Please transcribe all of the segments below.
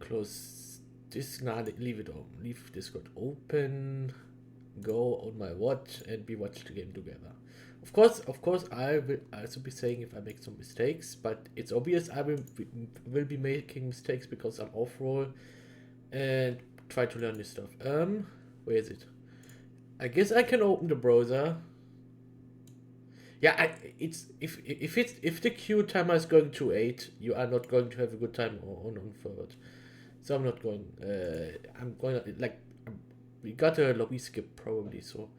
close this. Nah, leave it open. Leave Discord open. Go on my watch and we watch the game together. Of course, I will also be saying if I make some mistakes, but it's obvious I will be making mistakes because I'm off roll and try to learn this stuff. Where is it? I guess I can open the browser. Yeah, if the queue timer is going to 8, you are not going to have a good time on forward. So I'm not going. I'm going like we got a lobby skip probably. So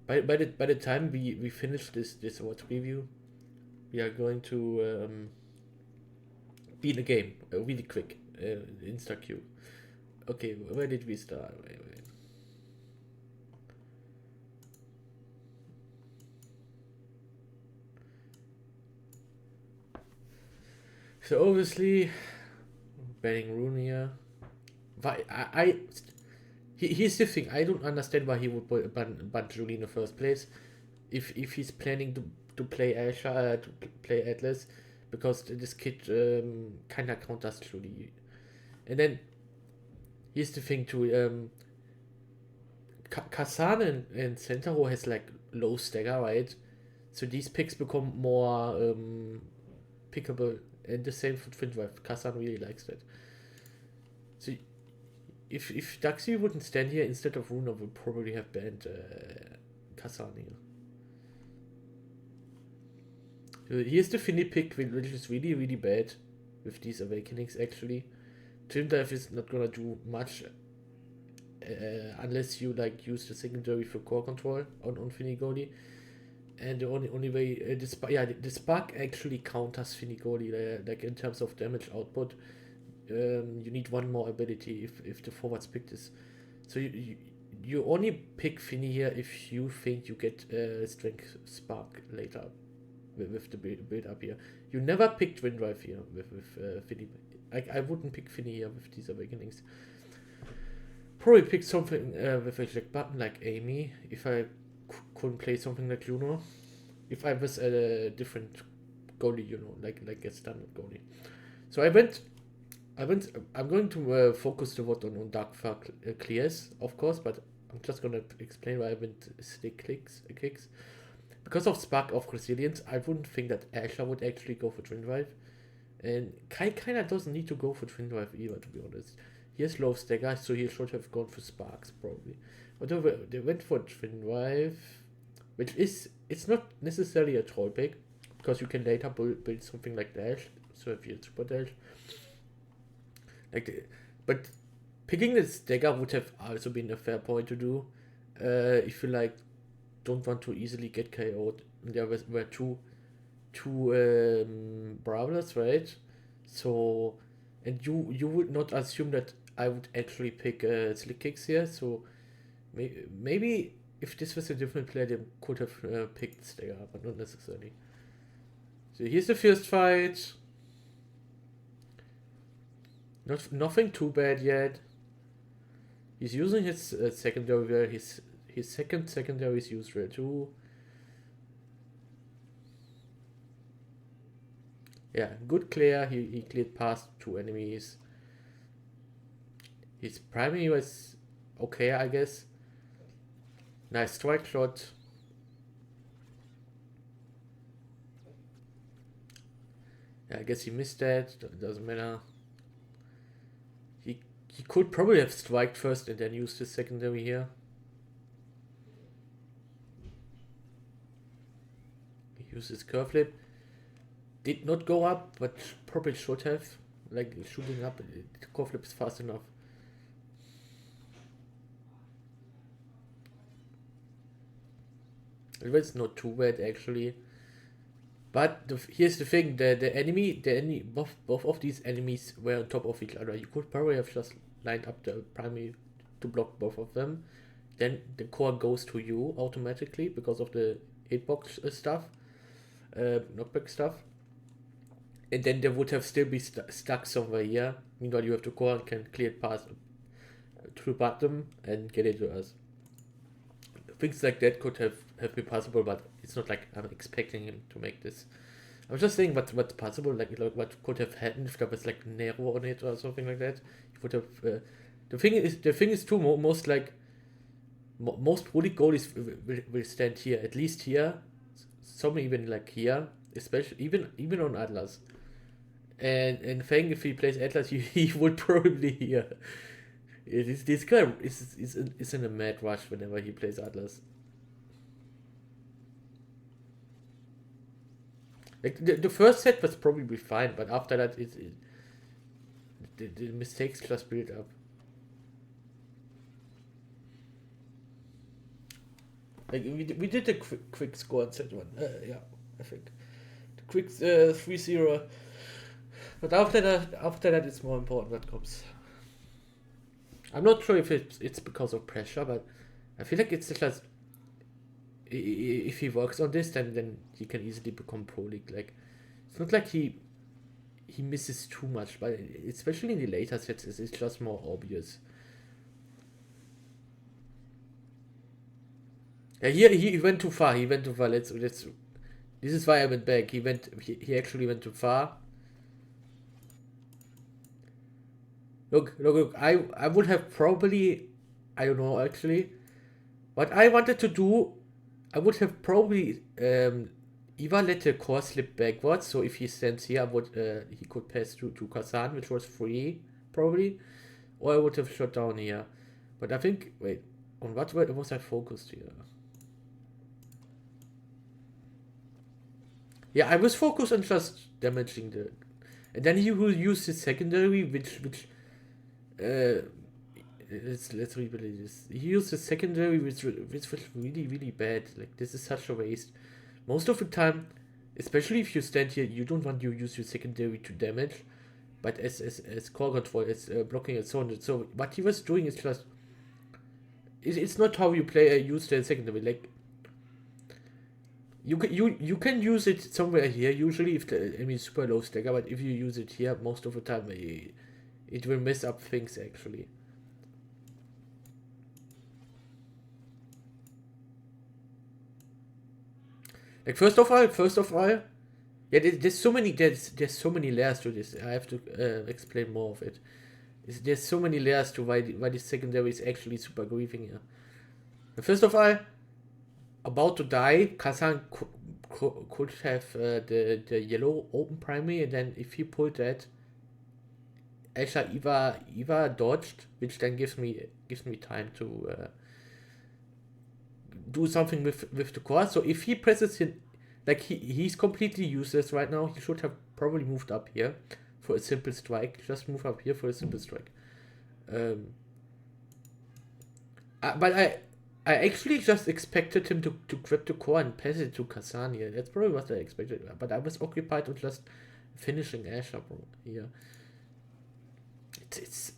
by the time we finish this watch review, we are going to be in the game really quick. Insta queue. Okay, where did we start? Wait. So obviously, banning Runia. Why here's the thing. I don't understand why he would ban Julie in the first place. If he's planning to play Asha, to play Atlas, because this kid kinda counters Julie. And then here's the thing too. Kazan and Sentaro has like low stagger, right? So these picks become more pickable, and the same for Twin Drive. Kazan really likes that. So if Daxi wouldn't stand here instead of Runa, would probably have banned Kazan here. Here's the Finny pick, which is really, really bad with these awakenings actually. Twin Dive is not gonna do much unless you like use the secondary for core control on Finigoli. And the only way the spark actually counters Finigoli like in terms of damage output. You need one more ability if the forwards pick this. So you only pick Finny here if you think you get strength spark later with the build up here. You never pick Twin Drive here with Finny. I wouldn't pick Finny here with these awakenings. Probably pick something with a check button like Amy if I couldn't play something like Juno. If I was a different goalie, like a standard goalie. So I'm going to focus the vote on Darkfire clears, of course, but I'm just gonna explain why I went stick kicks. Because of Spark of Resilience, I wouldn't think that Asher would actually go for Twin Drive. And Kai kinda doesn't need to go for Twin Drive either, to be honest. He has low stagger, so he should have gone for Sparks, probably. But they went for Twin Drive, which it's not necessarily a troll pick, because you can later build something like Dash, so if you Super Dash. But picking the stagger would have also been a fair point to do. If you like don't want to easily get KO'd. There were two brawlers, right? So, and you would not assume that I would actually pick slick kicks here. So maybe if this was a different player, they could have picked stagger, but not necessarily. So here's the first fight. Nothing too bad yet. He's using his secondary where his second secondary is used rare too. Yeah, good clear. He cleared past 2 enemies. His primary was okay, I guess. Nice strike shot. Yeah, I guess he missed that. Doesn't matter. He could probably have striked first and then used his secondary here. He used his curve flip. Did not go up, but probably should have. Like shooting up, the curve flip is fast enough. It was not too bad actually. But here's the thing: both of these enemies were on top of each other. You could probably have just lined up the primary to block both of them. Then the core goes to you automatically because of the hitbox stuff, knockback stuff. And then they would have still be stuck somewhere here. Meanwhile, you have the core and can clear it past to the bottom and get it to us. Things like that could have been possible, but it's not like I'm expecting him to make this. I'm just saying what's possible, like what could have happened if there was like Nero on it or something like that. You would have. The thing is too most like most pro league goalies will stand here, at least here. Some even like here, especially even on Atlas. And Fang, if he plays Atlas, he would probably here. This guy is in a mad rush whenever he plays Atlas. Like the first set was probably fine, but after that, the mistakes just build up. Like we did a quick score in set one. Yeah, I think the quick 3-0. But after that, it's more important what comes. I'm not sure if it's because of pressure, but I feel like it's just if he works on this, then he can easily become pro league. Like it's not like he misses too much, but especially in the later sets, it's just more obvious. Yeah, he went too far. He went too far. Let's. This is why I went back. He actually went too far. Look. I would have probably, I don't know actually, what I wanted to do. I would have probably either let the core slip backwards. So if he stands here, he could pass to Kazan, which was free probably, or I would have shot down here. But I think wait, on what was I focused here? Yeah, I was focused on just damaging the, and then he will use his secondary, which let's replay this. He used his secondary, which was really bad. Like this is such a waste. Most of the time, especially if you stand here, you don't want to use your secondary to damage, but as core control, as blocking and so on. So what he was doing is just, it's not how you play use the secondary. Like you can use it somewhere here. Usually, if the enemy is super low stagger, but if you use it here, most of the time it will mess up things actually. Like first of all, yeah, there's so many layers to this. I have to explain more of it. There's so many layers to why this secondary is actually super grieving here. First of all, about to die, Kazan could have the yellow open primary, and then if he pulled that, Asher Eva dodged, which then gives me time to do something with the core. So if he presses him, like he's completely useless right now. He should have probably moved up here for a simple strike. Just move up here for a simple strike. But I actually just expected him to grab the core and pass it to Kazania. That's probably what I expected. But I was occupied with just finishing Asher here. It's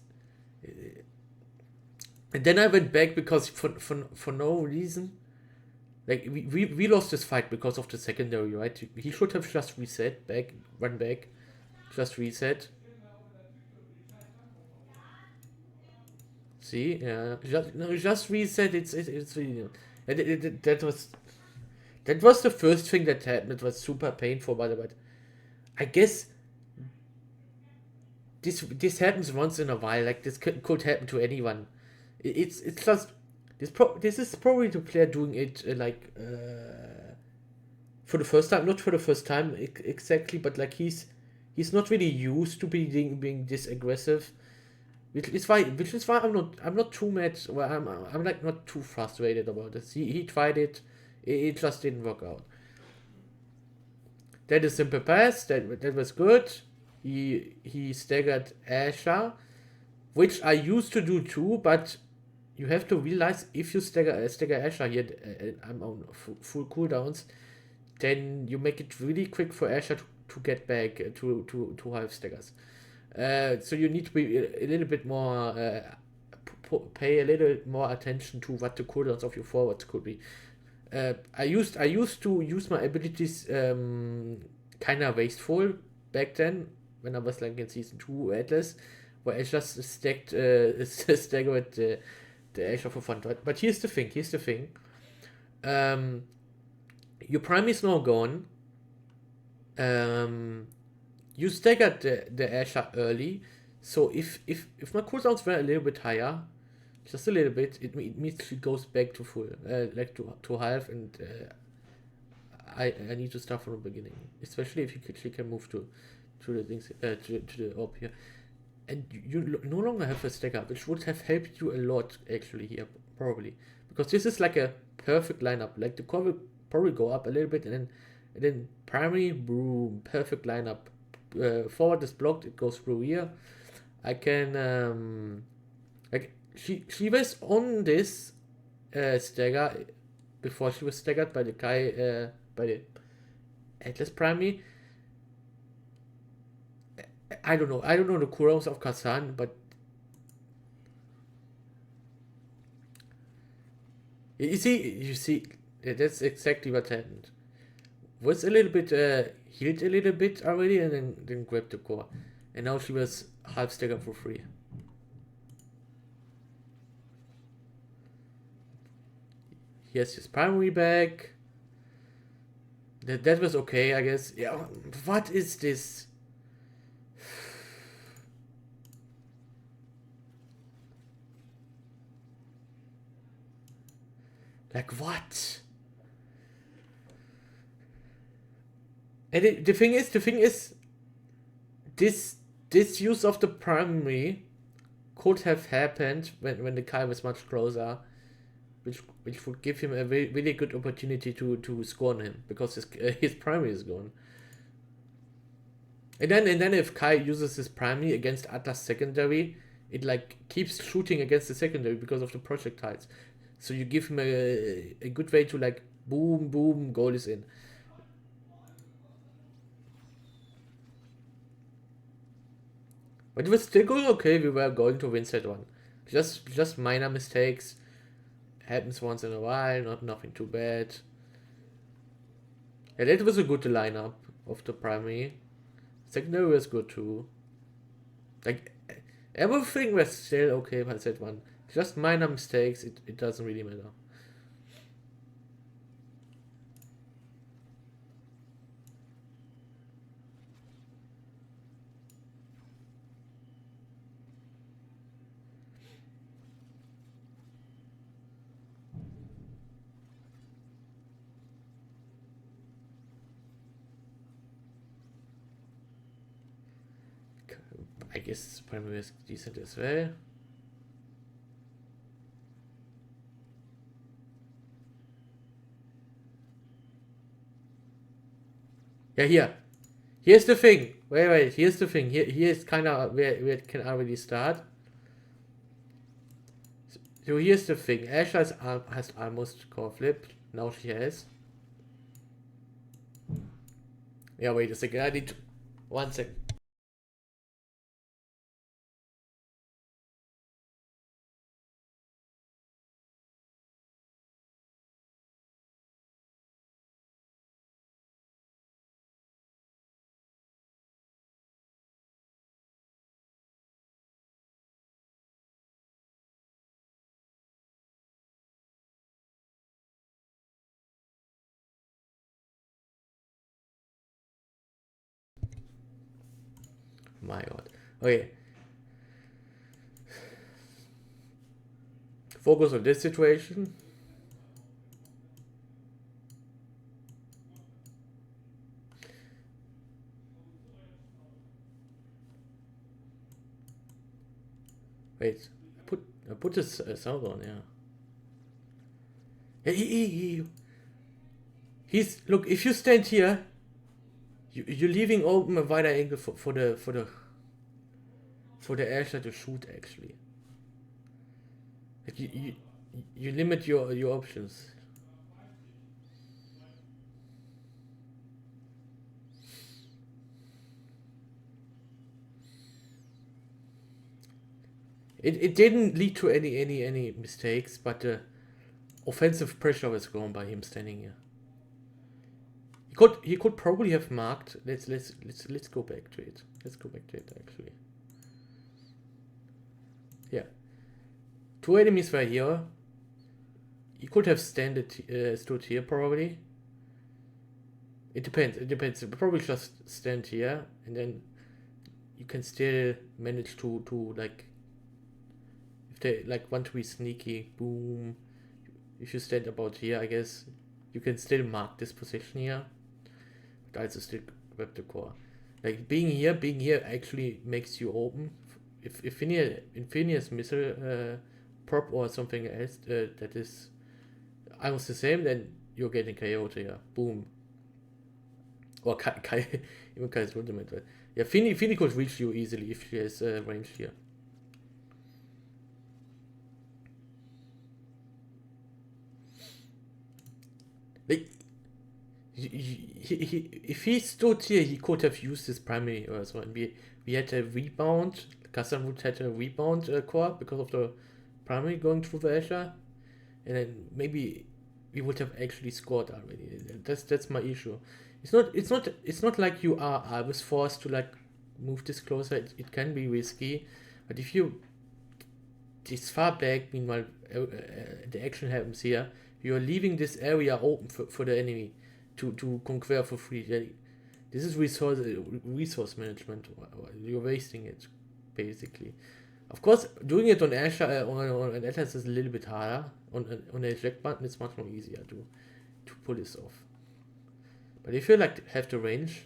and then I went back because for no reason. Like we lost this fight because of the secondary, right? He should have just reset back, run back, just reset. See, yeah, just reset. It's really, that was the first thing that happened. It was super painful, but I guess this happens once in a while. Like this could happen to anyone. It's just this is probably the player doing it for the first time. Not for the first time exactly, but like he's not really used to being this aggressive. Which is why I'm not too mad. Well, I'm like not too frustrated about this. He tried it. It just didn't work out. That is simple pass. That was good. He staggered Asher, which I used to do too, but you have to realize if you stagger Asher here, I'm on full cooldowns, then you make it really quick for Asher to get back to half staggers. So you need to be a little bit more, pay a little more attention to what the cooldowns of your forwards could be. I used to use my abilities kind of wasteful back then when I was like in season 2 Atlas, where I just staggered the Asher for fun. But here's the thing. Your prime is now gone. You staggered the Asher early, so if my cooldowns were a little bit higher, just a little bit, it means she goes back to full, like to half, and I need to start from the beginning, especially if she can move to the things to the orb here, and you no longer have a stagger, which would have helped you a lot actually here probably, because this is like a perfect lineup. Like the core will probably go up a little bit, and then primary boom, perfect lineup. Forward is blocked, it goes through here. I can like she was on this stagger before she was staggered by the guy by the Atlas Primary. I don't know. I don't know the cooldowns of Kazan, but you see, that's exactly what happened. Was a little bit healed a little bit already, and then grabbed the core, and now she was half staggered for free. He has his primary back. That was okay, I guess. Yeah. What is this? Like what? And the thing is, this use of the primary could have happened when the guy was much closer, which would give him a really good opportunity to score on him, because his primary is gone. And then if Kai uses his primary against Atlas secondary, it like keeps shooting against the secondary because of the projectiles. So you give him a good way to like boom boom, goal is in. But it was still going okay. We were going to win set one. Just minor mistakes. Happens once in a while. Nothing too bad. Yeah, that was a good lineup of the primary. Secondary was good too. Like everything was still okay by set one. Just minor mistakes. It doesn't really matter. I guess primary is decent as well. Yeah, here. Here's the thing. Wait. Here's the thing. Here's kind of where it can already start. So here's the thing. Asher has almost core flipped. Now she has. Yeah, wait a second. I need to. 1 second. My god. Okay. Focus on this situation. Wait. I put this sound on, yeah. He's look. If you stand here, you're leaving open a wider angle for the Asher to shoot actually. Like you limit your options. It didn't lead to any mistakes, but offensive pressure was gone by him standing here. He could probably have marked. Let's go back to it. Let's go back to it actually. Yeah. Two enemies were here. He could have stood here probably. It depends. It depends. You probably just stand here, and then you can still manage to like, if they like want to be sneaky, boom. If you stand about here, I guess you can still mark this position here, but also still grab the core. Like being here actually makes you open. If Phineas missile prop or something else that is almost the same, then you're getting KO'd here. Boom. Or Kai even Kai's ultimate. Right? Yeah, Finny could reach you easily if she has range here. Like, if he stood here, he could have used his primary or so, and we had a rebound. Kassan would had a rebound core because of the primary going through the Asher, and then maybe we would have actually scored already. That's my issue. It's not like you are. I was forced to like move this closer. It can be risky, but if you this far back, meanwhile the action happens here. You're leaving this area open for the enemy to conquer for free. This is resource management. You're wasting it, basically. Of course, doing it on Asher on Atlas is a little bit harder. On a eject button, it's much more easier to pull this off. But if you like have the range,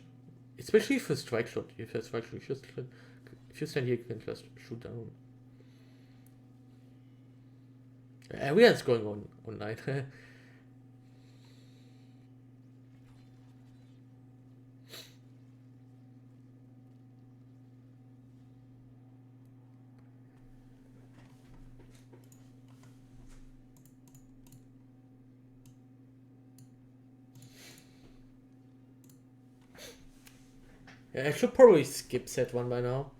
especially for strike shot, if you stand here, you can just shoot down. Everyone's going on online. Yeah, I should probably skip set one by now.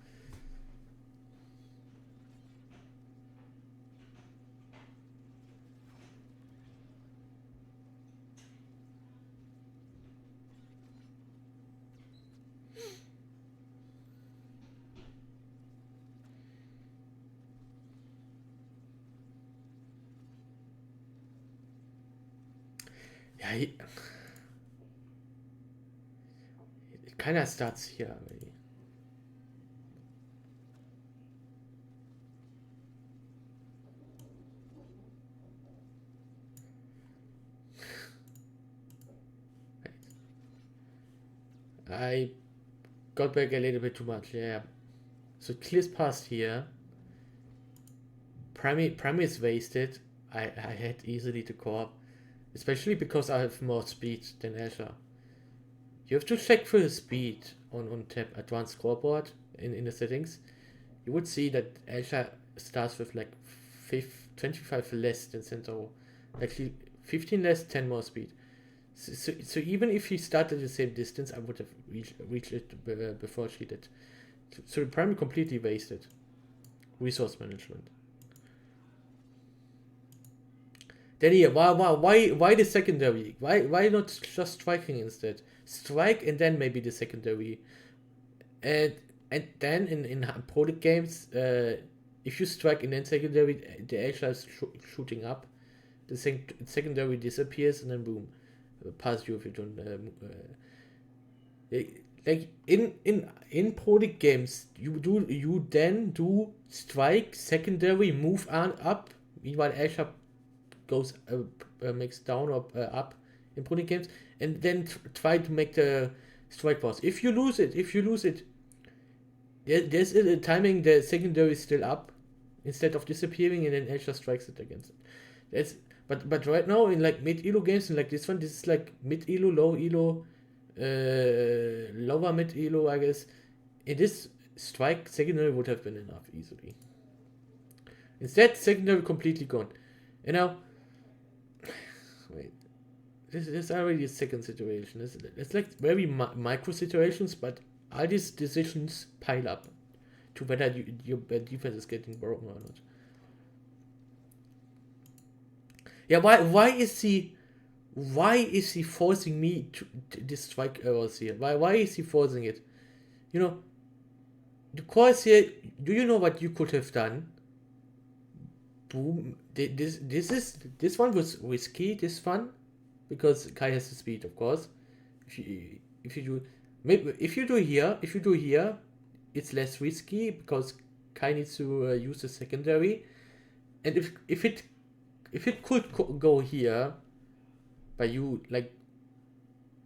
Yeah, it kind of starts here already. I got back a little bit too much, yeah. So it clears past here. Primary is wasted. I had easily to co up. Especially because I have more speed than Asher. You have to check for the speed on tab advanced scoreboard in the settings. You would see that Asher starts with like 25 less than Centaur. Actually 15 less, 10 more speed. So even if he started the same distance, I would have reached it before she did. So the primary completely wasted. Resource management. Then here, why the secondary? Why not just striking instead? Strike and then maybe the secondary. And then in product games, if you strike and then secondary, the Asher is shooting up. The secondary disappears and then boom, past you if you don't. Like in product games, you then do strike secondary move on up. Meanwhile, Asher goes makes down or up in product games, and then try to make the strike pass. If you lose it, there's a timing the secondary is still up instead of disappearing, and then Asher strikes it against it. That's but right now in like mid elo games and like this one, this is like mid elo, low elo, lower mid elo, I guess. In this strike, secondary would have been enough easily. Instead, secondary completely gone. You know, wait, this is already a second situation. It's like very micro situations, but all these decisions pile up to whether your defense is getting broken or not. Yeah, why is he forcing me to this strike errors here? Why is he forcing it? You know, the course here. Do you know what you could have done? Boom. This one was risky. This one, because Kai has the speed, of course. if you do, maybe if you do here, it's less risky because Kai needs to use the secondary, and if it could go here, by you like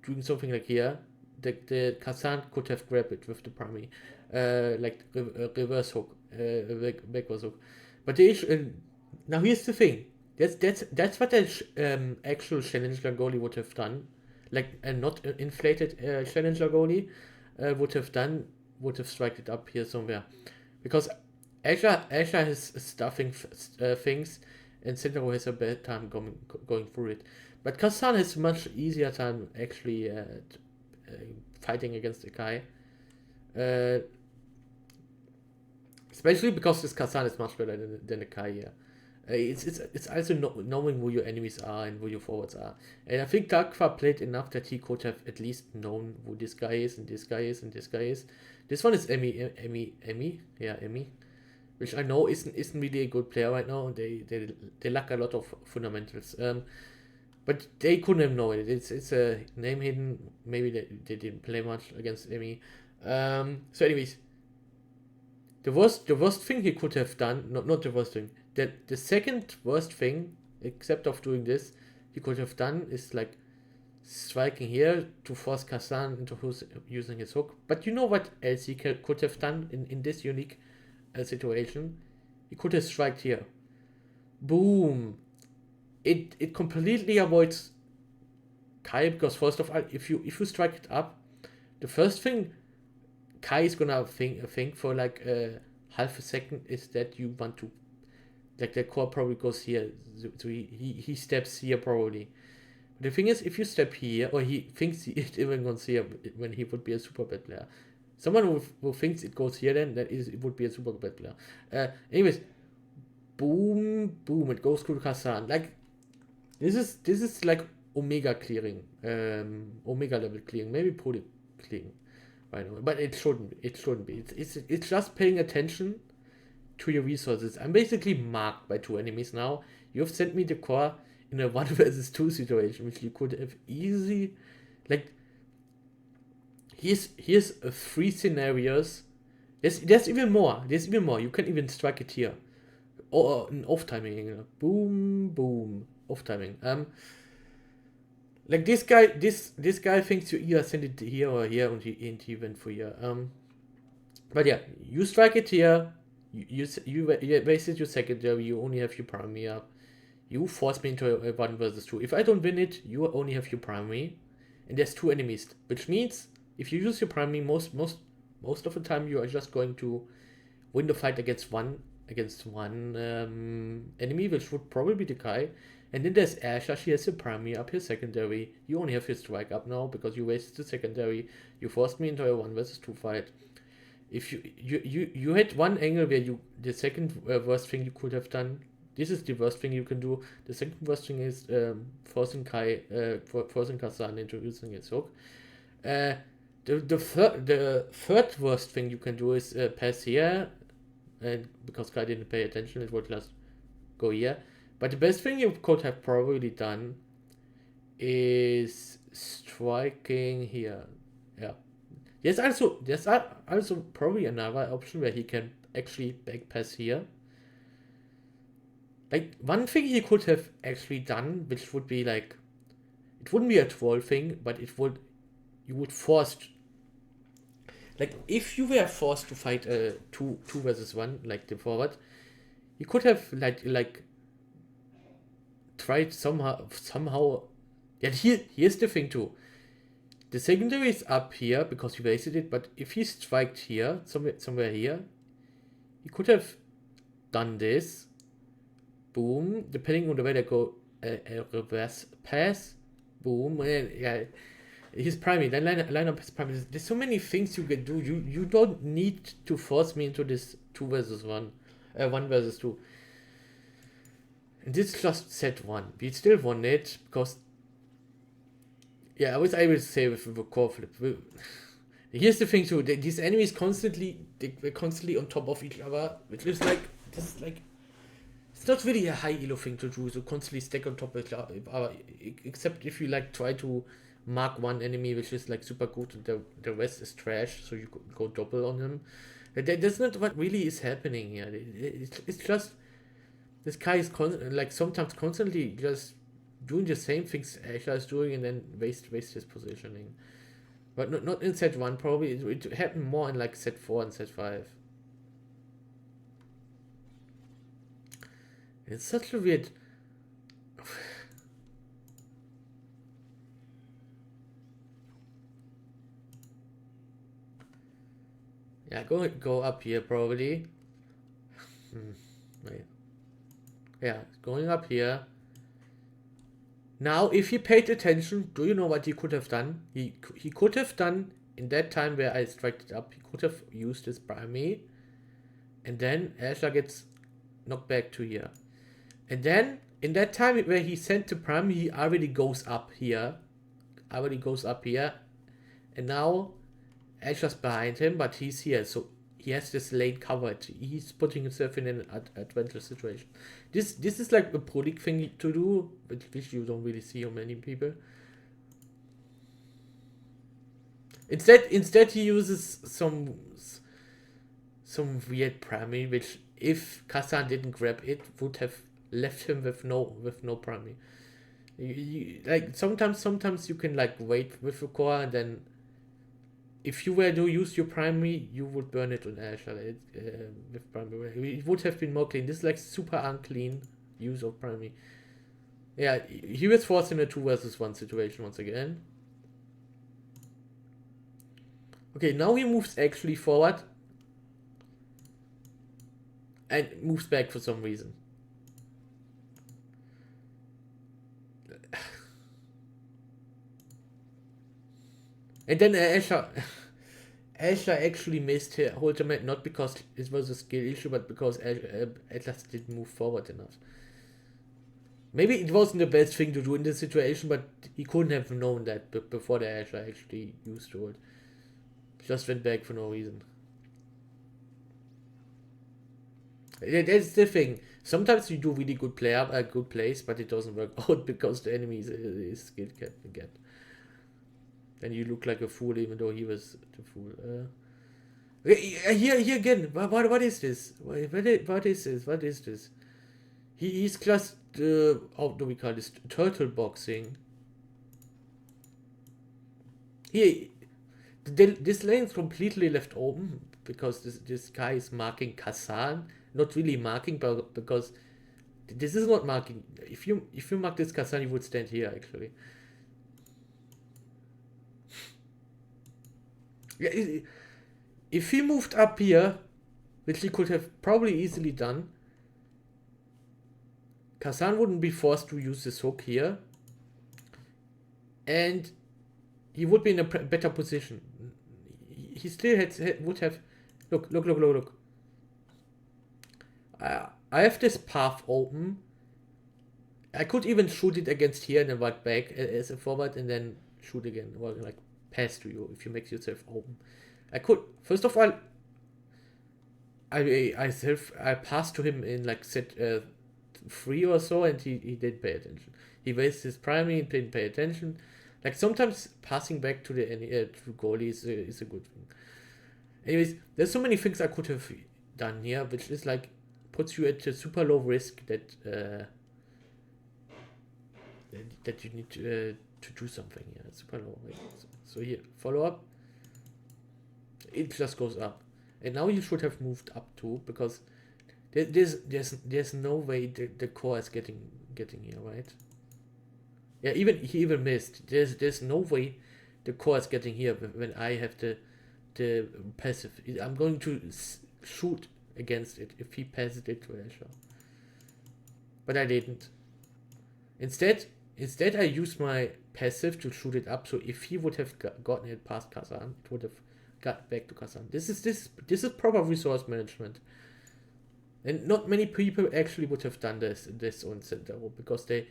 doing something like here, the Kazan could have grabbed it with the primary, like reverse hook, backwards hook. But the issue, now here's the thing. That's what the actual Challenger goalie would have done, like a not inflated Challenger goalie would have done, would have struck it up here somewhere, because Azure has stuffing things, and Sindaro has a bad time going through it. But Kazan has much easier time actually fighting against the guy. Especially because this Kazan is much better than the Kai here. It's also knowing who your enemies are and who your forwards are. And I think Darkva played enough that he could have at least known who this guy is and this guy is and this guy is. This one is Emmy. Yeah, Emmy. Which I know isn't really a good player right now. They lack a lot of fundamentals. But they couldn't have known it. It's a name hidden. Maybe they didn't play much against Emmy. So anyways, the worst thing he could have done, not the worst thing, the second worst thing, except of doing this, he could have done is like striking here to force Kazan into using his hook. But you know what else he could have done in this unique situation? He could have struck here. Boom. It completely avoids Kai, because first of all, if you strike it up, the first thing Kai is gonna think for like half a second is that you want to, like the core probably goes here, so he steps here probably. But the thing is, if you step here, or he thinks it even goes here when he would be a super bad player. Someone who thinks it goes here, then it would be a super bad player. Anyways, boom, it goes to Kazan. Like this is like Omega clearing, Omega level clearing, maybe poly clearing. Right now. But it shouldn't be. It's just paying attention to your resources. I'm basically marked by 2 enemies now. You have sent me the core in a 1 versus 2 situation, which you could have easily, like, here's 3 scenarios. There's even more. You can even strike it here, or an off timing. Boom, off timing. Like this guy thinks you either send it here or here, and he went for here. But yeah, you strike it here. You wasted your secondary. You only have your primary up. You force me into a 1 versus 2. If I don't win it, you only have your primary, and there's 2 enemies. Which means if you use your primary, most of the time you are just going to win the fight against one enemy, which would probably be the guy. And then there's Asha. She has her primary up, her secondary. You only have your strike up now because you wasted the secondary. You forced me into a 1 versus 2 fight. If you had one angle where the second worst thing you could have done. This is the worst thing you can do. The second worst thing is forcing Kazan into using his hook. The third worst thing you can do is pass here, and because Kai didn't pay attention, it would just go here. But the best thing you could have probably done is striking here. Yeah. There's also probably another option where he can actually back pass here. Like, one thing he could have actually done, which would be like, it wouldn't be a troll thing, but you would force, like, if you were forced to fight two versus 1, like the forward, you could have like tried somehow. Yeah, here's the thing too. The secondary is up here because he wasted it, but if he striked here, somewhere here, he could have done this. Boom, depending on the way they go, a reverse pass. Boom, yeah. His primary, then line up his primary. There's so many things you can do. You don't need to force me into this 2 versus 1, 1 versus 2. And this just set 1. We still won it because, yeah, I was able to say with the core flip. Here's the thing too. These enemies they're constantly on top of each other, which is like, this is like, it's not really a high elo thing to do, so constantly stack on top of each other, except if you like try to mark one enemy which is like super good and the rest is trash, so you go double on him. That's not what really is happening here. It's just this guy is like sometimes constantly just doing the same things Asher is doing and then waste his positioning. But not in set 1 probably. It happened more in like set 4 and set 5. It's such a weird... Yeah, go up here probably. Wait. Yeah, going up here. Now, if he paid attention, do you know what he could have done? He could have done, in that time where I struck it up, he could have used his primary. And then Asher gets knocked back to here. And then, in that time where he sent the primary, he already goes up here. And now, Asher's behind him, but he's here. So, he has this lane covered. He's putting himself in an advantage situation. This is like a prolific thing to do, which you don't really see on many people. Instead he uses some weird primary, which if Kazan didn't grab it, would have left him with no primary. Like sometimes you can like wait with the core and then. If you were to use your primary, you would burn it on Asher with primary. It would have been more clean. This is like super unclean use of primary. Yeah, he was forced in a 2 versus 1 situation once again. Okay, now he moves actually forward. And moves back for some reason. And then Asher actually missed her ultimate, not because it was a skill issue, but because Atlas didn't move forward enough. Maybe it wasn't the best thing to do in this situation, but he couldn't have known that before the Asher actually used the ult. Just went back for no reason. That's the thing. Sometimes you do really good plays, but it doesn't work out because the enemy is skilled again. Then you look like a fool, even though he was the fool. Here again. What is this? What is this? He's just how do we call this? Turtle boxing. This lane is completely left open because this guy is marking Kazan. Not really marking, but because this is not marking. If you mark this Kazan, you would stand here actually. Yeah, if he moved up here, which he could have probably easily done, Kazan wouldn't be forced to use this hook here, and he would be in a better position. He still would have. Look. I have this path open. I could even shoot it against here and then walk back as a forward and then shoot again, or like pass to you if you make yourself open. I could, first of all, I passed to him in like set 3 or so, and he didn't pay attention. He wasted his primary and didn't pay attention. Like sometimes passing back to the to goalie is a good thing. Anyways, there's so many things I could have done here, which is like puts you at a super low risk that you need to do something here. It's super low. Right? So here, follow up. It just goes up, and now you should have moved up too, because there's no way the core is getting here, right? Yeah, he even missed. There's no way the core is getting here when I have the passive. I'm going to shoot against it if he passes it to Asher, but I didn't. Instead I used my passive to shoot it up. So if he would have gotten it past Kazan, it would have got back to Kazan. This is proper resource management, and not many people actually would have done this on Centaur, because they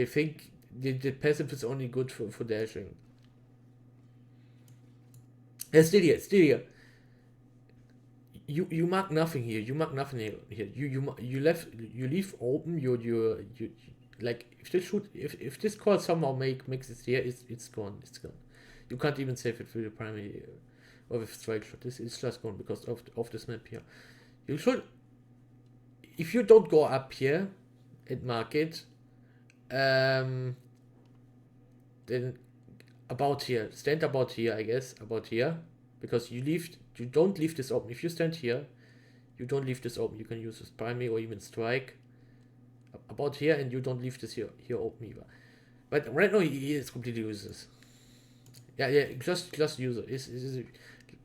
think the passive is only good for dashing. Still here. You mark nothing here. You leave open your Like if this core somehow makes it here, it's gone. It's gone. You can't even save it with the primary or with strike shot. This is just gone because of this map here. You should, if you don't go up here and mark it, then about here, stand about here, I guess, about here, because you don't leave this open. If you stand here, you don't leave this open. You can use this primary or even strike about here, and you don't leave this here open either. But right now he is completely useless. Yeah, just use it. Is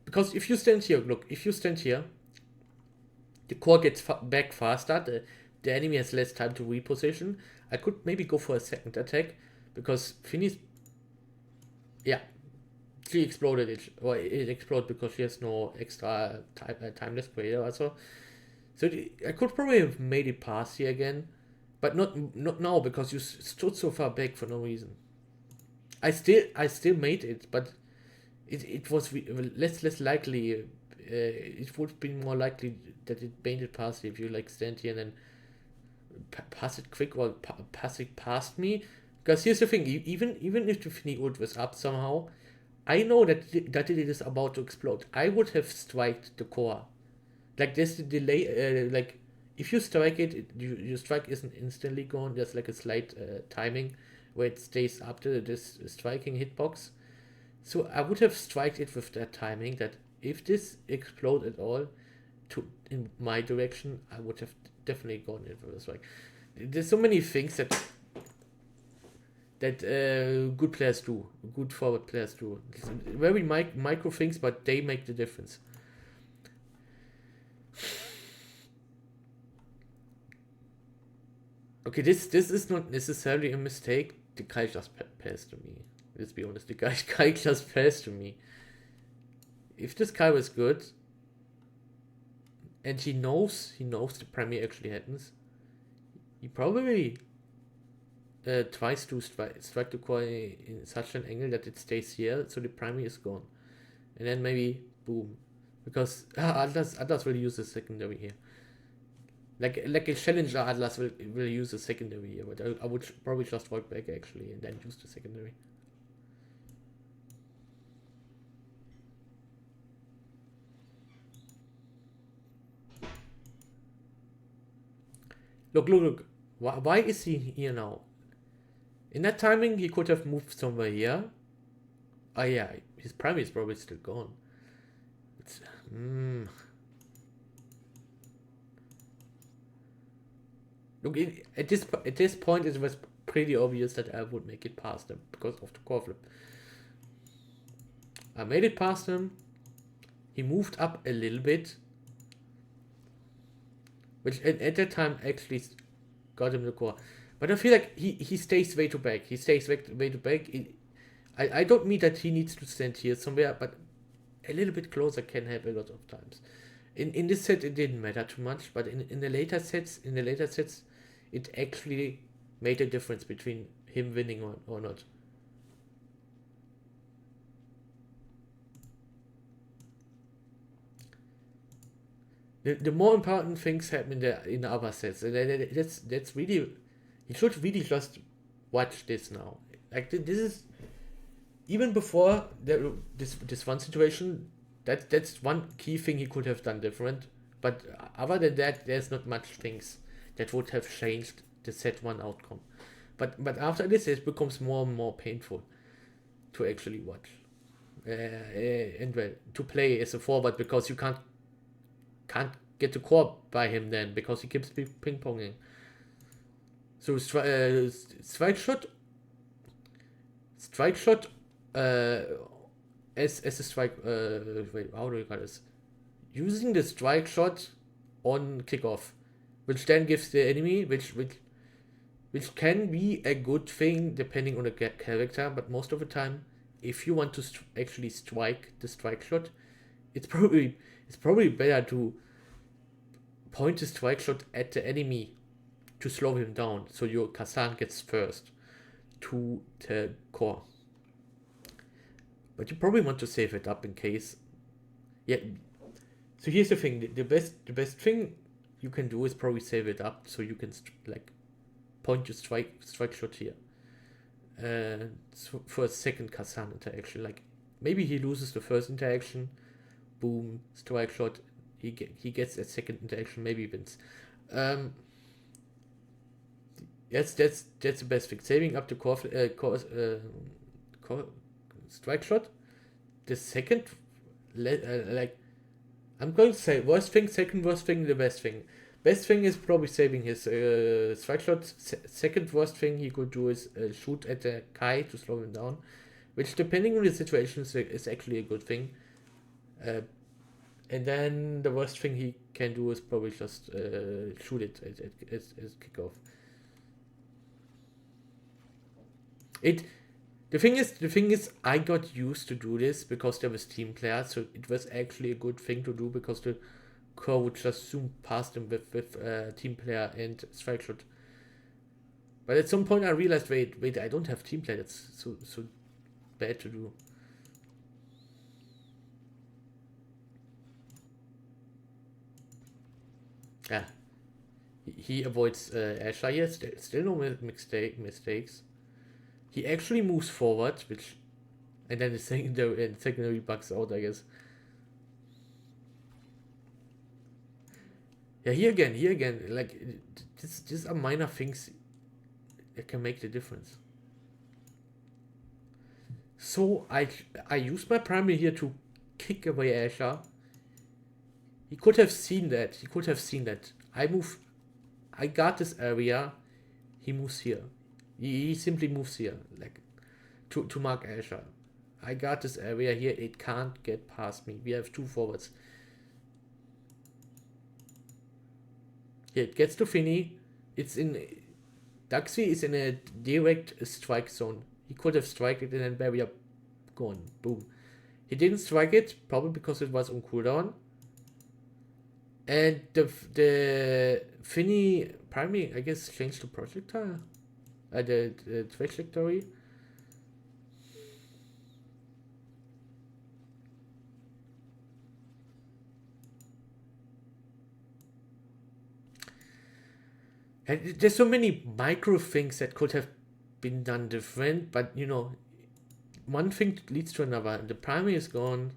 because if you stand here, look, if you stand here, the core gets back faster. The enemy has less time to reposition. I could maybe go for a second attack because Finny's, yeah, she exploded it, or it exploded because she has no extra timeless creator also. So I could probably have made it past here again, but not now because you stood so far back for no reason. I still made it, but it was less likely. It would be more likely that it made it past if you like stand here and then pass it quick or pass it past me. Because here's the thing: even if the Finny ult was up somehow, I know that it is about to explode. I would have striked the core. Like there's the delay. Like if you strike it, your strike isn't instantly gone. There's like a slight timing where it stays up to this striking hitbox. So I would have striked it with that timing that if this explode at all in my direction, I would have definitely gone in for the strike. There's so many things that good players do, good forward players do. It's very micro things, but they make the difference. Okay, this is not necessarily a mistake. The guy just passed to me. Let's be honest, the guy just passed to me. If this guy was good, and he knows the premiere actually happens, he probably tries to strike the core in such an angle that it stays here, so the primary is gone, and then maybe boom, because Atlas will use the secondary here. Like a challenger Atlas will use the secondary here, but I would probably just walk back actually and then use the secondary. Look. Why is he here now? In that timing, he could have moved somewhere here. Oh yeah, his primary is probably still gone. It's, Look, at this point, it was pretty obvious that I would make it past him because of the core flip. I made it past him. He moved up a little bit, which at that time actually got him the core. But I feel like he stays way too back. He stays way too back. I don't mean that he needs to stand here somewhere, but a little bit closer can help a lot of times. In this set, it didn't matter too much, but in the later sets, it actually made a difference between him winning or not. The more important things happen in the other sets, and that's really, you should really just watch this now. Like this is even before this one situation. That's one key thing he could have done different. But other than that, there's not much things that would have changed the set one outcome. But after this, it becomes more and more painful to actually watch. And well, to play as a forward because you can't get the core by him then because he keeps ping ponging. So strike shot, as a strike. Wait, how do you call this? Using the strike shot on kickoff, which then gives the enemy, which can be a good thing depending on the character, but most of the time, if you want to actually strike the strike shot, it's probably better to point the strike shot at the enemy to slow him down, so your Kazan gets first to the core. But you probably want to save it up in case. Yeah. So here's the thing: the best thing you can do is probably save it up so you can like point your strike shot here. For a second Kazan interaction. Like, maybe he loses the first interaction, boom, strike shot, he gets a second interaction, maybe wins. That's the best thing. Saving up the strike shot. The second, like, I'm going to say worst thing, second worst thing, the best thing. Best thing is probably saving his strike shot. Second worst thing he could do is shoot at the Kai to slow him down, which depending on the situation is actually a good thing. And then the worst thing he can do is probably just shoot it at kickoff. The thing is, I got used to do this because there was team players, so it was actually a good thing to do because the core would just zoom past him with team player and strike shot. But at some point I realized, wait, I don't have team player. That's so bad to do. Yeah, he avoids Asher. He has still no mistakes. He actually moves forward, and then the secondary bugs out, I guess. Yeah, here again, like, these are minor things that can make the difference. So I use my primary here to kick away Asher. He could have seen that. I got this area. He moves here. He simply moves here, like, to mark Asher. I got this area here. It can't get past me. We have two forwards. Here it gets to Finny. Duxie is in a direct strike zone. He could have struck it and then barrier gone. Boom. He didn't strike it, probably because it was on cooldown. And the Finny primary, I guess, changed to projectile. The trajectory. And there's so many micro things that could have been done different, but one thing leads to another. The primary is gone.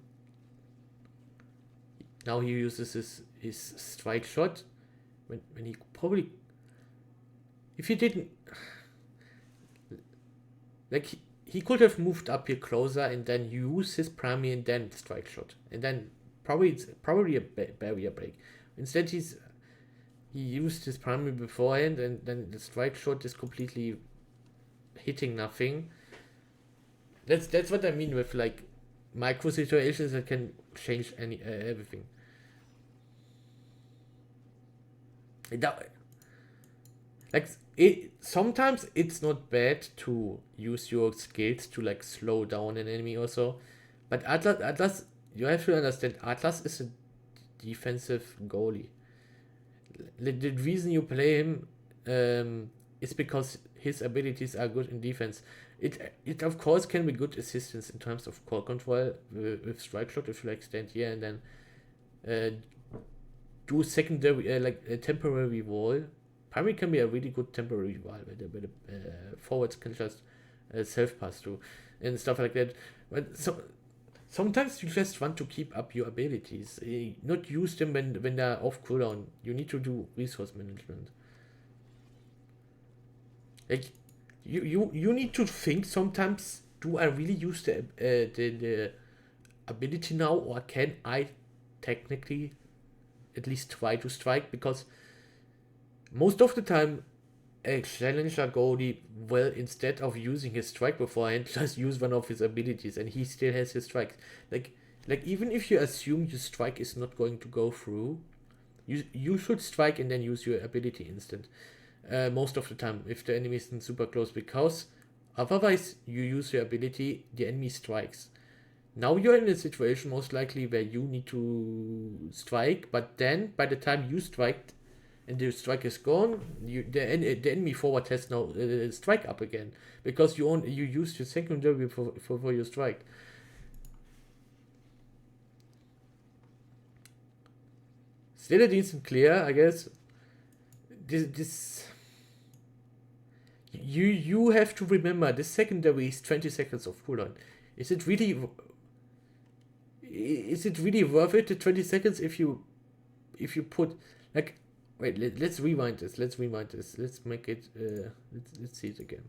Now he uses his strike shot when he probably, if he didn't, like, he could have moved up here closer and then use his primary and then strike shot, and then probably a barrier break. Instead, he used his primary beforehand, and then the strike shot is completely hitting nothing. That's what I mean with, like, micro situations that can change everything. Sometimes it's not bad to use your skills to, like, slow down an enemy also, but Atlas, you have to understand, Atlas is a defensive goalie. The reason you play him is because his abilities are good in defense. It of course can be good assistance in terms of core control with strike shot if you, like, stand here and then do secondary, like a temporary wall. Primary can be a really good temporary wall where the forwards can just self pass through and stuff like that. But sometimes you just want to keep up your abilities, not use them when they're off cooldown. You need to do resource management. Like, you need to think sometimes, do I really use the ability now, or can I technically at least try to strike? Because most of the time a challenger goalie will, instead of using his strike beforehand, just use one of his abilities and he still has his strikes. Like even if you assume your strike is not going to go through, you should strike and then use your ability instant. Most of the time, if the enemy isn't super close, because otherwise you use your ability, the enemy strikes. Now you're in a situation most likely where you need to strike, but then by the time you strike and the strike is gone, the enemy forward has now strike up again, because you used your secondary for your strike. Still a decent clear, I guess. This you have to remember the secondary is 20 seconds of cooldown. Is it really worth it, the 20 seconds, if you put, like, wait, let's rewind this. Let's make it, let's see it again.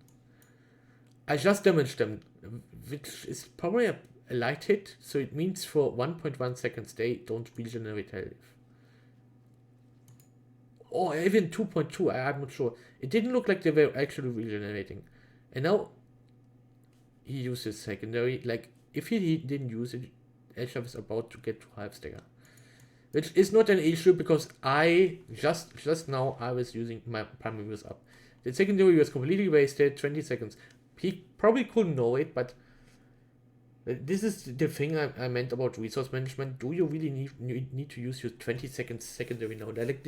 I just damaged them, which is probably a light hit, so it means for 1.1 seconds they don't regenerate health. Or even 2.2, I'm not sure. It didn't look like they were actually regenerating. And now he uses secondary. Like, if he didn't use it, Elshaf is about to get to half stagger. Which is not an issue, because I just now I was using my primary was up. The secondary was completely wasted, 20 seconds. He probably couldn't know it, but this is the thing I meant about resource management. Do you really need to use your 20 seconds secondary now? Like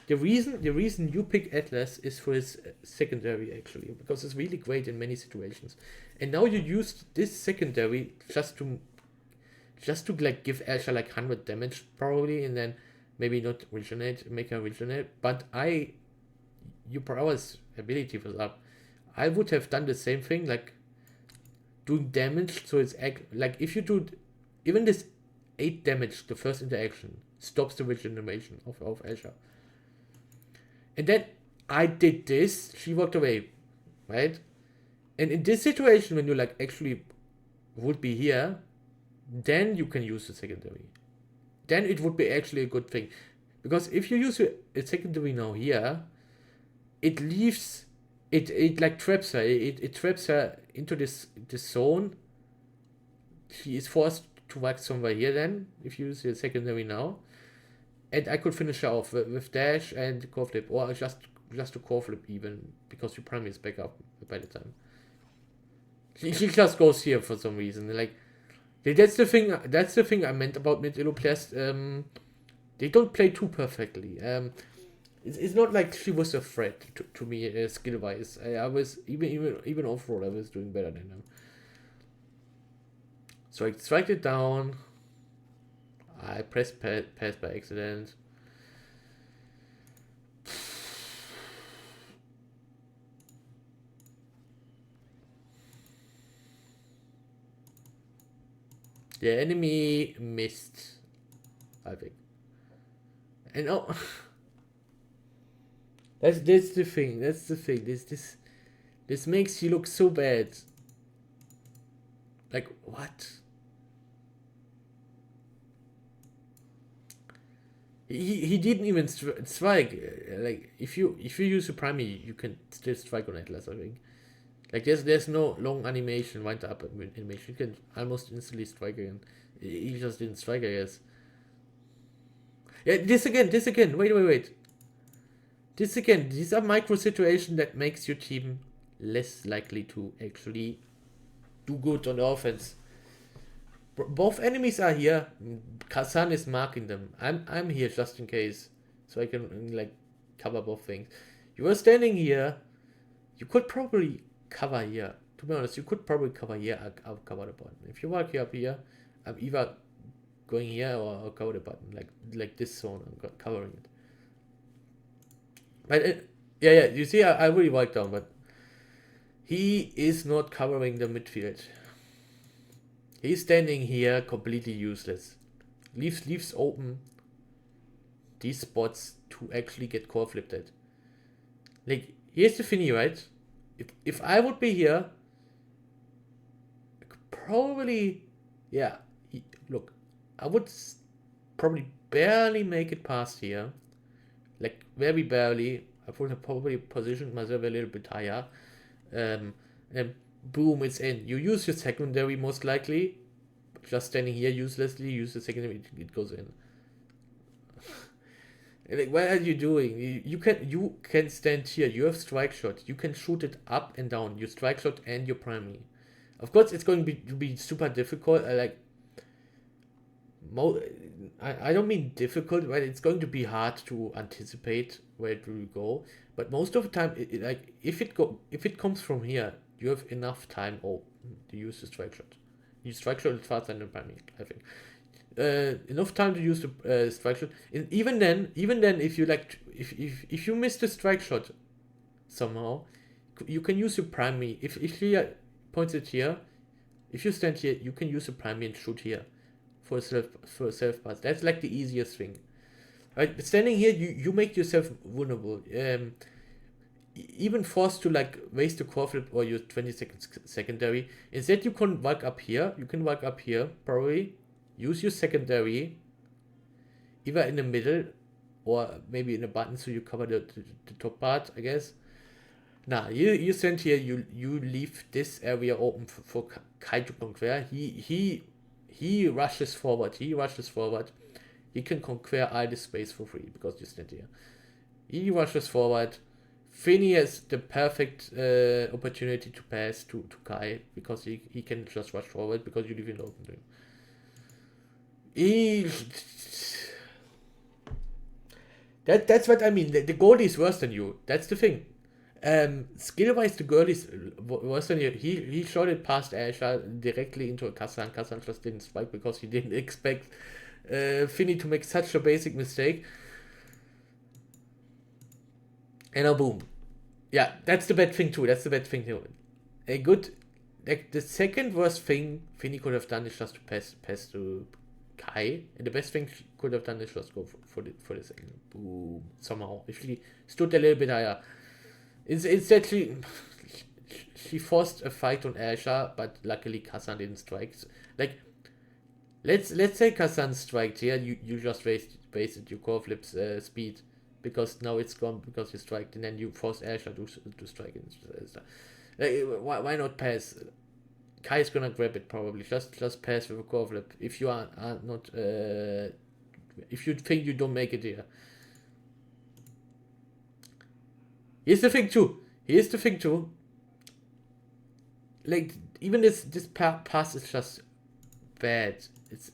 the reason you pick Atlas is for his secondary, actually, because it's really great in many situations. And now you used this secondary just to like give Asher like 100 damage probably, and then maybe not regenerate, make her regenerate. But your prowess ability was up. I would have done the same thing, like doing damage, so it's like if you do even this 8 damage, the first interaction stops the regeneration of Asher. And then I did this, she walked away, right? And in this situation, when you like actually would be here, then you can use the secondary. Then it would be actually a good thing. Because if you use a secondary now here, it leaves, it like traps her. It traps her into this zone. She is forced to walk somewhere here then, if you use the secondary now. And I could finish her off with dash and core flip, or just to core flip even, because your primary is back up by the time. She just goes here for some reason. Like, that's the thing I meant about mid elo players. They don't play too perfectly. It's not like she was a threat to me skill wise. I was even overall I was doing better than them. So I strike it down. I pressed pass by accident. The enemy missed, I think. And oh, that's the thing. This makes you look so bad. Like, what? He didn't even strike. Like, if you use a primary, you can still strike on Atlas, I think. Like, there's no long animation, wind up animation. You can almost instantly strike again. He just didn't strike, I guess. Yeah, this again. Wait. This again. These are micro situations that makes your team less likely to actually do good on the offense. Both enemies are here. Kazan is marking them. I'm here just in case, so I can like cover both things. You were standing here. You could probably cover here. To be honest, you could probably cover here. I'll cover the button. If you walk here up here, I'm either going here or I'll cover the button, like this zone. I'm covering it. But yeah. You see, I really walked down, but he is not covering the midfield. He's standing here completely useless. Leaves open these spots to actually get core flipped at. Like, here's the thingy, right? If I would be here, I could probably, yeah, look, I would probably barely make it past here. Like, very barely. I would have probably positioned myself a little bit higher. And boom, it's in. You use your secondary most likely. Just standing here uselessly, use the secondary, it goes in. Like, what are you doing? You can stand here. You have strike shot. You can shoot it up and down. Your strike shot and your primary. Of course, it's going to be super difficult. I don't mean difficult, right? It's going to be hard to anticipate where it will go. But most of the time, if it comes from here, you have enough time to use the strike shot. You strike shot is faster than the primary, I think. Enough time to use the strike shot. And even then, if you if you miss the strike shot somehow, you can use your primary. If he points it here, if you stand here, you can use your primary and shoot here for a self pass. That's like the easiest thing. Right, but standing here, you make yourself vulnerable. Even forced to like waste the core flip or use 20 seconds secondary. Instead, you can walk up here. You can walk up here, probably. Use your secondary, either in the middle or maybe in a button so you cover the top part, I guess. Now, you stand here, you leave this area open for Kai to conquer. He rushes forward. He can conquer all this space for free because you stand here. He rushes forward. Finny has the perfect opportunity to pass to Kai because he can just rush forward because you leave it open to him. That's what I mean. The goalie is worse than you. That's the thing. Skill wise, the goalie is worse than you. He shot it past Asher directly into a Kazan. Kazan just didn't spike because he didn't expect Finny to make such a basic mistake. And now boom. Yeah, that's the bad thing too. A good, like the second worst thing Finny could have done is just to pass to Kai, and the best thing she could have done is just go for the second. Boom. Somehow, if she stood a little bit higher, instead she forced a fight on Asher, but luckily Kazan didn't strike. Like, let's say Kazan striked here, you just wasted your core flip's speed because now it's gone because you striked, and then you force Asher to strike it. Like, why not pass? Kai's gonna grab it probably. Just pass with a core flip if you are not if you think you don't make it here. Here's the thing too. Like, even this pass is just bad. It's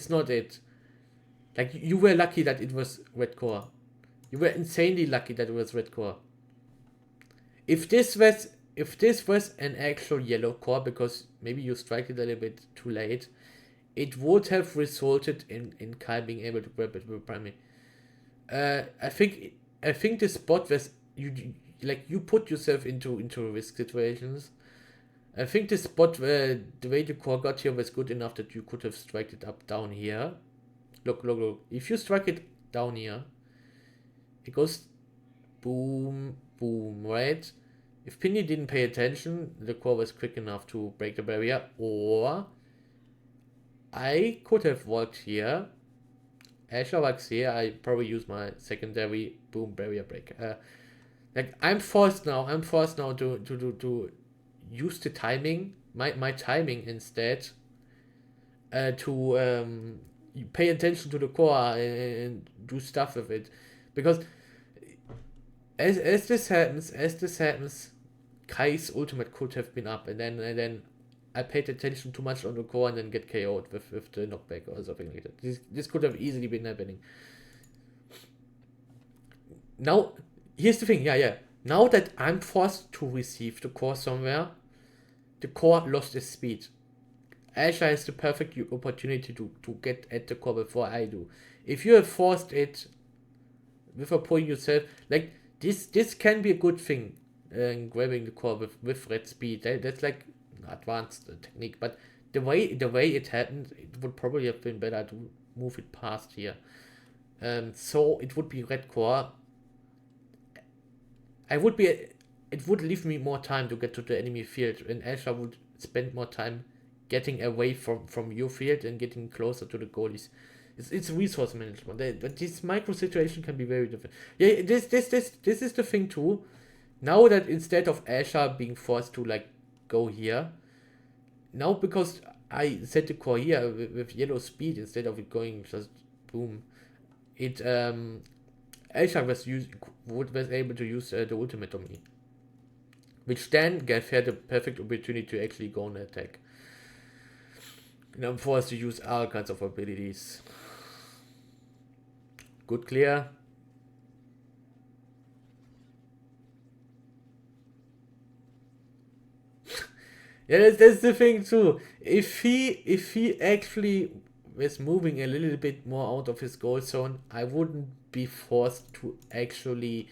not it. Like, you were lucky that it was red core. You were insanely lucky that it was red core. If this was an actual yellow core, because maybe you strike it a little bit too late, it would have resulted in Kai being able to grab it with primary. I think the spot was you put yourself into risk situations. I think the spot where the way the core got here was good enough that you could have struck it up down here. Look. If you strike it down here, it goes boom, boom, right? If Pinny didn't pay attention, the core was quick enough to break the barrier, or I could have walked here. Asher walks here, I probably use my secondary, boom, barrier break. Like, I'm forced now to use the timing, my timing instead, to pay attention to the core and do stuff with it, because as this happens, Kai's ultimate could have been up, and then I paid attention too much on the core and then get KO'd with the knockback or something like that. This could have easily been happening. Now, here's the thing, yeah. Now that I'm forced to receive the core somewhere, the core lost its speed. Asher has the perfect opportunity to get at the core before I do. If you have forced it without pulling yourself, like, this can be a good thing, grabbing the core with red speed. That's like advanced technique, but the way it happened, it would probably have been better to move it past here. So it would be red core. It would leave me more time to get to the enemy field, and Asher would spend more time getting away from your field and getting closer to the goalies. It's resource management, but this micro situation can be very different. Yeah, this is the thing too. Now that instead of Asher being forced to like go here, now because I set the core here with yellow speed instead of it going just boom, it Asher was able to use the ultimate on me, which then gave her the perfect opportunity to actually go on attack. And I'm forced to use all kinds of abilities. Good clear. Yeah, that's the thing too. If he actually was moving a little bit more out of his goal zone, I wouldn't be forced to actually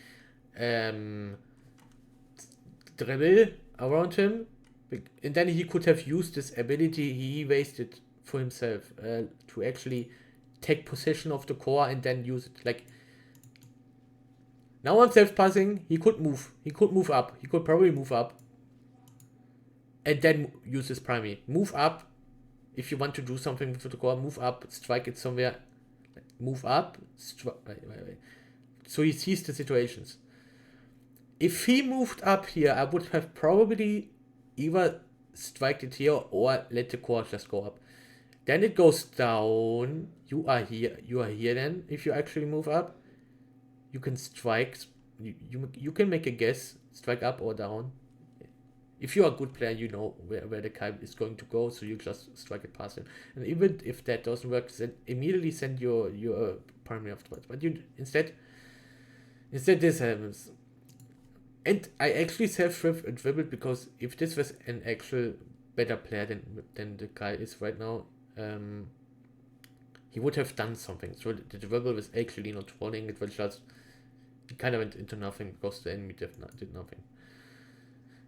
dribble around him, and then he could have used this ability he wasted for himself to actually take possession of the core and then use it. Like, now on self-passing, he could move. He could move up. He could probably move up. And then use his primary. Move up. If you want to do something with the core, move up, strike it somewhere. Move up. Wait. So he sees the situations. If he moved up here, I would have probably either strike it here or let the core just go up. Then it goes down. You are here then. If you actually move up, you can strike. You can make a guess. Strike up or down. If you are a good player, you know where the guy is going to go, so you just strike it past him. And even if that doesn't work, then immediately send your primary afterwards. But you instead this happens. And I actually self-dribbled because if this was an actual better player than the guy is right now, he would have done something. So the dribble was actually not falling, it was just, it kind of went into nothing because the enemy did nothing.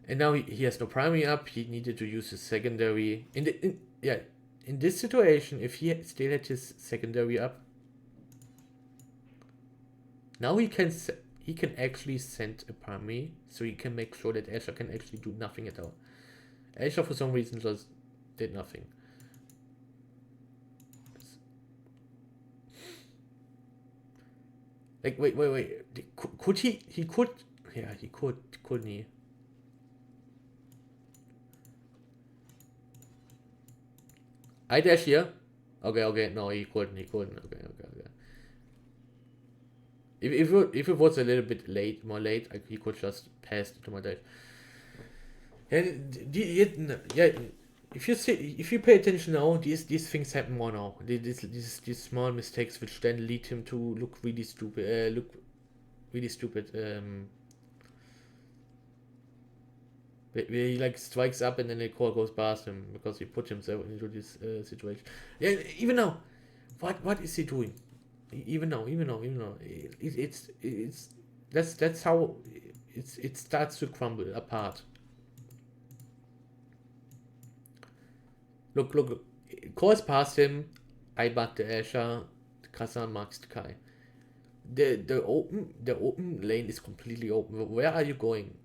And now he has no primary up, he needed to use his secondary. In this situation, if he still had his secondary up, now he can actually send a primary, so he can make sure that Asher can actually do nothing at all. Asher for some reason just did nothing. Like, wait. Could he? He could. Yeah, he could. Couldn't he? I dash here. Okay. No, he couldn't. Okay. If it was a little bit more late, he could just pass to my dash. And if you pay attention now, these things happen more now. These small mistakes which then lead him to look really stupid. Where he like strikes up and then the core goes past him because he put himself into this situation. Yeah, even now, what is he doing? Even now, that's how it starts to crumble apart. Look, course past him. I mark the Asher. Kazan marks the Kai. The open lane is completely open. Where are you going?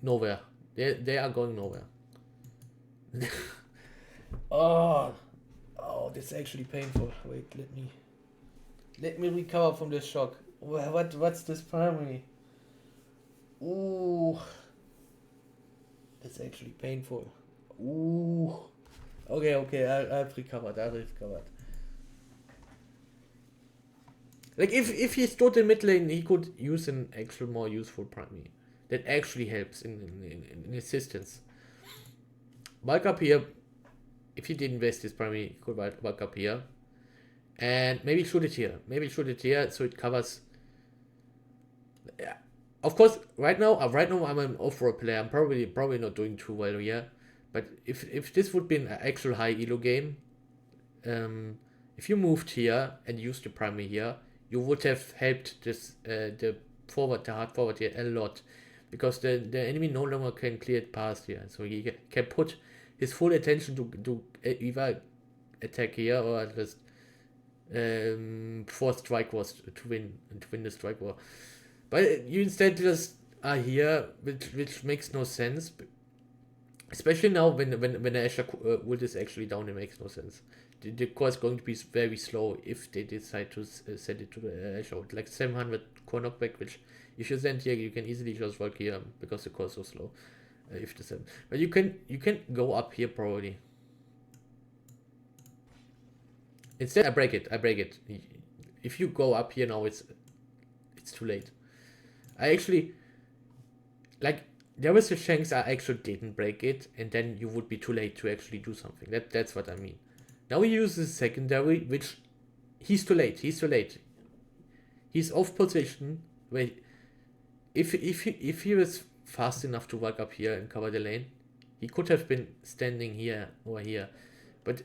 Nowhere. They are going nowhere. Oh, this is actually painful. Wait, let me recover from this shock. What's this primary? Ooh, it's actually painful. Ooh. Okay, I've recovered. Like if he stood in mid lane, he could use an actual more useful primary that actually helps in assistance. Bulk up here. If he didn't invest his primary, he could bulk up here. And maybe shoot it here. So it covers. Yeah. Of course, right now I'm an off-roll player. I'm probably not doing too well here. But if this would be an actual high elo game, if you moved here and used the primary here, you would have helped this the hard forward here a lot, because the enemy no longer can clear it past here, so he can put his full attention to either attack here or just force strike wars to win the strike war. But you instead just are here, which makes no sense. Especially now when the Asher ult is actually down, it makes no sense. The core is going to be very slow if they decide to send it to the Asher ult. Like 700 core knockback, which if you send here, you can easily just work here because the core is so slow. But you can go up here probably. Instead, I break it. If you go up here now, it's too late. I actually like. There was a chance I actually didn't break it, and then you would be too late to actually do something. That's what I mean. Now he uses secondary, which he's too late. He's off position. Where if he was fast enough to walk up here and cover the lane, he could have been standing here or here. But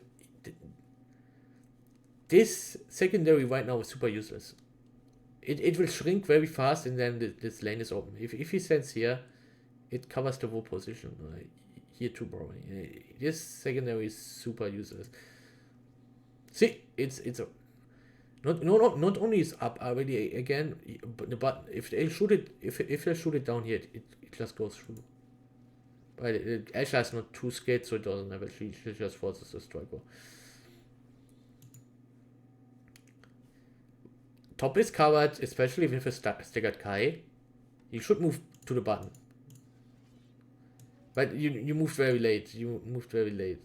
this secondary right now is super useless. It will shrink very fast, and then this lane is open. If he stands here, it covers the whole position. Here too, probably. This secondary is super useless. See, it's a not only is up already again, but if they shoot it, if they shoot it down here, it just goes through. But Asha is not too scared, so it doesn't matter. She just forces the striker. Top is covered, especially with a staggered Kai. You should move to the button. But you moved very late. You moved very late.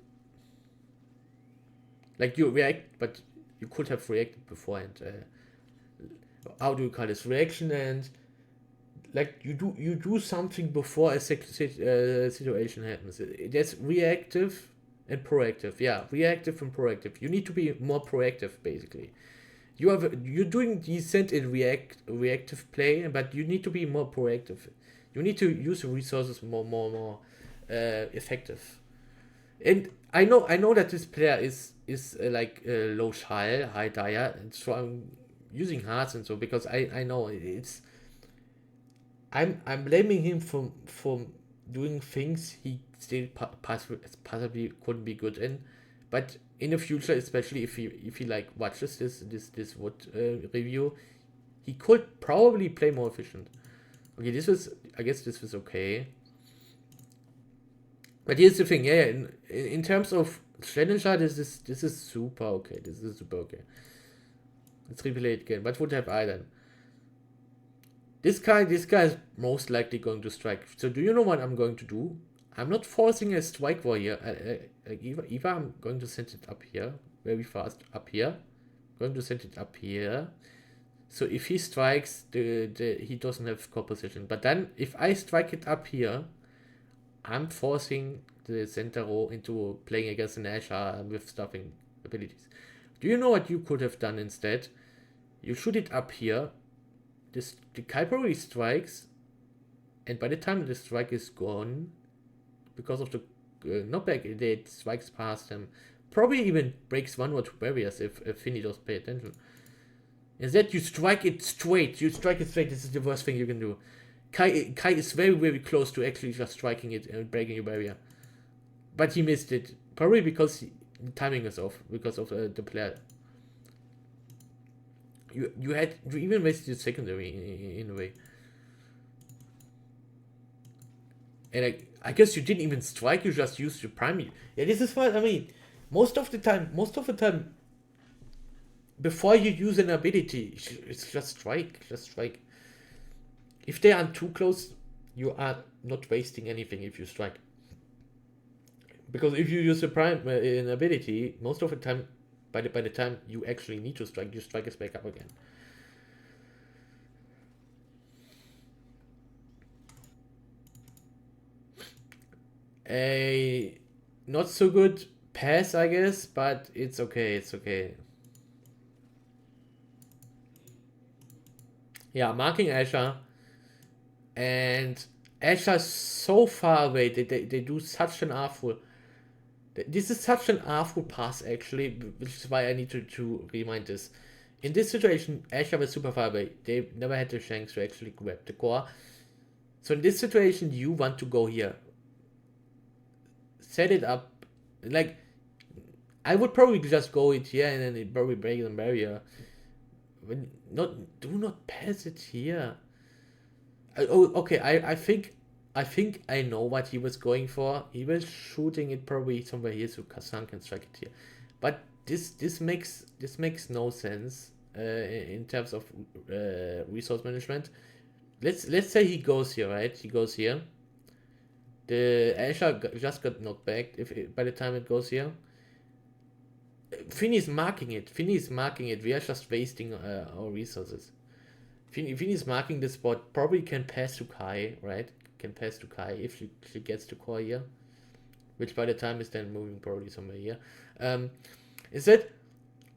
Like you react, but you could have reacted beforehand. How do you call this? Reaction, and like you do something before a situation happens. That's reactive and proactive. Yeah, reactive and proactive. You need to be more proactive, basically. You're doing decent in reactive play, but you need to be more proactive. You need to use the resources more effective. And I know that this player is like low Shal, high Daya, and so I'm using hearts and so, because I know it's I'm blaming him from doing things he still possibly couldn't be good in, but in the future, especially if he like watches this wood review, he could probably play more efficient. Okay, I guess this was okay. But here's the thing, yeah, in terms of challenger, this is super okay. This is super okay. Let's replay it again. What would have I done? This guy is most likely going to strike. So do you know what I'm going to do? I'm not forcing a strike war here. Either I'm going to send it up here, very fast, up here. Going to send it up here. So if he strikes, he doesn't have core position. But then, if I strike it up here, I'm forcing the center row into playing against an Asha with stuffing abilities. Do you know what you could have done instead? You shoot it up here. The Kai probably strikes, and by the time the strike is gone, because of the knockback, it strikes past him. Probably even breaks one or two barriers if Finny doesn't pay attention. Instead, you strike it straight. This is the worst thing you can do. Kai is very, very close to actually just striking it and breaking a barrier. But he missed it. Probably because the timing is off, because of the player. You even wasted your secondary in a way. And I guess you didn't even strike, you just used your primary. Yeah, this is what I mean. Most of the time, before you use an ability, it's just strike. If they aren't too close, you are not wasting anything if you strike. Because if you use an ability, most of the time, by the time you actually need to strike, you strike it back up again. A not so good pass, I guess, but it's okay. Yeah, marking Asha. And Asha is so far away. They do such an awful. This is such an awful pass, actually, which is why I need to remind this. In this situation, Asha was super far away. They never had the chance to actually grab the core. So in this situation, you want to go here. Set it up. Like, I would probably just go it here and then it probably break the barrier. Do not pass it here. Oh, okay. I think I know what he was going for. He was shooting it probably somewhere here so Kazan can strike it here. But this makes no sense in terms of resource management. Let's say he goes here, right? He goes here. The Asha just got knocked back by the time it goes here. Finny's marking it. We are just wasting our resources. Finny's marking the spot. Probably can pass to Kai, right? Can pass to Kai if she gets to core here. Which by the time is then moving probably somewhere here. Instead,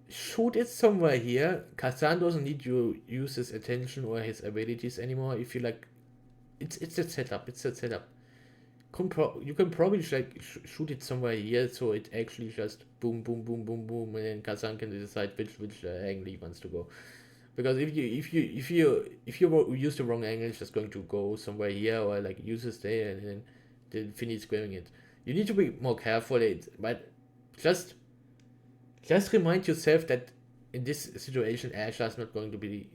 shoot it somewhere here. Kazan doesn't need to use his attention or his abilities anymore. If you like, it's a setup. You can probably like shoot it somewhere here, so it actually just boom, boom, boom, boom, boom, and then Kazan can decide which angle he wants to go. Because if you use the wrong angle, it's just going to go somewhere here or like uses there, and then the finish squaring it. You need to be more careful. But just remind yourself that in this situation, Asher is not going to be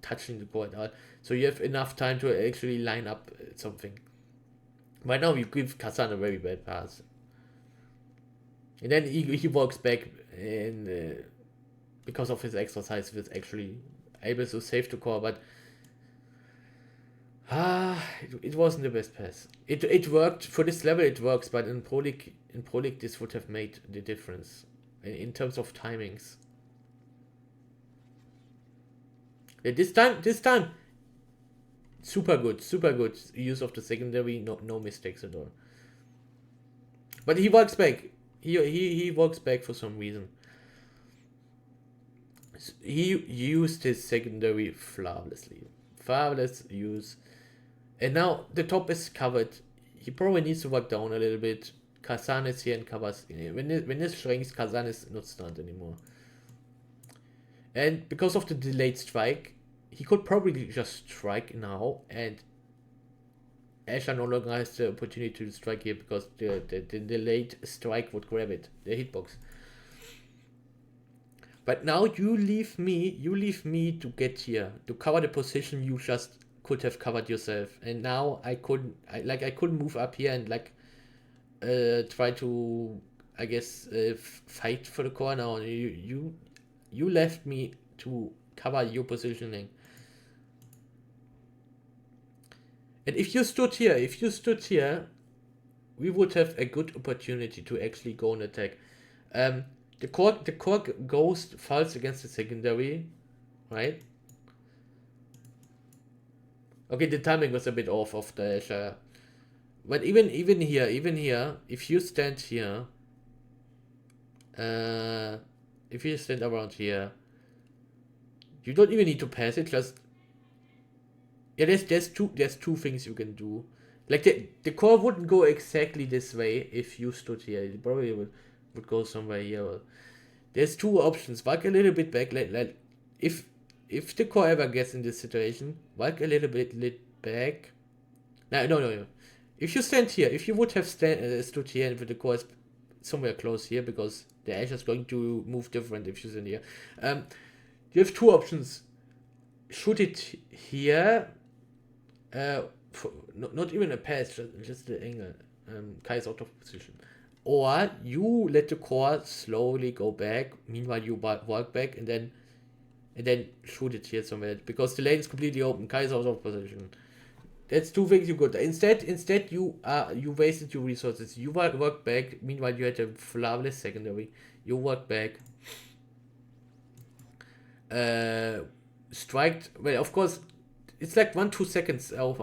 touching the core at all. So you have enough time to actually line up something. Right now, you give Kazan a very bad pass. And then he walks back, and because of his exercise, he was actually able to save the core, but it wasn't the best pass. It worked for this level. It works, but in Pro League this would have made the difference in terms of timings. Yeah, this time, super good use of the secondary. No mistakes at all. But he walks back. He walks back for some reason. He used his secondary flawlessly. Flawless use. And now the top is covered. He probably needs to work down a little bit. Kazan is here and covers. When this shrinks, Kazan is not stunned anymore. And because of the delayed strike, he could probably just strike now, and Asher no longer has the opportunity to strike here because the delayed strike would grab it, the hitbox. But now you leave me to get here, to cover the position you just could have covered yourself. And now I couldn't move up here and try to, I guess, fight for the corner. You left me to cover your positioning. And if you stood here, we would have a good opportunity to actually go and attack. The core ghost falls against the secondary, right? Okay, the timing was a bit off of the Asher. But even here, if you stand here, if you stand around here, you don't even need to pass it. Just there's two things you can do. Like the core wouldn't go exactly this way if you stood here. It probably would go somewhere here. There's two options. Walk a little bit back. Like if the core ever gets in this situation, walk a little bit back. No. If you stand here, if you would have stood here and with the core is somewhere close here, because the Asher is going to move different if you stand here. You have two options. Shoot it here. Not even a pass, just the angle. Kai is out of position. Or you let the core slowly go back. Meanwhile, you walk back and then shoot it here somewhere, because the lane is completely open. Kai is out of position. That's two things you could. Instead you wasted your resources. You walk back. Meanwhile, you had a flawless secondary. You walk back. Striked. Well, of course, it's like 1-2 seconds of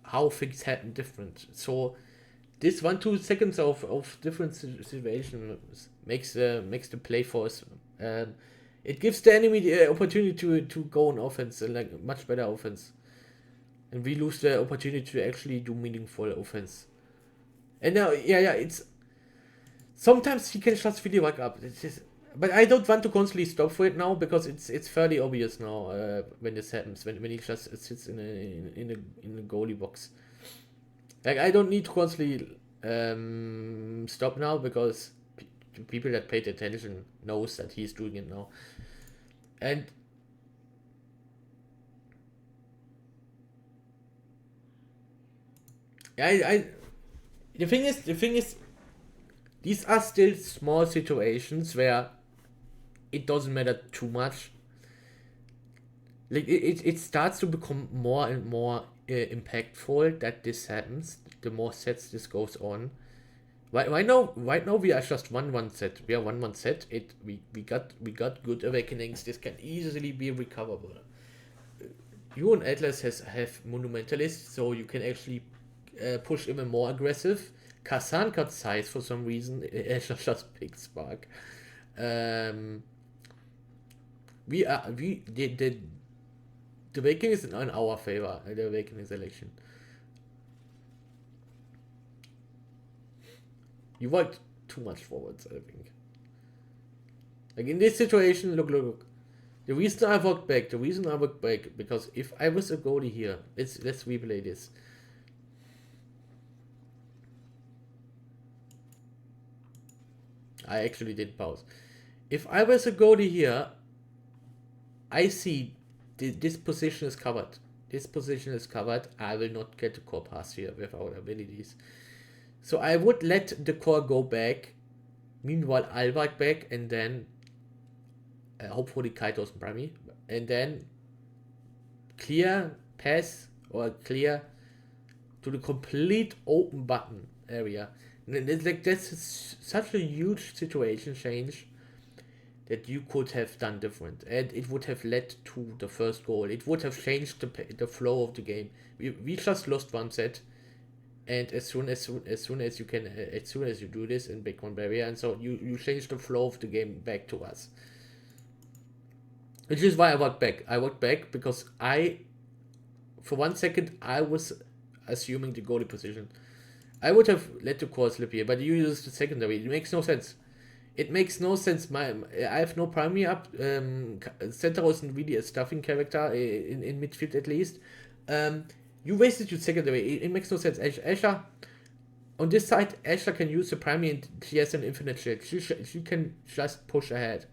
how things happen different. So this 1-2 seconds of different situations makes the play force. It gives the enemy the opportunity to go on offense, and like much better offense. And we lose the opportunity to actually do meaningful offense. And now, it's sometimes he can just really wake up. But I don't want to constantly stop for it now, because it's fairly obvious now when this happens, when he just sits in a goalie box. Like, I don't need to constantly stop now, because people that paid attention knows that he's doing it now. And the thing is, these are still small situations where it doesn't matter too much. Like it starts to become more and more impactful that this happens. The more sets this goes on. Right now we are just 1-1 set. We are 1-1 set. We got good awakenings. This can easily be recoverable. You and Atlas have Monumentalist, so you can actually push even more aggressive. Kazan got size for some reason. Just picked Spark. The Awakening is in our favor. The Awakening selection. You worked too much forwards, I think. Like in this situation, look. The reason I walked back, because if I was a goalie here, let's replay this. I actually did pause. If I was a goalie here, I see this position is covered. This position is covered. I will not get the core pass here without abilities. So I would let the core go back. Meanwhile, I'll walk back and then hopefully Kai doesn't prime me. And then clear, pass, or clear to the complete open button area. And it's like that's such a huge situation change that you could have done different, and it would have led to the first goal. It would have changed the flow of the game. We just lost one set, and as soon as you can, as soon as you do this in Big One Barrier, and so you change the flow of the game back to us. Which is why I walked back. I walked back because for 1 second, I was assuming the goalie position. I would have let the core slip here, but you used the secondary. It makes no sense. It makes no sense. I have no primary up. Center isn't really a stuffing character in midfield at least. You wasted your secondary. It makes no sense. Asher, on this side, Asher can use the primary and she has an infinite shield. She can just push ahead.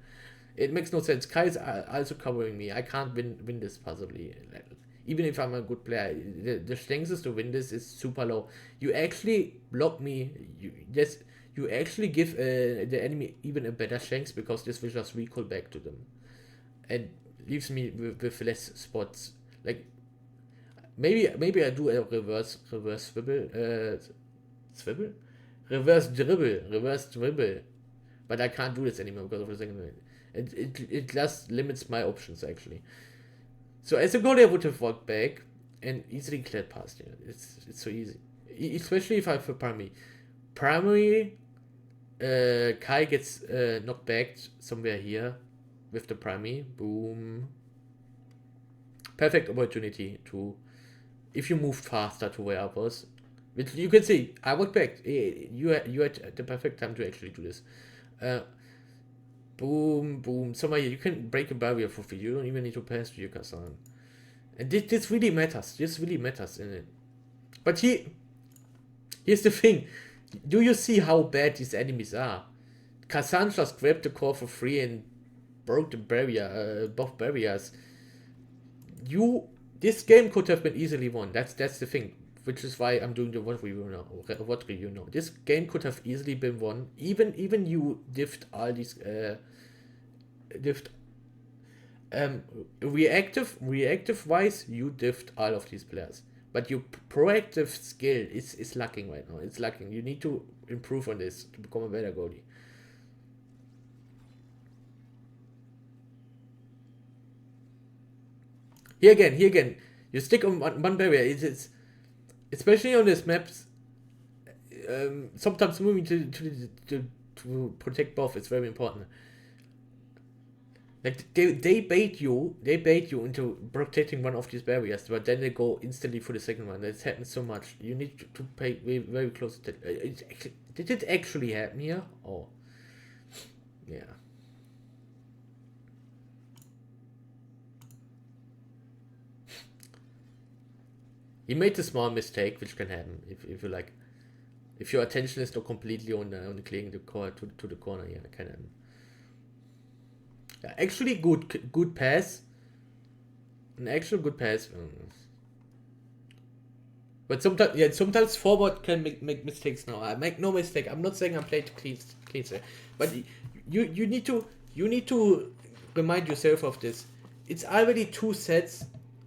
It makes no sense. Kai is also covering me. I can't win this possibly. Even if I'm a good player, the chances to win this is super low. You actually block me. You actually give the enemy even a better chance because this will just recall back to them, and leaves me with less spots. Like maybe I do a reverse dribble, but I can't do this anymore because of the second one. It just limits my options actually. So as a goalie, I would have walked back and easily cleared past. It's so easy, especially if I have a primary. Kai gets knocked back somewhere here with the primary. Boom. Perfect opportunity to, if you moved faster to where I was, which you can see, I walked back. You had the perfect time to actually do this. Boom, boom. Somewhere you can break a barrier for free. You don't even need to pass to your Kazan. And this really matters. This really matters in it. But here's the thing. Do you see how bad these enemies are? Kazan just grabbed the core for free and broke the barrier, both barriers. This game could have been easily won. That's the thing. Which is why I'm doing the what review now. This game could have easily been won. Even you diffed all these reactive wise, you diffed all of these players. But your proactive skill is lacking right now. It's lacking. You need to improve on this to become a better goalie. Here again. You stick on one barrier. It's especially on these maps. Sometimes moving to protect both is very important. Like they bait you into protecting one of these barriers, but then they go instantly for the second one. That's happened so much. You need to pay very close attention. Did it actually happen here? Oh, yeah. He made a small mistake, which can happen if you like. If your attention is not completely on clearing the core to the corner, yeah, it can happen. Yeah, actually, good pass. An actual good pass. But sometimes forward can make mistakes now. I make no mistake. I'm not saying I played clean, but you need to remind yourself of this. It's already 2 sets,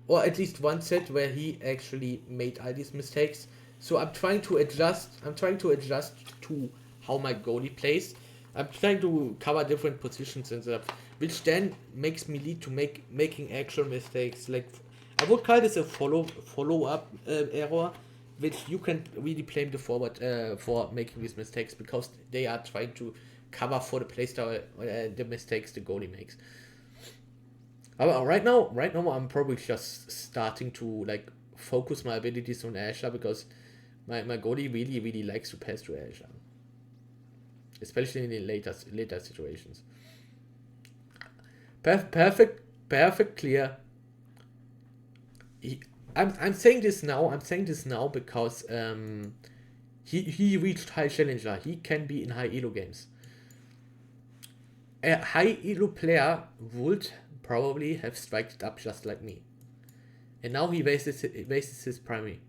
or at least 1 set where he actually made all these mistakes. So I'm trying to adjust. To how my goalie plays. I'm trying to cover different positions and stuff, which then makes me lead to making actual mistakes. Like I would call this a follow up error, which you can really blame the forward for making these mistakes because they are trying to cover for the playstyle the mistakes the goalie makes. Right now I'm probably just starting to like focus my abilities on Asher because my goalie really likes to pass to Asher, especially in the later situations. Perfect perfect clear. I'm saying this now. I'm saying this now because he reached high challenger. He can be in high elo games. A high elo player would probably have striked it up just like me, and now he wastes his primary.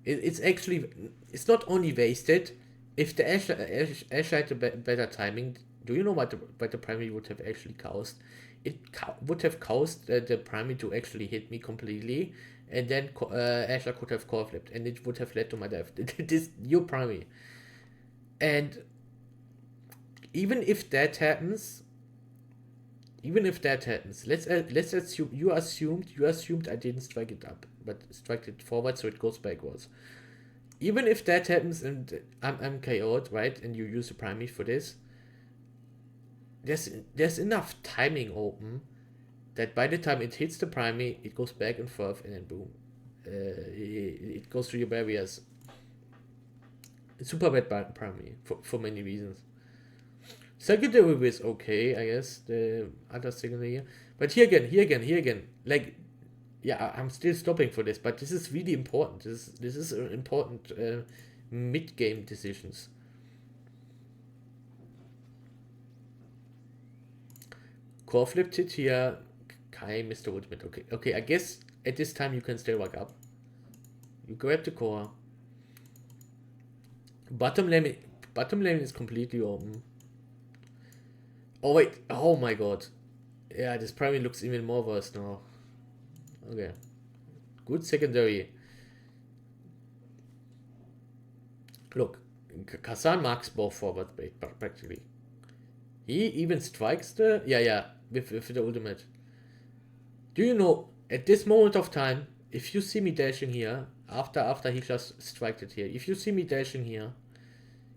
It's actually, it's not only wasted. If the Asher had a better timing, do you know what the primary would have actually caused? It would have caused the primary to actually hit me completely, and then Asher could have core flipped, and it would have led to my death. This your primary, and even if that happens, let's assume you assumed I didn't strike it up, but strike it forward so it goes backwards. Even if that happens and I'm KO'd, right, and you use the primary for this, there's enough timing open that by the time it hits the primary, it goes back and forth, and then boom, it goes through your barriers. It's super bad primary for many reasons. Secondary is okay, I guess, the other secondary here. But here again, like, yeah, I'm still stopping for this, but this is really important. This is important mid-game decisions. Core flipped it here. Kai, Mr. Ultimate. Okay, I guess at this time you can still walk up. You grab the core. Bottom lane is completely open. Oh wait, oh my god. Yeah, this primary looks even more worse now. Okay. Good secondary. Look, Kazan marks both forward bait, practically. He even strikes the... Yeah, with the ultimate. Do you know, at this moment of time, if you see me dashing here, after he just striked it here, if you see me dashing here,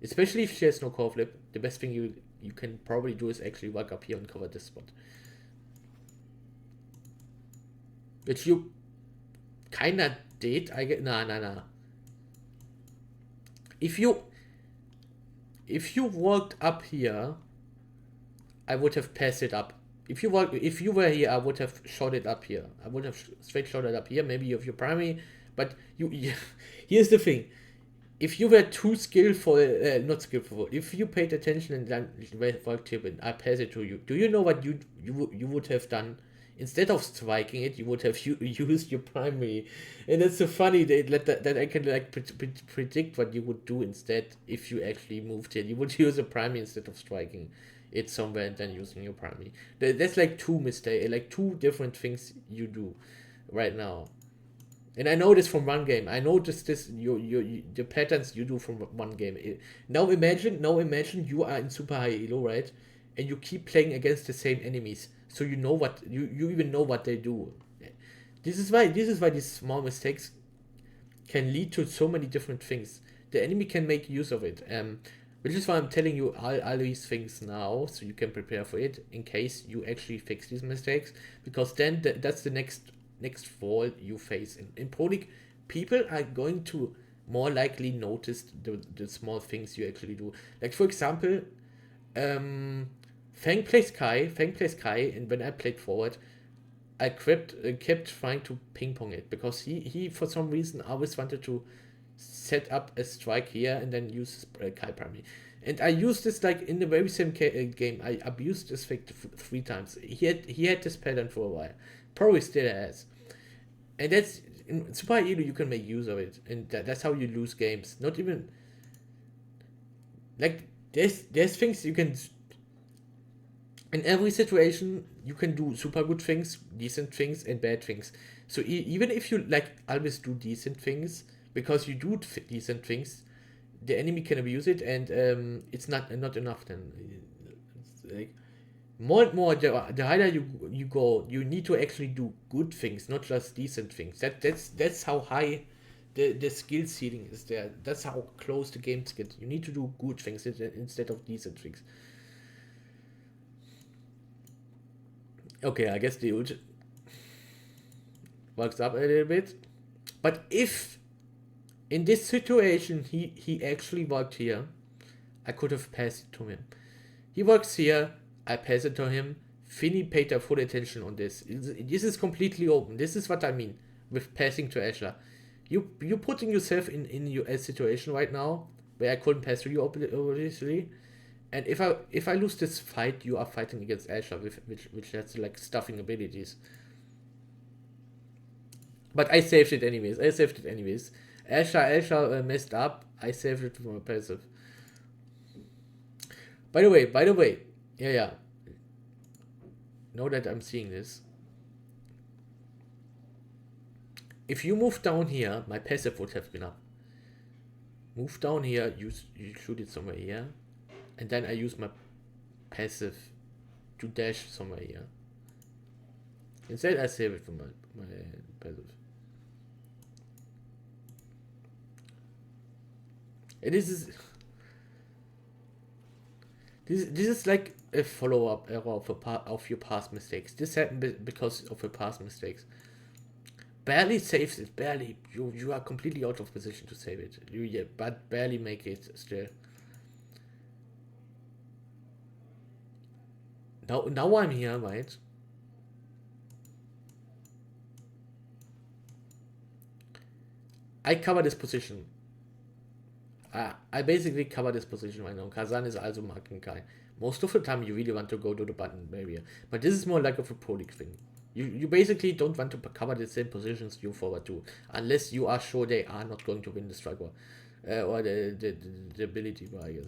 especially if she has no core flip, the best thing you can probably do is actually walk up here and cover this spot. Which you kinda did, I get. Nah. If you walked up here, I would have passed it up. If you were here, I would have shot it up here. I would have straight shot it up here. Maybe you have your primary, but here's the thing. If you were too skillful, not skillful, if you paid attention and then walked here, I pass it to you. Do you know what you would have done? Instead of striking it, you would have used your primary, and it's so funny that I can like predict what you would do instead if you actually moved here. You would use a primary instead of striking it somewhere and then using your primary. That's like two different things you do right now. And I know this from one game. I know this the patterns you do from one game. Now imagine you are in super high elo, right? And you keep playing against the same enemies, so you know what you even know what they do. This is why these small mistakes can lead to so many different things. The enemy can make use of it. Which is why I'm telling you all these things now, so you can prepare for it in case you actually fix these mistakes, because then that's the next fall you face. In Pro League, people are going to more likely notice the small things you actually do. Like, for example, Fang plays Kai, and when I played forward, I kept trying to ping pong it, because he for some reason always wanted to set up a strike here and then use Kai primary. And I used this like in the very same game. I abused this thing 3 times. He had this pattern for a while. Probably still has. And that's in Super Elo, you can make use of it, and that's how you lose games. Not even like there's things you can. In every situation, you can do super good things, decent things, and bad things. So even if you like always do decent things, because you do decent things, the enemy can abuse it, and it's not enough. Then, it's like more and more, the higher you go, you need to actually do good things, not just decent things. That's how high the skill ceiling is there. That's how close the games get. You need to do good things instead of decent things. Okay, I guess the ult works up a little bit. But if in this situation he actually walked here, I could have passed it to him. He walks here, I pass it to him, Finny paid their full attention on this. This is completely open. This is what I mean with passing to Asher. You're putting yourself in your situation right now where I couldn't pass through you obviously. And if I lose this fight, you are fighting against Asher, which has like stuffing abilities. But I saved it anyways. Asher messed up. I saved it for my passive. By the way, yeah. Now that I'm seeing this, if you move down here, my passive would have been up. Move down here, you shoot it somewhere here, and then I use my passive to dash somewhere here. Instead, I save it for my passive. And this is like a follow-up error of your past mistakes. This happened because of your past mistakes. Barely saves it, barely. You are completely out of position to save it. But barely make it still. Now I'm here, right? I cover this position. I basically cover this position right now. Kazan is also marking Kai. Most of the time you really want to go to the button barrier. But this is more like a Prolik thing. You basically don't want to cover the same positions you forward to. Unless you are sure they are not going to win the strike war. Or the ability war, I guess.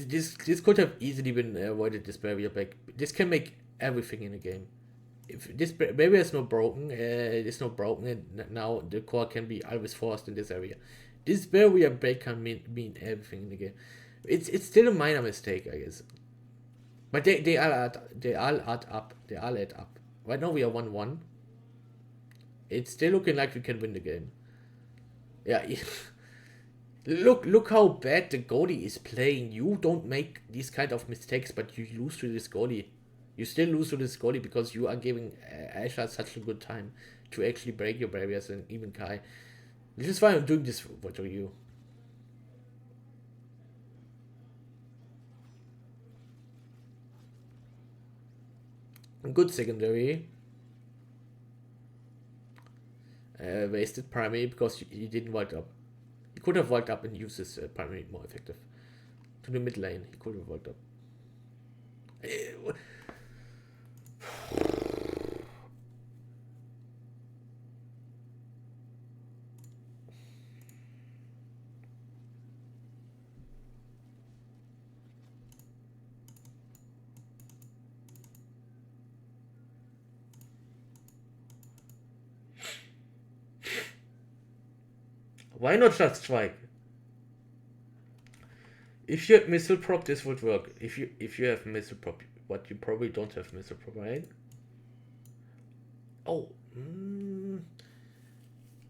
This could have easily been avoided, this barrier back. This can make everything in the game. If this barrier is not broken, and now the core can be always forced in this area. This barrier break can mean everything in the game. It's still a minor mistake, I guess. But they all add up. Right now we are 1-1. It's still looking like we can win the game. Yeah. Look how bad the goalie is playing. You don't make these kind of mistakes, but you lose to this goalie. You still lose to this goalie because you are giving Asher such a good time to actually break your barriers, and even Kai. This is why I'm doing this for you. Good secondary. Wasted primary because he didn't vault up. He could have vault up and used his primary more effective. To the mid lane, he could have vault up. Why not just strike? If you have missile prop, this would work. If you have missile prop, but you probably don't have missile prop, right? Oh,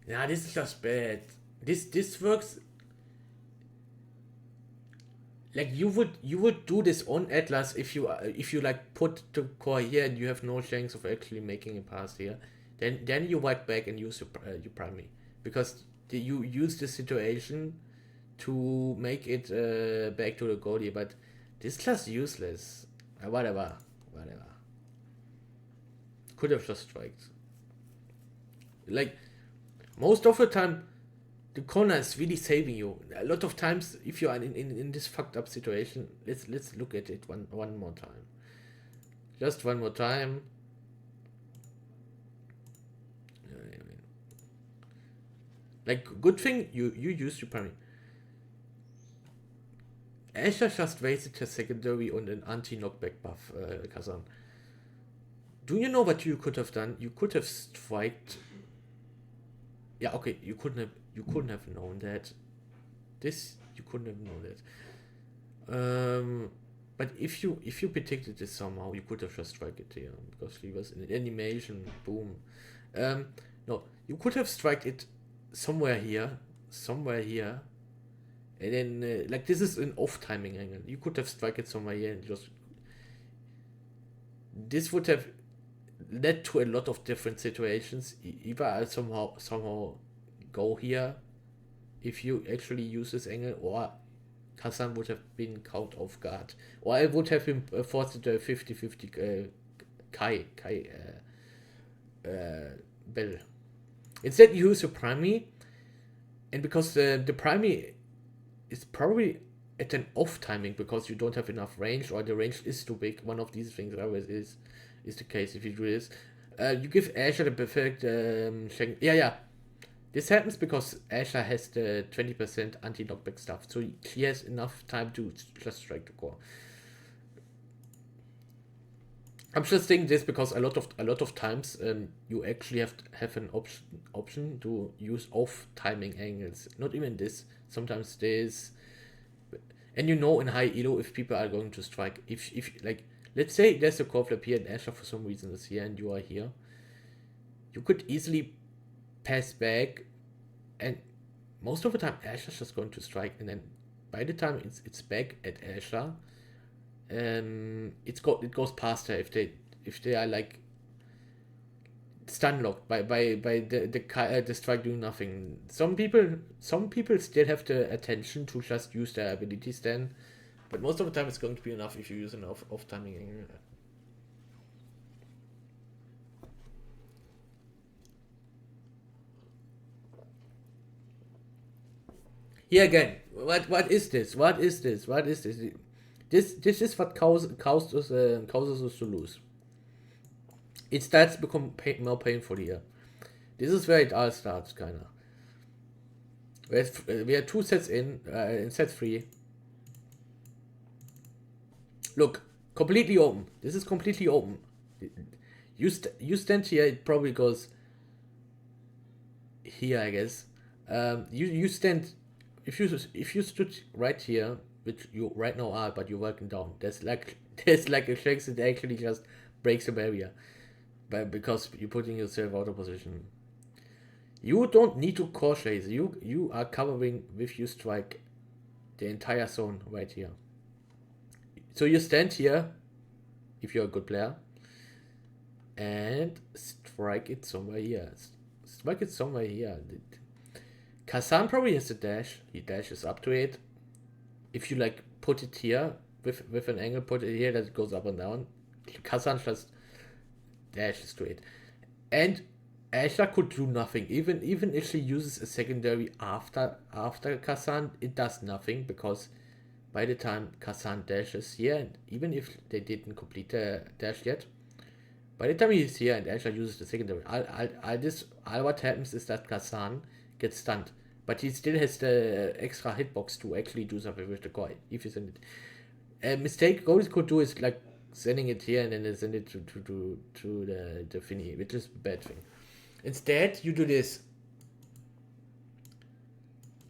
yeah, this is just bad. This works. Like you would do this on Atlas if you like put the core here and you have no chance of actually making a pass here. Then you wipe back and use your primary, because you use the situation to make it back to the goalie. But this class useless. Whatever. Could have just striked. Like most of the time, the corner is really saving you. A lot of times, if you are in this fucked up situation, let's look at it one more time. Just one more time. Like, good thing you used your primary. Asher just wasted her secondary on an anti-knockback buff, Kazan. Do you know what you could have done? You could have striked. Yeah, okay, you couldn't have known that. This you couldn't have known that. But if you predicted this somehow, you could have just strike it here, because he was in an animation. Boom. No, you could have strike it somewhere here, and then like this is an off timing angle. You could have strike it somewhere here and just. This would have led to a lot of different situations. Either I somehow go here if you actually use this angle, or Kazan would have been caught off guard. Or I would have been forced into a 50-50 Kai battle. Instead, you use your primary, and because the primary is probably at an off timing because you don't have enough range or the range is too big. One of these things always is the case if you do this. You give Asher the perfect yeah. This happens because Asher has the 20% anti-knockback stuff, so she has enough time to just strike the core. I'm just saying this because a lot of times you actually have an option to use off timing angles. Not even this. Sometimes there's, and in high elo if people are going to strike. If like let's say there's a core flip here and Asher for some reason is here and you are here, you could easily pass back, and most of the time Asher's just going to strike, and then by the time it's back at Asher, it goes past her if they are like stun locked by the strike doing nothing. Some people still have the attention to just use their abilities then, but most of the time it's going to be enough if you use an off timing angle. Here again, what is this? What is this? What is this? This is what causes us to lose. It starts to become more painful here. This is where it all starts, kinda. We are 2 sets in set 3. Look, completely open. This is completely open. You stand here, it probably goes here, I guess. You stand, if you stood right here, which you right now are, but you're working down, there's like a chance that actually just breaks the barrier. But because you're putting yourself out of position. You don't need to core chase. You are covering with your strike the entire zone right here. So you stand here, if you're a good player, and strike it somewhere here. Strike it somewhere here. Kazan probably has a dash. He dashes up to it. If you like put it here with an angle, put it here that it goes up and down. Kazan just dashes to it, and Asher could do nothing. Even if she uses a secondary after Kazan, it does nothing because by the time Kazan dashes here, and even if they didn't complete the dash yet, by the time he's here and Asher uses the secondary, all what happens is that Kazan gets stunned, but he still has the extra hitbox to actually do something with the core if you send it. A mistake Goldie could do is like sending it here and then send it to the Finny, which is a bad thing. Instead, you do this.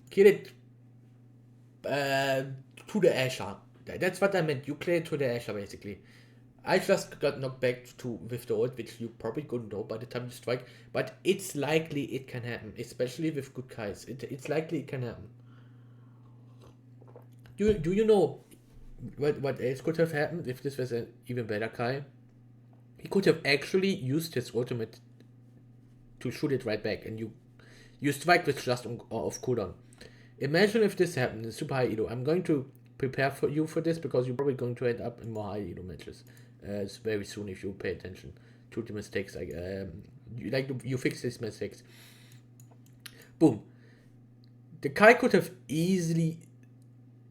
Kill it to the Asher. That's what I meant. You clear it to the Asher, basically. I just got knocked back with the ult, which you probably couldn't know by the time you strike. But it's likely it can happen, especially with good Kais. It's likely it can happen. Do you know what else could have happened if this was an even better Kai? He could have actually used his ultimate to shoot it right back, and you strike with just off cooldown. Imagine if this happened in super high elo. I'm going to prepare for you for this because you're probably going to end up in more high elo matches very soon if you pay attention to the mistakes. You fix these mistakes. Boom. The Kai could have easily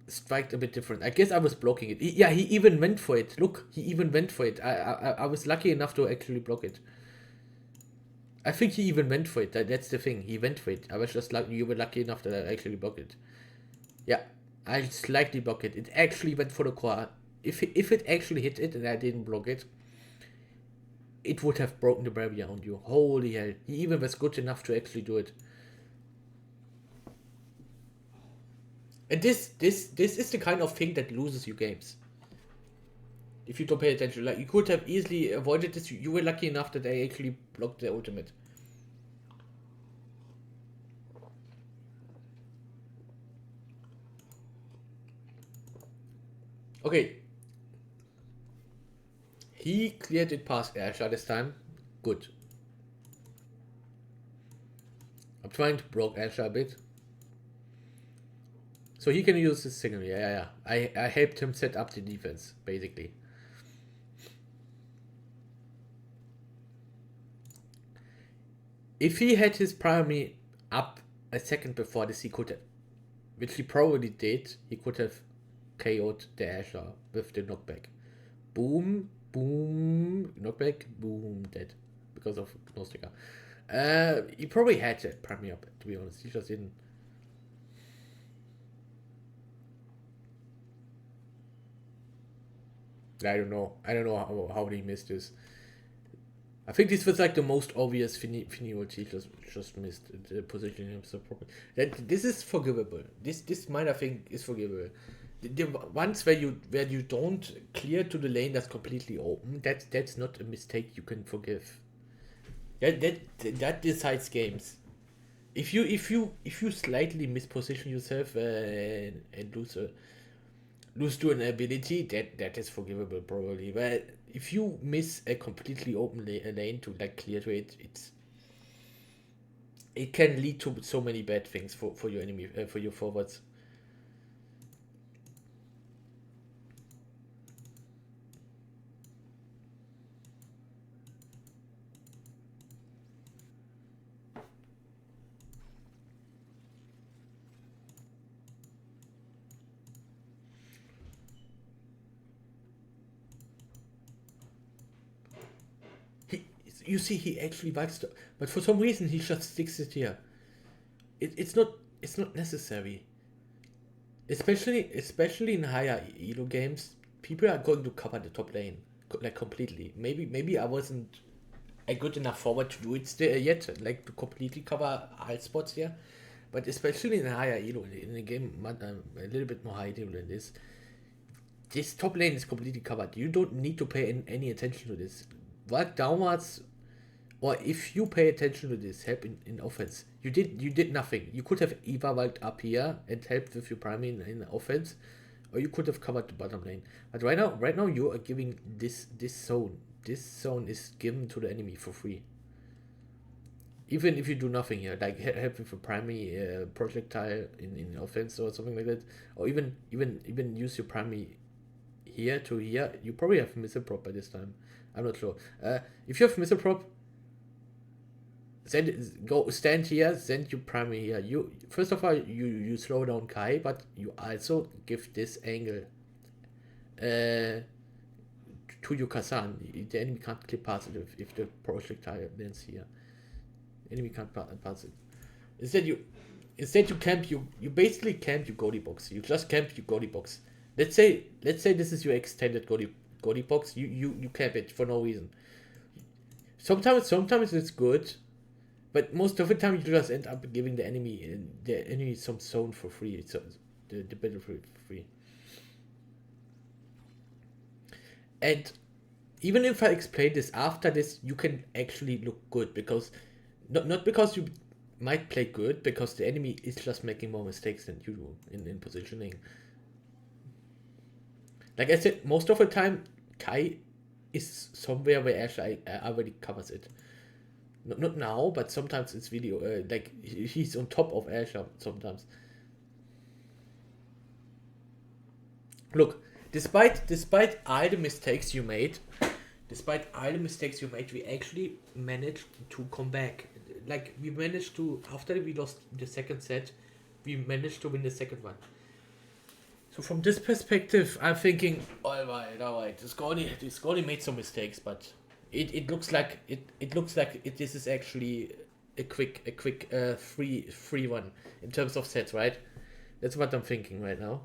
striked a bit different. I guess I was blocking it. He even went for it. Look, he even went for it. I was lucky enough to actually block it. I think he even went for it. That's the thing. He went for it. I was just lucky. You were lucky enough that I actually blocked it. Yeah, I slightly blocked it. It actually went for the core. If it actually hit it and I didn't block it, it would have broken the barrier on you. Holy hell. He even was good enough to actually do it. And this is the kind of thing that loses you games. If you don't pay attention, like you could have easily avoided this. You were lucky enough that I actually blocked the ultimate. Okay. He cleared it past Asher this time. Good. I'm trying to block Asher a bit. So he can use his signal. Yeah. I helped him set up the defense, basically. If he had his primary up a second before this, he could have, which he probably did, he could have KO'd the Asher with the knockback. Boom, boom, knockback, boom, dead. Because of no sticker. He probably had that primary up, to be honest. He just didn't. I don't know. I don't know how he missed this. I think this was like the most obvious Finny ulti just missed the positioning himself properly. This is forgivable. This minor thing is forgivable. The ones where you don't clear to the lane that's completely open, that's not a mistake you can forgive. That decides games. If you slightly misposition yourself and lose to an ability, that is forgivable probably. But if you miss a completely open lane to like clear to it, it can lead to so many bad things for your enemy, for your forwards. You see, he actually bites, but for some reason he just sticks it here. It's not necessary. Especially in higher elo games, people are going to cover the top lane like completely. Maybe I wasn't a good enough forward to do it yet, like to completely cover all spots here. But especially in higher elo, in a game a little bit more high elo than this top lane is completely covered. You don't need to pay any attention to this. Work downwards, or if you pay attention to this, help in offense. You did nothing. You could have either walked up here and helped with your primary in offense, or you could have covered the bottom lane. But right now you are giving this zone. This zone is given to the enemy for free. Even if you do nothing here, like help with a primary projectile in offense or something like that, or even use your primary here to here, you probably have missile prop by this time. I'm not sure. If you have missile prop, then go stand here, send you primary here. You first of all you slow down Kai, but you also give this angle to your Kazan. The enemy can't clip past it if the projectile lands here. The enemy can't pass it. Instead you camp you basically camp your Goldie box. You just camp your Goldie box. Let's say this is your extended Goldie box. You camp it for no reason. Sometimes it's good, but most of the time you just end up giving the enemy some zone for free. So the battle for free. And even if I explain this after this, you can actually look good because not because you might play good, because the enemy is just making more mistakes than you do in positioning. Like I said, most of the time Kai is somewhere where Ash already covers it. Not now, but sometimes it's video like he's on top of Asher sometimes. Look, despite all the mistakes you made, we actually managed to come back. Like we managed to, after we lost the second set, we managed to win the second one. So from this perspective, I'm thinking, all right. This Scotty made some mistakes, but it looks like this is actually a quick free one in terms of sets, right? That's what I'm thinking right now.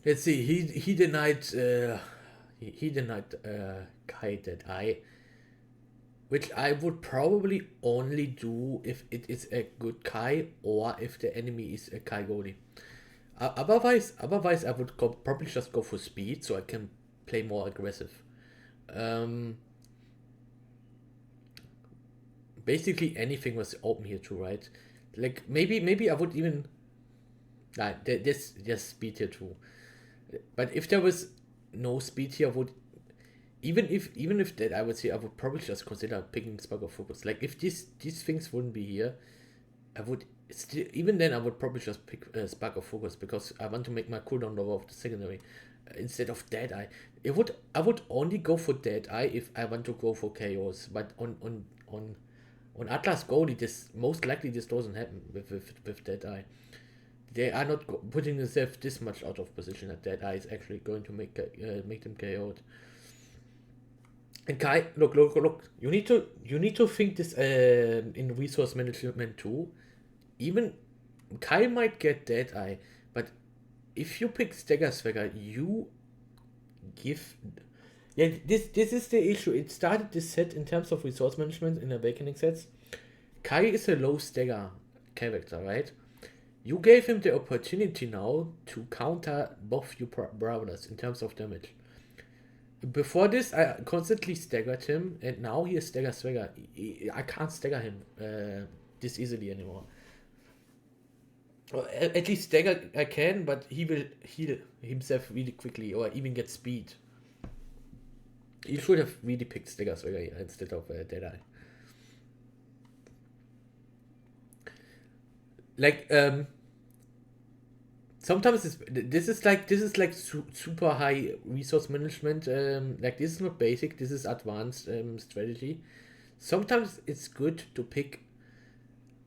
Let's see. He denied Kai that eye, which I would probably only do if it is a good Kai or if the enemy is a Kai goalie. Otherwise, I would probably just go for speed so I can play more aggressive. Basically anything was open here too, right? Like maybe I would even Nah, there's speed here too. But if there was no speed here, even if that, I would say I would probably just consider picking Spark of Focus. Like if these things wouldn't be here, I would still, even then I would probably just pick Spark of Focus because I want to make my cooldown lower of the secondary instead of Dead Eye. I would only go for Dead Eye if I want to go for Chaos, but on Atlas Goldie, this most likely this doesn't happen with Dead Eye. They are not putting themselves this much out of position that Dead Eye is actually going to make them KO'd. And Kai, look. You need to think this in resource management too. Even Kai might get Dead Eye, but if you pick Stagger Swagger, you give. Yeah, this is the issue. It started this set in terms of resource management in Awakening sets. Kai is a low stagger character, right? You gave him the opportunity now to counter both your brothers in terms of damage. Before this, I constantly staggered him, and now he is stagger swagger. I can't stagger him this easily anymore. Well, at least stagger I can, but he will heal himself really quickly, or even get speed. You should have really picked stagger swagger here instead of Deadeye. Like sometimes this is like super high resource management. Like this is not basic. This is advanced strategy. Sometimes it's good to pick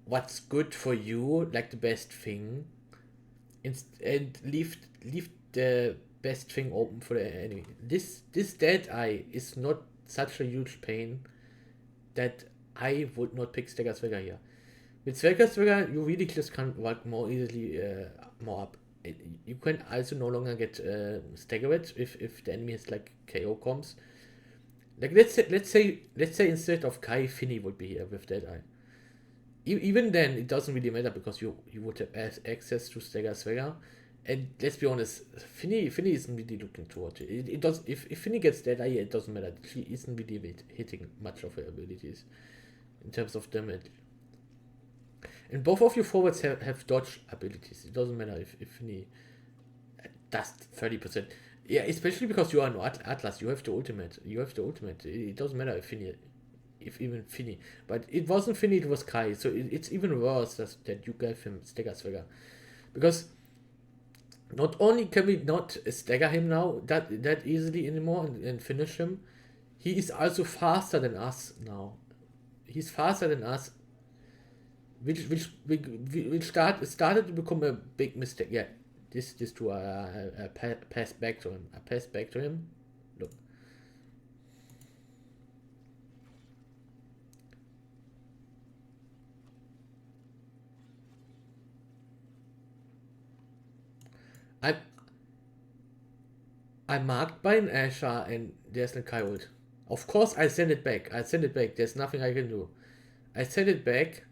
what's good for you, like the best thing, and leave the best thing open for the enemy. This Dead Eye is not such a huge pain that I would not pick Stagger Swagger here. With Swagger, you really just can work more easily more up. You can also no longer get staggered if the enemy has like KO comms. Like let's say instead of Kai, Finny would be here with Dead Eye. Even then, it doesn't really matter because you would have access to Stagger Swagger. And let's be honest, Finny isn't really looking toward it. It does if Finny gets Dead Eye, it doesn't matter. She isn't really hitting much of her abilities in terms of damage. And both of your forwards have dodge abilities. It doesn't matter if Finny does 30%. Yeah, especially because you are no Atlas. You have the ultimate. It doesn't matter if even Finny. But it wasn't Finny, it was Kai. So it's even worse that you gave him Stagger Swagger. Because not only can we not stagger him now that easily anymore and finish him, he is also faster than us now. He's faster than us, which started to become a big mistake. Yeah, this to pass back to him. I pass back to him. Look, I I marked by an Asher and there's a Coyote. Of course, I send it back. There's nothing I can do. I send it back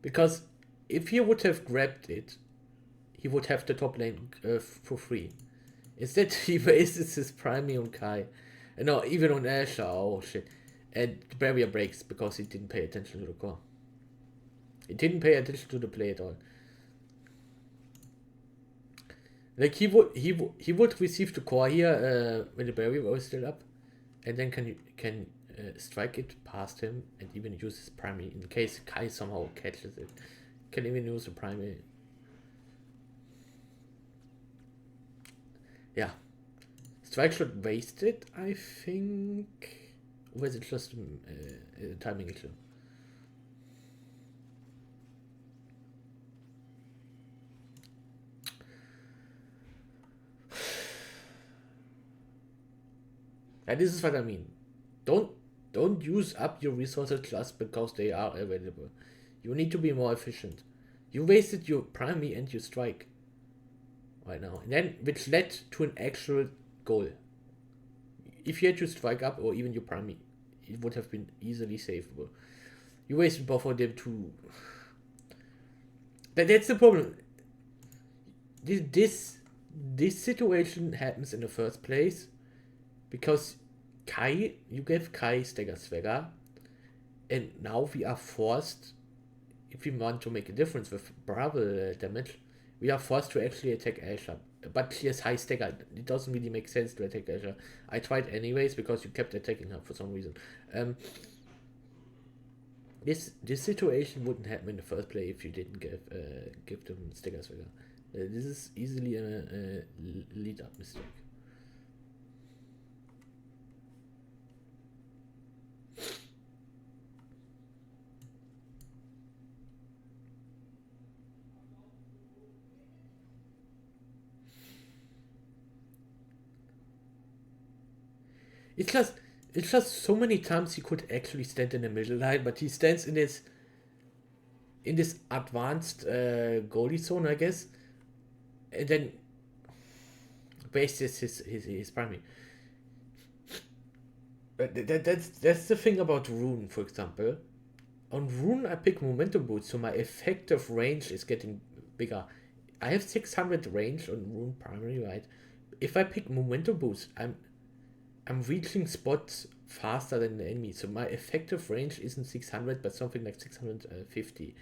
because if he would have grabbed it, he would have the top lane for free. Instead, he wastes his primary on Kai. No, even on Asher. Oh shit. And the barrier breaks because he didn't pay attention to the core. He didn't pay attention to the play at all. Like he would receive the core here when the barrier was still up, and then can strike it past him and even use his primary in case Kai somehow catches it. Can even use the primary. Yeah, strike should waste it, I think. Or is it just a timing issue? And this is what I mean. Don't use up your resources just because they are available. You need to be more efficient. You wasted your primary and your strike right now, and then which led to an actual goal. If you had your strike up or even your primary, it would have been easily savable. You wasted both of them too. That's the problem. This situation happens in the first place because you gave Kai Stagger Swagger, and now we are forced, if we want to make a difference with Bravo damage, we are forced to actually attack Asher. But she has high stagger. It doesn't really make sense to attack Asher. I tried anyways because you kept attacking her for some reason. Um, this situation wouldn't happen in the first place if you didn't give them stagger trigger. This is easily a lead up mistake. It's just so many times he could actually stand in the middle line, but he stands in this advanced goalie zone, I guess, and then wastes his primary. But that's the thing about Rune, for example. On Rune, I pick momentum boost, so my effective range is getting bigger. I have 600 range on Rune primary, right? If I pick momentum boost, I'm reaching spots faster than the enemy, so my effective range isn't 600, but something like 650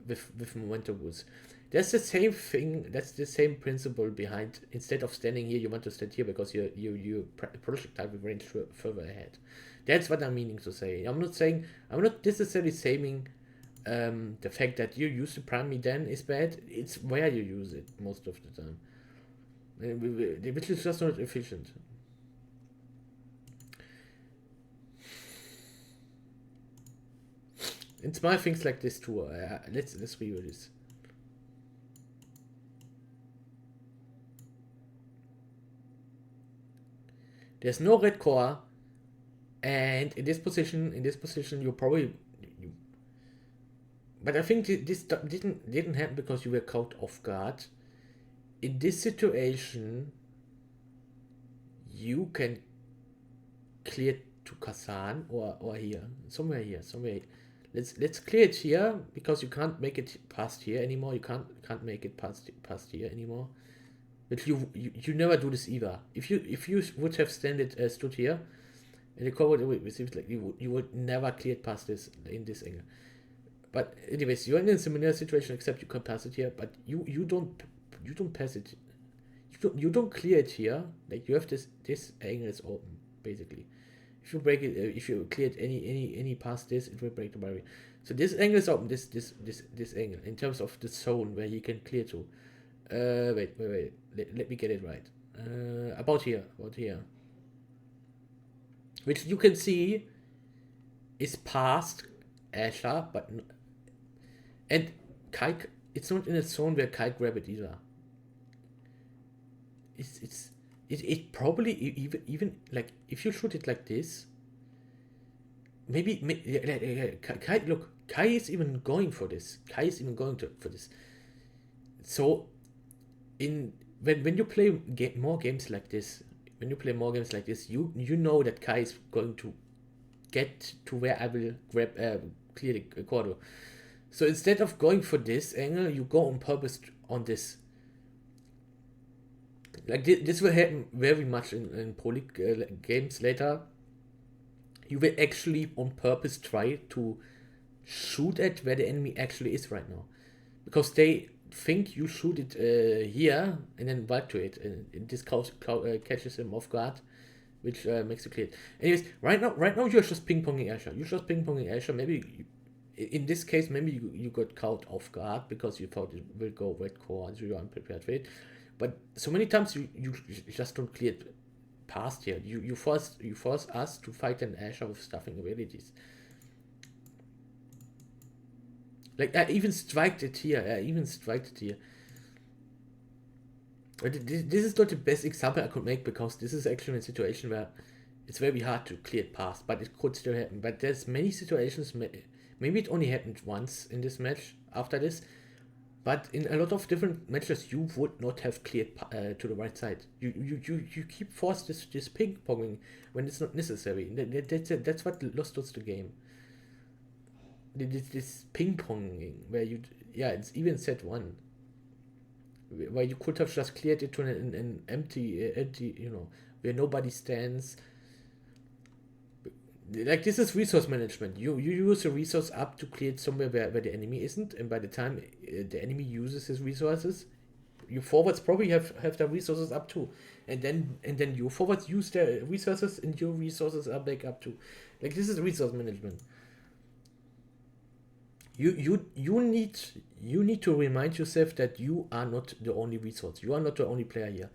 with momentum boost. That's the same thing. That's the same principle behind. Instead of standing here, you want to stand here because you projectile with range further ahead. That's what I'm meaning to say. I'm not necessarily saying the fact that you use the primary then is bad. It's where you use it most of the time, which is just not efficient. It's my things like this too. Let's review this. There's no red core, and in this position, you probably. But I think this didn't happen because you were caught off guard. In this situation, you can clear to Kazan or here, somewhere here. Let's clear it here because you can't make it past here anymore. You can't make it past here anymore. But you never do this either. If you would have stood here, and the core would receive like you would never clear it past this in this angle. But anyways, you're in a similar situation except you can pass it here, but you don't pass it. You don't clear it here. Like you have this angle is open basically. If you break it, if you clear it any past this, it will break the barrier. So this angle is open. This angle in terms of the zone where he can clear to. Wait. Let me get it right. About here. Which you can see is past Asher, but and Kai. It's not in a zone where Kai grab it either. It probably even like if you shoot it like this. Maybe Kai, look, Kai is even going for this. For this. So when you play more games like this, you know that Kai is going to get to where I will grab clear the corridor. So instead of going for this angle, you go on purpose on this. Like this will happen very much in Pro League games later. You will actually on purpose try to shoot at where the enemy actually is right now, because they think you shoot it here and then wipe to it, and this catches him off guard, which makes it clear. Anyways, right now you're just ping-ponging Asher. Maybe in this case, maybe you got caught off guard because you thought it will go red core and so you're unprepared for it. But so many times you just don't clear it past here. You force us to fight an Asher with stuffing abilities. Like I even striked it here. But this is not the best example I could make because this is actually a situation where it's very hard to clear it past, but it could still happen. But there's many situations. Maybe it only happened once in this match after this. But in a lot of different matches, you would not have cleared to the right side. You keep force this ping ponging when it's not necessary. That's what lost us the game. This ping ponging where it's even set one, where you could have just cleared it to an empty where nobody stands. Like this is resource management. You use a resource up to clear it somewhere where the enemy isn't, and by the time the enemy uses his resources, your forwards probably have their resources up too, and then your forwards use their resources, and your resources are back up too. Like, this is resource management. You need to remind yourself that you are not the only resource. You are not the only player here.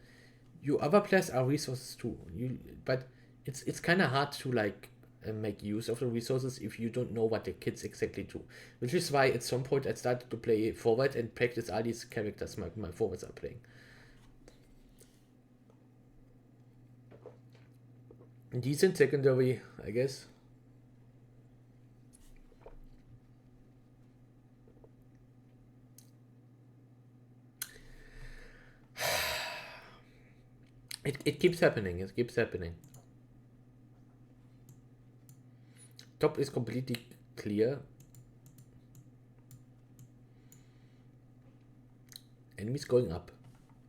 Your other players are resources too. But it's kind of hard to like make use of the resources if you don't know what the kids exactly do. Which is why at some point I started to play forward and practice all these characters my forwards are playing. Decent secondary, I guess. It keeps happening. It keeps happening. Top is completely clear. Enemies going up.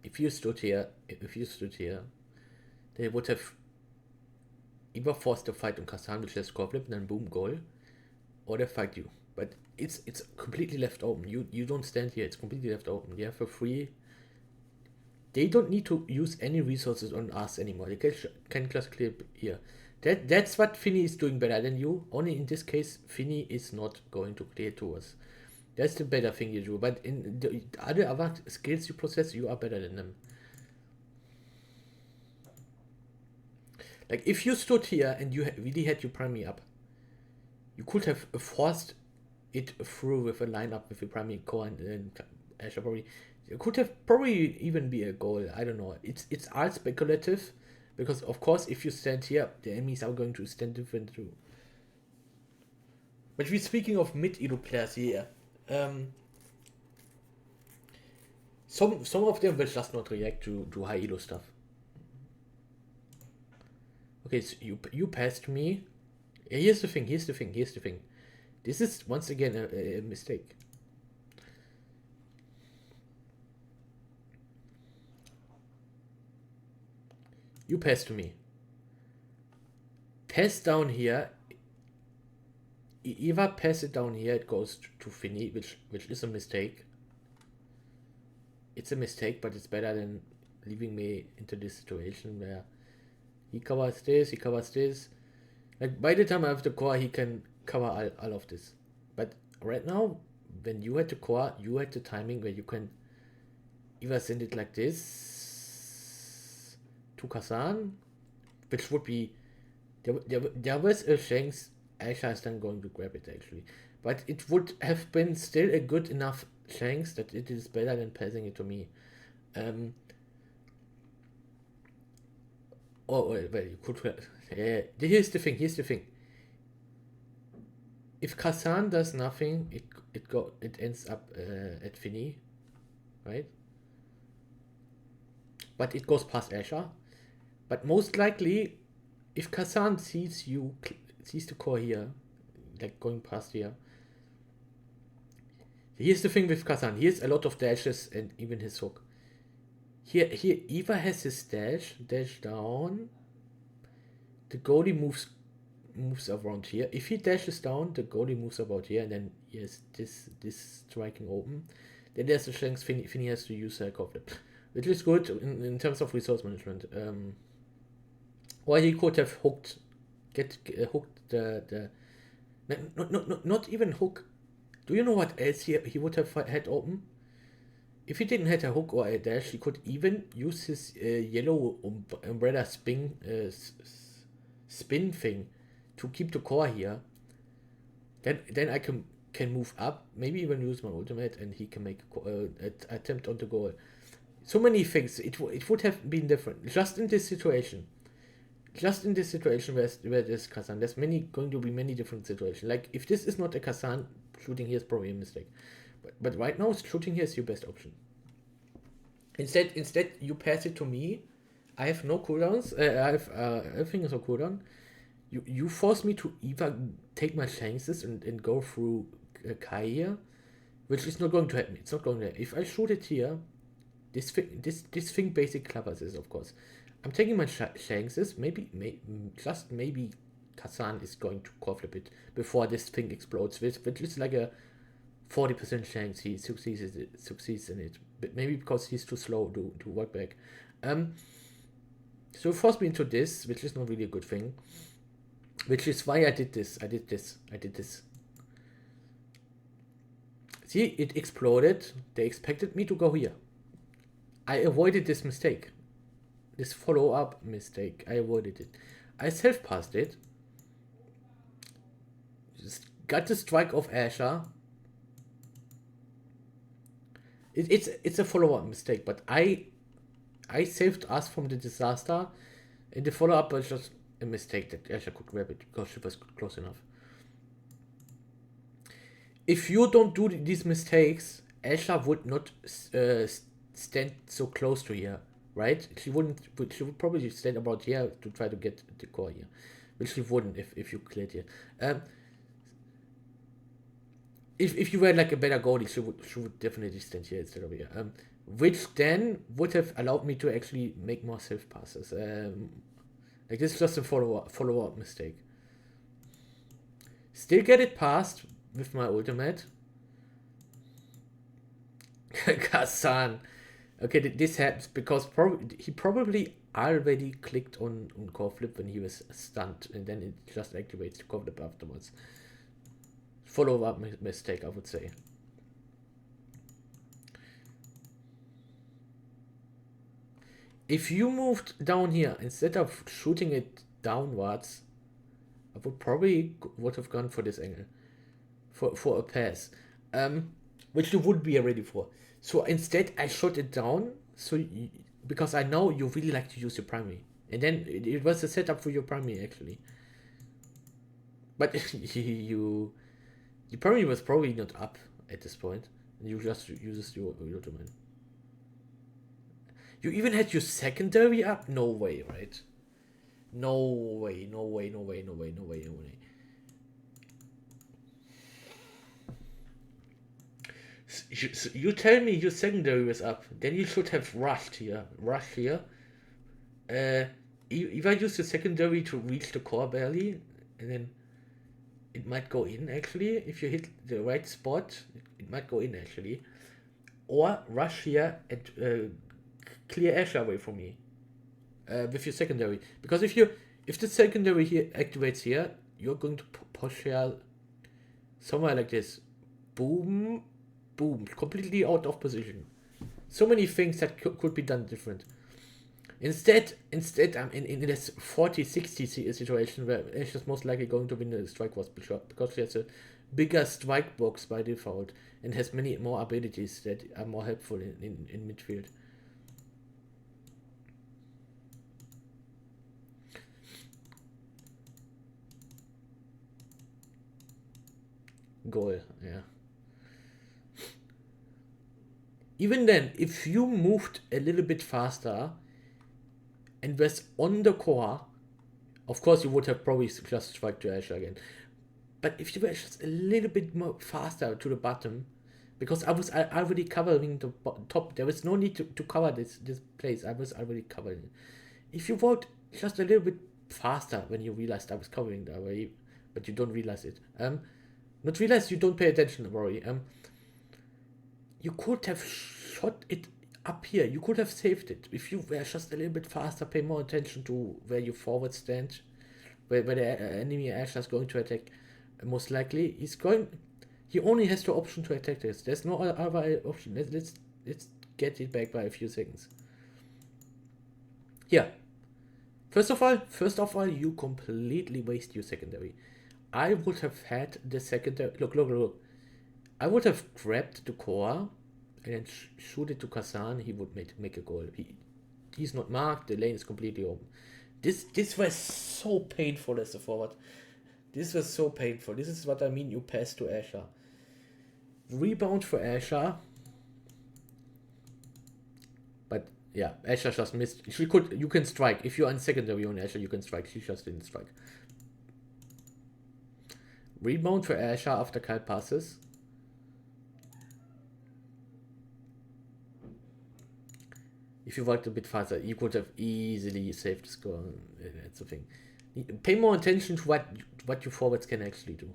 If you stood here, they would have either forced a fight on Kazan, which has score flip, and then boom, goal, or they fight you. But it's completely left open. You don't stand here. It's completely left open. You have a free. They don't need to use any resources on us anymore. They can just clear here. That's what Finny is doing better than you. Only in this case, Finny is not going to clear to us. That's the better thing you do. But in the other skills you possess, you are better than them. Like, if you stood here and you really had your primary up, you could have forced it through with a lineup with your primary core and Asher probably. It could have probably even be a goal. I don't know. It's all speculative, because of course if you stand here, the enemies are going to stand different too. But we're speaking of mid-elo players here. Some of them will just not react to high elo stuff. Okay, so you passed me. Here's the thing. This is once again a mistake. You pass to me. Pass down here. Eva pass it down here, it goes to Finny, which is a mistake. It's a mistake, but it's better than leaving me into this situation where he covers this. Like, by the time I have the core, he can cover all of this. But right now, when you had the core, you had the timing where you can either send it like this to Kazan, which would be there was a chance Asha is then going to grab it actually, but it would have been still a good enough chance that it is better than passing it to me. Well, you could. Here's the thing. If Kazan does nothing, it ends up at Finny, right? But it goes past Asha. But most likely, if Kazan sees the core here, like going past here. Here's the thing with Kazan. Here's a lot of dashes and even his hook. Here Eva has his dash down. The goalie moves around here. If he dashes down, the goalie moves about here, and then he has this striking open. Then there's a chance Finny has to use a core flip, which is good in terms of resource management. Or he could have hooked the not even hook. Do you know what else he would have had open? If he didn't have a hook or a dash, he could even use his yellow umbrella spin thing to keep the core here. Then I can move up, maybe even use my ultimate, and he can make an attempt on the goal. So many things. It would have been different. Just in this situation where there's Kazan, there's going to be many different situations. Like, if this is not a Kazan, shooting here is probably a mistake. But right now, shooting here is your best option. Instead, you pass it to me. I have no cooldowns. I have everything is on cooldown. You force me to either take my chances and go through Kai here, which is not going to happen. It's not going to happen. If I shoot it here, this thing basically covers this, of course. I'm taking my chances. Maybe Kazan is going to core flip it before this thing explodes, which is like a 40% chance he succeeds in it. but maybe because he's too slow to work back. So it forced me into this, which is not really a good thing. Which is why I did this. See, it exploded. They expected me to go here. I avoided this mistake. This follow-up mistake. I avoided it. I self-passed it. Just got the strike of Asher. It's a follow-up mistake, but I saved us from the disaster, and the follow-up was just a mistake that Asher could grab it because she was close enough. If you don't do these mistakes, Asher would not stand so close to here, right? She wouldn't. She would probably stand about here to try to get the core here, which she wouldn't if you cleared here. If you were like a better goalie, she would definitely stand here instead of here. Which then would have allowed me to actually make more self passes. Like this is just a follow up mistake. Still get it past with my ultimate. Kazan. Okay, this happens because he probably already clicked on core flip when he was stunned, and then it just activates the core flip afterwards. Follow up mistake, I would say. If you moved down here instead of shooting it downwards, I would have gone for this angle, for a pass, which you would be ready for. So instead, I shot it down. Because I know you really like to use your primary, and then it was a setup for your primary actually. But your primary was probably not up at this point. You just uses your domain. You even had your secondary up? No way, right? No way. So you tell me your secondary was up, then you should have rushed here. If I use the secondary to reach the core barely, and then it might go in actually. If you hit the right spot, it might go in actually. Or rush here and clear Asher away from me with your secondary. Because if the secondary here activates here, you're going to push here somewhere like this. Boom, boom, completely out of position. So many things that could be done different. Instead, I'm in this 40-60 situation where Asher's most likely going to win the strike force because she has a bigger strike box by default and has many more abilities that are more helpful in midfield. Goal, yeah. Even then, if you moved a little bit faster and was on the core, of course you would have probably just struck to Asher again. But if you were just a little bit more faster to the bottom, because I was already covering the top, there was no need to cover this place. I was already covering it. If you walked just a little bit faster when you realized I was covering that way, but you don't realize it. Not realize, you don't pay attention, Rory. You could have shot it up here. You could have saved it if you were just a little bit faster. Pay more attention to where your forward stand, where the enemy Asher is going to attack. Most likely, he only has the option to attack this. There's no other option. Let's get it back by a few seconds. Here. First of all, you completely waste your secondary. I would have had the secondary. Look. I would have grabbed the core and then shoot it to Kazan. He would make a goal. He's not marked. The lane is completely open. This was so painful as a forward. This was so painful. This is what I mean. You pass to Asher. Rebound for Asher. But yeah, Asher just missed. You can strike. If you're on secondary on Asher, you can strike. She just didn't strike. Rebound for Asher after Kyle passes. If you worked a bit faster, you could have easily saved the score. That's the thing. Pay more attention to what your forwards can actually do.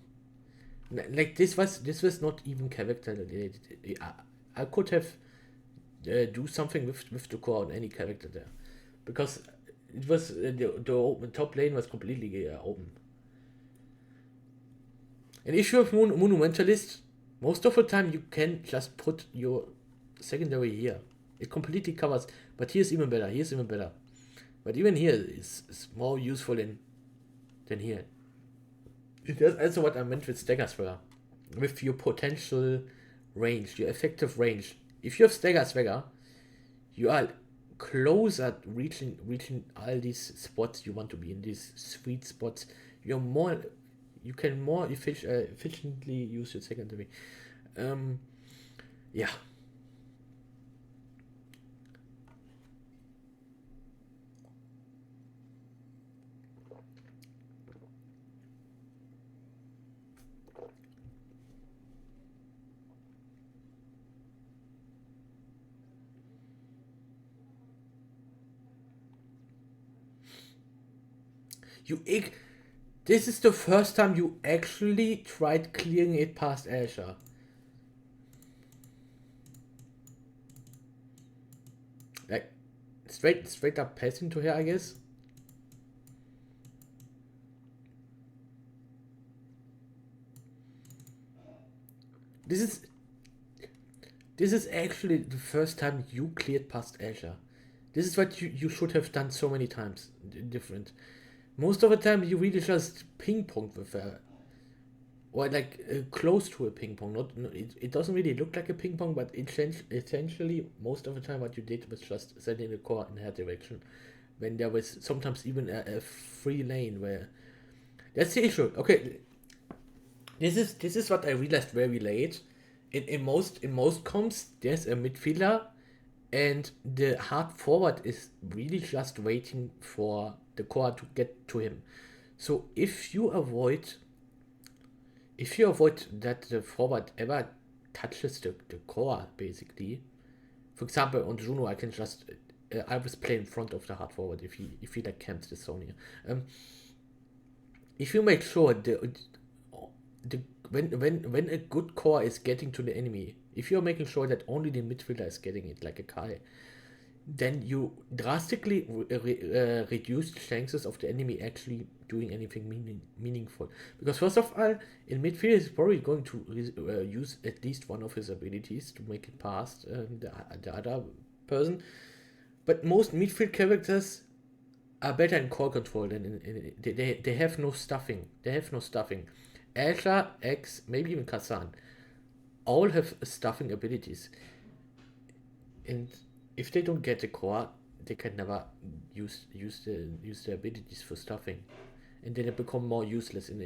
Like this was not even character related. I could have do something with the core on any character there, because it was the open, top lane was completely open. And if you have Monumentalist, most of the time you can just put your secondary here. It completely covers, but here's even better. Here's even better. But even here is more useful than here. That's also what I meant with Stagger Swagger. With your potential range, your effective range. If you have Stagger Swagger, you are closer reaching all these spots you want to be in, these sweet spots. You can more efficiently use your secondary. Yeah. This is the first time you actually tried clearing it past Asher. Like, straight up passing to her, I guess. This is actually the first time you cleared past Asher. This is what you should have done so many times different. Most of the time you really just ping pong with her. Or like close to a ping pong. It doesn't really look like a ping pong, but essentially most of the time what you did was just sending the core in her direction. When there was sometimes even a free lane where that's the issue. Okay, this is what I realized very late. In most comps, there's a midfielder, and the hard forward is really just waiting for the core to get to him. So if you avoid that the forward ever touches the core, basically, for example, on Juno, I can just I was playing in front of the hard forward if he like camps the zone here. If you make sure the when a good core is getting to the enemy, if you're making sure that only the midfielder is getting it, like a Kai, then you drastically reduce the chances of the enemy actually doing anything meaningful. Because first of all, in midfield, he's probably going to use at least one of his abilities to make it past the other person. But most midfield characters are better in core control than they have no stuffing. They have no stuffing. Asher, X, maybe even Kazan, all have stuffing abilities. And if they don't get the core, they can never use the abilities for stuffing, and then they become more useless in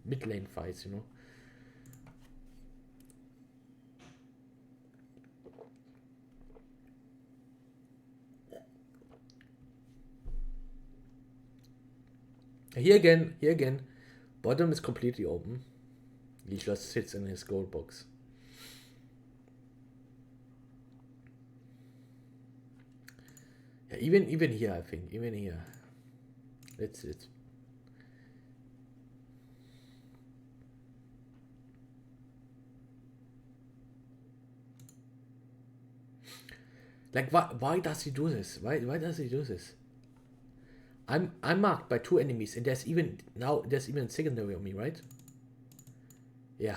mid lane fights. Here again, bottom is completely open. He just sits in his gold box. Yeah, even here, I think, even here, that's it. Like, why does he do this? Why does he do this? I'm marked by 2 enemies, and there's even a secondary on me, right? Yeah.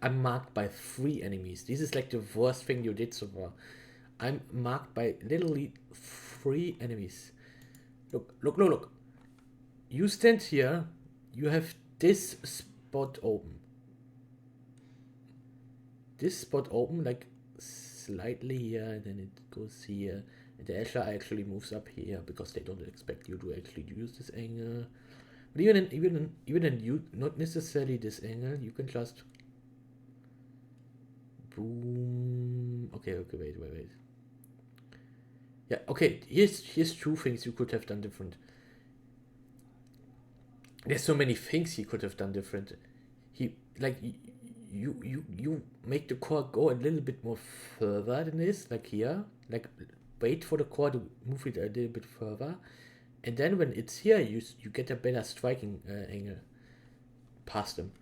I'm marked by 3 enemies. This is like the worst thing you did so far. I'm marked by literally 3 enemies. Look. You stand here. You have this spot open. This spot open, like slightly here, and then it goes here. And the Asher actually moves up here because they don't expect you to actually use this angle. But even in you, not necessarily this angle, you can just boom. Okay, wait. Yeah, okay. Here's 2 things you could have done different. There's so many things he could have done different. He like you make the core go a little bit more further than this, like here, like wait for the core to move it a little bit further, and then when it's here, you get a better striking angle past them.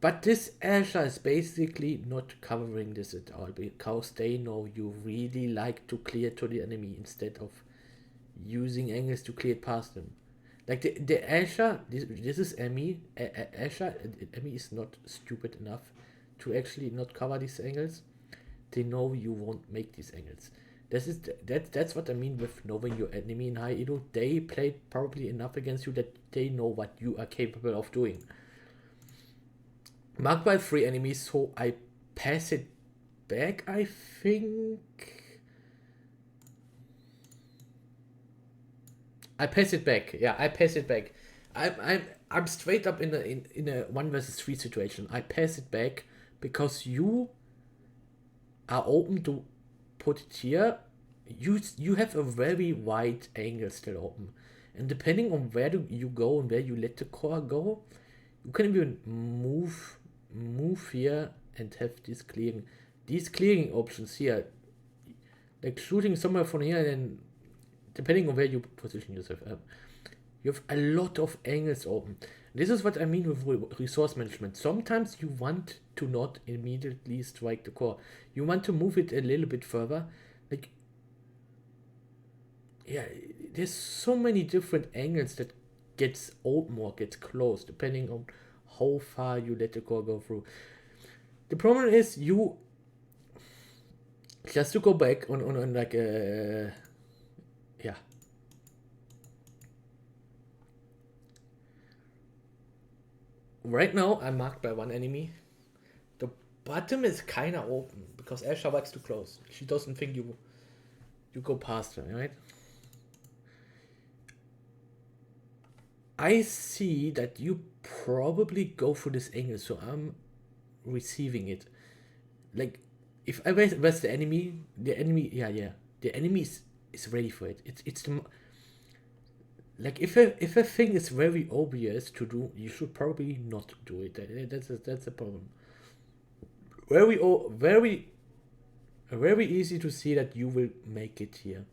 But this Asher is basically not covering this at all because they know you really like to clear to the enemy instead of using angles to clear it past them. Like the Asher, this is Emmy. Asher, Emmy is not stupid enough to actually not cover these angles. They know you won't make these angles. That's what I mean with knowing your enemy in high elo. They played probably enough against you that they know what you are capable of doing. Marked by 3 enemies, so I pass it back, I think. I pass it back. Yeah, I pass it back. I'm straight up in a 1 versus 3 situation. I pass it back because you are open to put it here. You have a very wide angle still open, and depending on where you go and where you let the core go, you can even move here and have this clearing. These clearing options here, like shooting somewhere from here, and depending on where you position yourself, you have a lot of angles open. This is what I mean with resource management. Sometimes you want to not immediately strike the core. You want to move it a little bit further. Like, yeah, there's so many different angles that gets open or gets closed depending on how far you let the core go through. The problem is you just to go back on like yeah. Right now I'm marked by 1 enemy. The bottom is kind of open because Asher likes to close. She doesn't think you go past her, right? I see that you probably go for this angle, so I'm receiving it. Like, if I was the enemy, the enemy is ready for it. It's the like if a thing is very obvious to do, you should probably not do it. That's a problem. Very easy to see that you will make it here,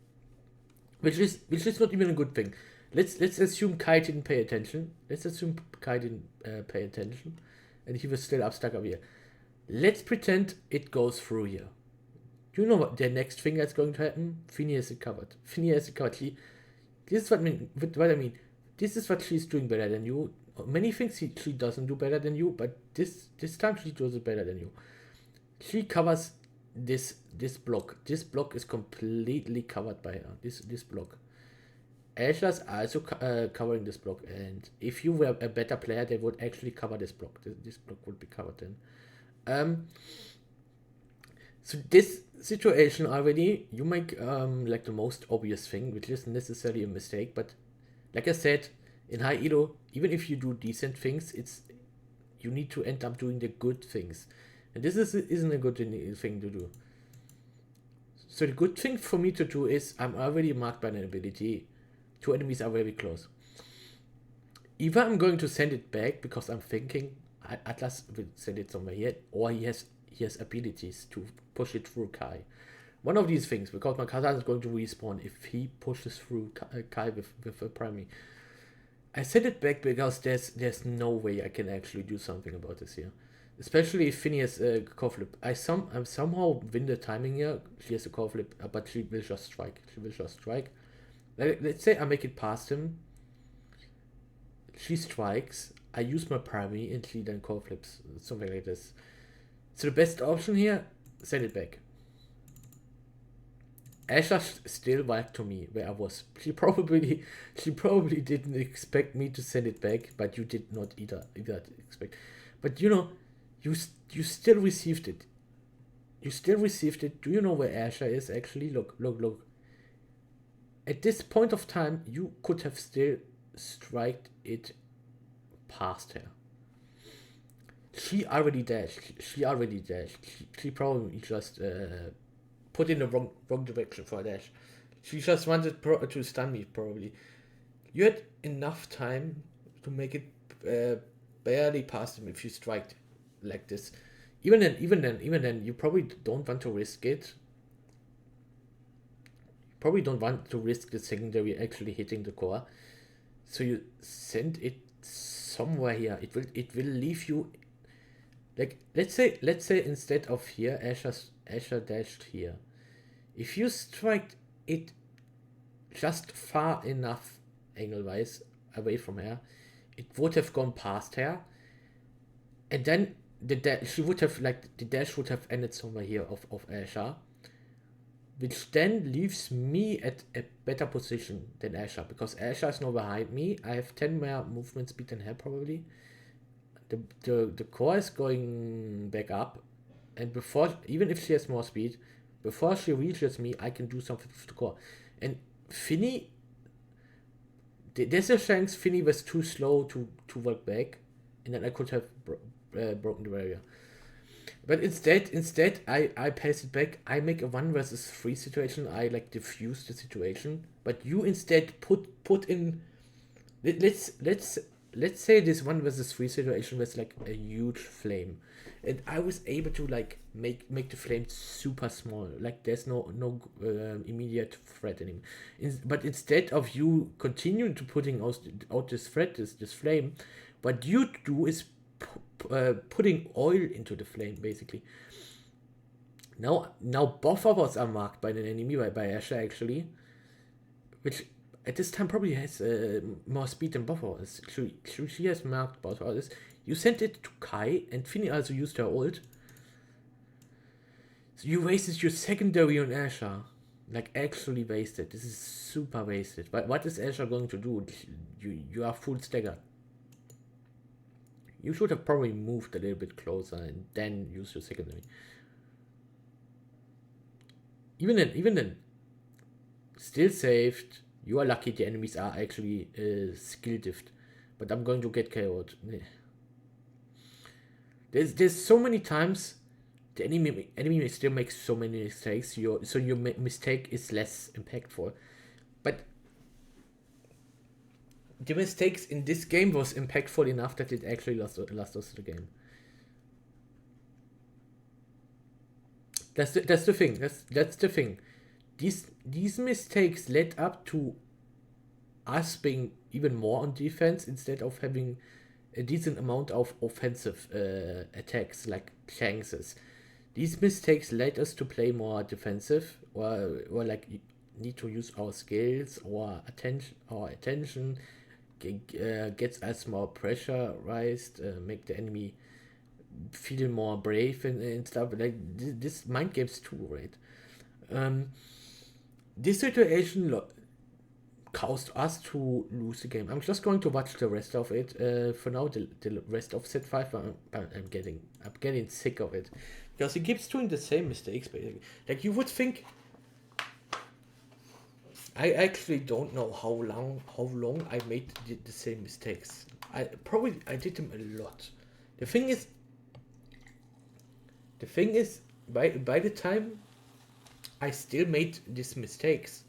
which is not even a good thing. Let's assume Kai didn't pay attention. Let's assume Kai didn't pay attention, and he was still up stuck up here. Let's pretend it goes through here. Do you know what the next thing that's going to happen? Phineas is covered. Phineas is covered. This is what I mean. This is what she's doing better than you. Many things she doesn't do better than you, but this time she does it better than you. She covers this block. This block is completely covered by her. This block. Asher's also covering this block, and if you were a better player, they would actually cover this block. This block would be covered then. So this situation already, you make like the most obvious thing, which isn't necessarily a mistake, but like I said, in high elo, even if you do decent things, you need to end up doing the good things, and this isn't a good thing to do. So the good thing for me to do is I'm already marked by an ability. 2 enemies are very close. Either I'm going to send it back because I'm thinking Atlas will send it somewhere here, or he has abilities to push it through Kai. One of these things, because my Kazan is going to respawn if he pushes through Kai with a primary. I send it back because there's no way I can actually do something about this here. Especially if Phineas core flip. I somehow win the timing here. She has a core flip, but she will just strike. Let's say I make it past him. She strikes. I use my primary and she then core flips. Something like this. So the best option here, send it back. Asher still vibed to me where I was. She probably didn't expect me to send it back, but you did not either expect. But you know, you still received it. Do you know where Asher is actually? Look. At this point of time, you could have still striked it past her. She already dashed. She probably just put in the wrong direction for a dash. She just wanted to stun me, probably. You had enough time to make it barely past him if you strike like this. Even then, you probably don't want to risk it. Probably don't want to risk the secondary actually hitting the core, so you send it somewhere here. It will leave you Like let's say instead of here, Asher dashed here. If you strike it just far enough angle wise away from her, it would have gone past her, and then she would have like the dash would have ended somewhere here of Asher, which then leaves me at a better position than Asher, because Asher is now behind me. I have 10 more movement speed than her probably. The core is going back up, and before, even if she has more speed, before she reaches me, I can do something with the core. And Finny, there's a chance Finny was too slow to work back, and then I could have broken the barrier. But instead, I pass it back. I make a 1 versus 3 situation. I like diffuse the situation. But you instead put in. Let's say this 1 versus 3 situation was like a huge flame, and I was able to like make the flame super small. Like there's no immediate threat anymore. But instead of you continuing to putting out this threat, this flame, what you do is putting oil into the flame basically. Now both of us are marked by an enemy by Asher actually, which at this time probably has more speed than both of us. She has marked both of us. You sent it to Kai, and Finny also used her ult. So you wasted your secondary on Asher. Like actually wasted. This is super wasted. But what is Asher going to do? You are full staggered. You should have probably moved a little bit closer and then use your secondary. Even then, still saved. You are lucky the enemies are actually skill diffed. But I'm going to get KO'd. There's so many times the enemy still makes so many mistakes. So your mistake is less impactful. But the mistakes in this game was impactful enough that it actually lost us the game. That's the thing. That's the thing. These mistakes led up to us being even more on defense instead of having a decent amount of offensive attacks like chances. These mistakes led us to play more defensive or like need to use our skills or attention gets us more pressurized, make the enemy feel more brave and stuff like this mind games too, right? This situation caused us to lose the game. I'm just going to watch the rest of it. For now, the rest of set 5, I'm getting sick of it because he keeps doing the same mistakes basically. Like you would think. I actually don't know how long I made the same mistakes. I did them a lot. The thing is, by the time I still made these mistakes,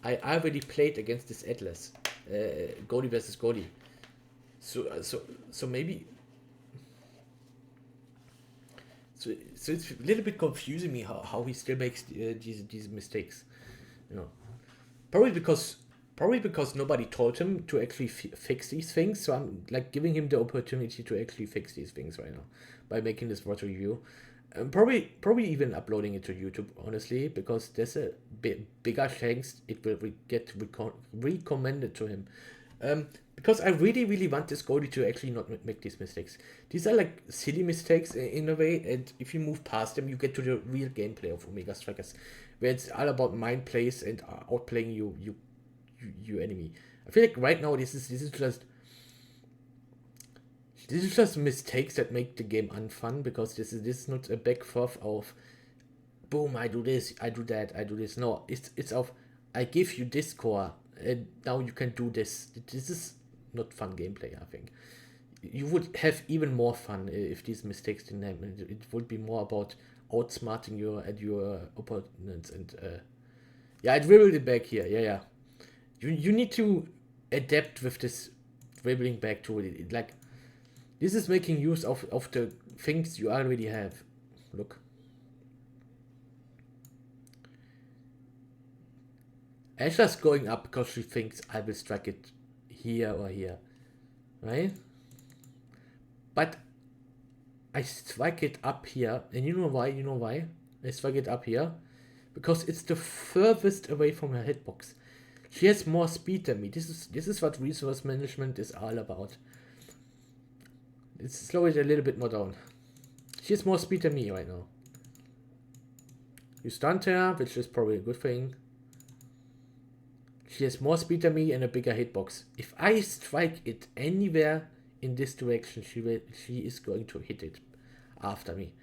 I already played against this Atlas, goalie versus goalie. So maybe. So it's a little bit confusing me how he still makes these mistakes, you know. Probably because nobody told him to actually fix these things. So I'm like giving him the opportunity to actually fix these things right now by making this VOD review. Probably even uploading it to YouTube, honestly, because there's a bigger chance it will get recommended to him. Because I really want this goalie to actually not make these mistakes. These are like silly mistakes in a way, and if you move past them, you get to the real gameplay of Omega Strikers, where it's all about mind plays and outplaying you enemy. I feel like right now this is just mistakes that make the game unfun, because this is not a back forth of boom, I do this, I do that, I do this. No, it's of I give you this core and now you can do this. This is not fun gameplay, I think. You would have even more fun if these mistakes didn't happen. It would be more about outsmarting your opponents and yeah, I dribbled it back here. Yeah. You need to adapt with this dribbling back to it. Like this is making use of the things you already have. Look. Asher's going up because she thinks I will strike it here or here. Right? But I strike it up here, and you know why? You know why? I strike it up here because it's the furthest away from her hitbox. She has more speed than me. This is what resource management is all about. Let's slow it a little bit more down. She has more speed than me right now. You stunned her, which is probably a good thing. She has more speed than me and a bigger hitbox. If I strike it anywhere in this direction, she is going to hit it after me.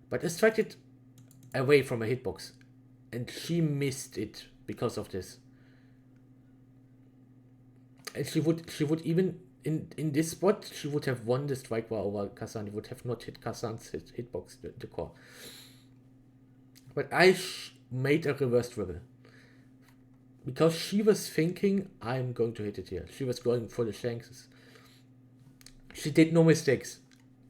But I strike it away from a hitbox, and she missed it because of this. And she would even in this spot she would have won the strike war over Kazan. He would have not hit Kazan's hitbox, the core. But I made a reverse dribble. Because she was thinking, I'm going to hit it here. She was going for the shanks. She did no mistakes.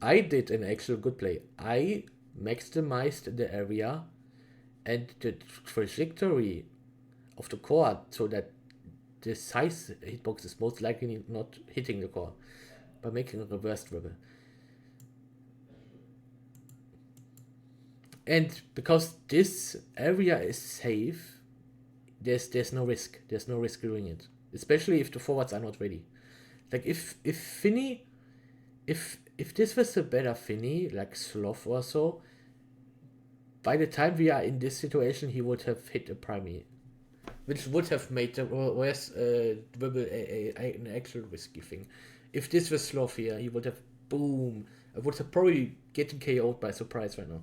I did an actual good play. I maximized the area and the trajectory of the core so that the size hitbox is most likely not hitting the core by making a reverse dribble. And because this area is safe, there's no risk. There's no risk doing it. Especially if the forwards are not ready. Like if Finny, if this was a better Finny, like Sloth or so, by the time we are in this situation, he would have hit a primary, which would have made the reverse dribble an actual risky thing. If this was Sloth here, he would have boom. I would have probably getting KO'd by surprise right now.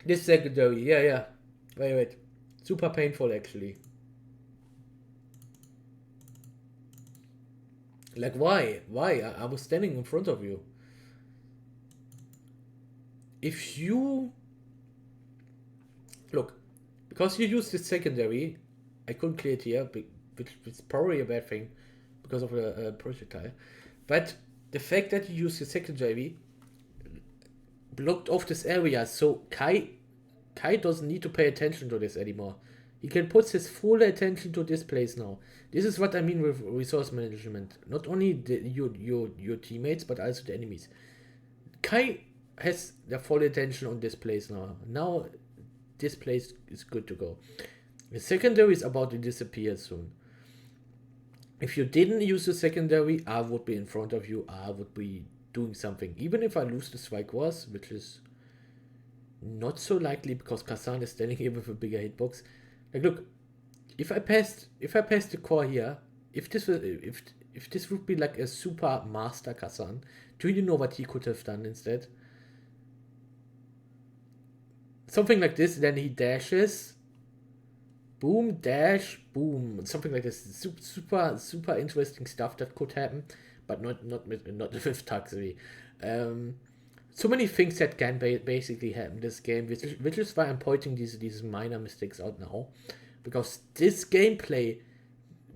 This secondary, yeah. Wait. Super painful actually. Like why? I was standing in front of you. If you look, because you used this secondary, I couldn't clear it here, which is probably a bad thing because of a projectile. But the fact that you used the secondary blocked off this area, so Kai doesn't need to pay attention to this anymore. He can put his full attention to this place now. This is what I mean with resource management. Not only your teammates, but also the enemies. Kai has the full attention on this place now. Now this place is good to go. The secondary is about to disappear soon. If you didn't use the secondary, I would be in front of you. I would be doing something. Even if I lose the strike wars, which is not so likely because Kazan is standing here with a bigger hitbox. Like look, if I passed the core here, if this would be like a super master Kazan, do you know what he could have done instead? Something like this, then he dashes, boom, dash, boom, something like this. Super interesting stuff that could happen, but not with Taxi. So many things that can basically happen in this game, which is why I'm pointing these minor mistakes out now, because this gameplay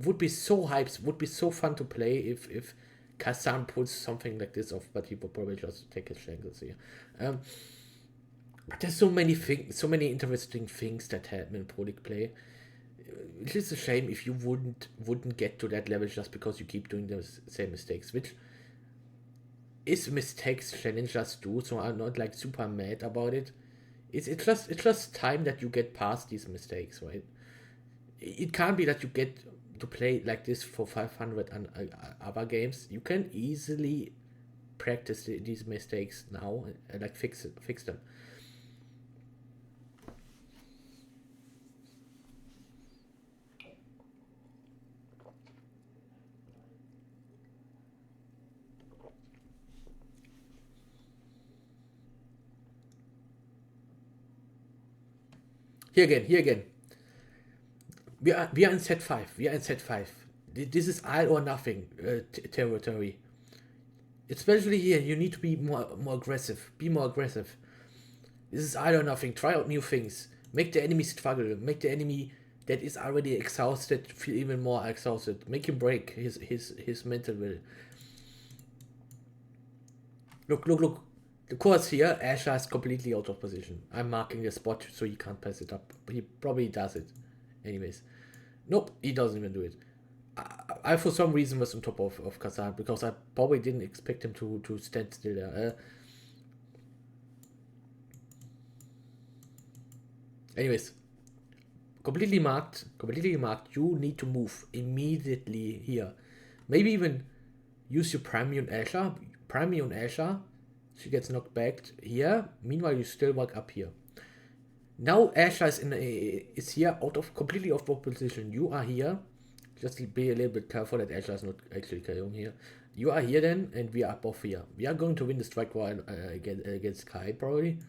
would be so hyped, would be so fun to play if Kazan pulls something like this off, but he would probably just take his chances here. But there's so many interesting things that happen in Pro League play. It's just a shame if you wouldn't get to that level just because you keep doing those same mistakes, which is mistakes challengers do, so I'm not like super mad about it. It's just time that you get past these mistakes, right? It can't be that you get to play like this for 500 other games. You can easily practice these mistakes now and like fix them. Here again. We are in set 5. We are in set 5. This is all or nothing territory. Especially here, you need to be more aggressive. Be more aggressive. This is all or nothing. Try out new things. Make the enemy struggle. Make the enemy that is already exhausted feel even more exhausted. Make him break his mental will. Look. The course here, Asher is completely out of position. I'm marking the spot so he can't pass it up. But he probably does it. Anyways. Nope, he doesn't even do it. I for some reason was on top of Kazan because I probably didn't expect him to stand still there. Anyways, completely marked. You need to move immediately here. Maybe even use your Primary on Asher. Primary on Asher. She gets knocked back here. Meanwhile, you still work up here. Now Asher is here completely out of position. You are here. Just be a little bit careful that Asher is not actually carrying here. You are here then, and we are both here. We are going to win the strike war against Kai probably.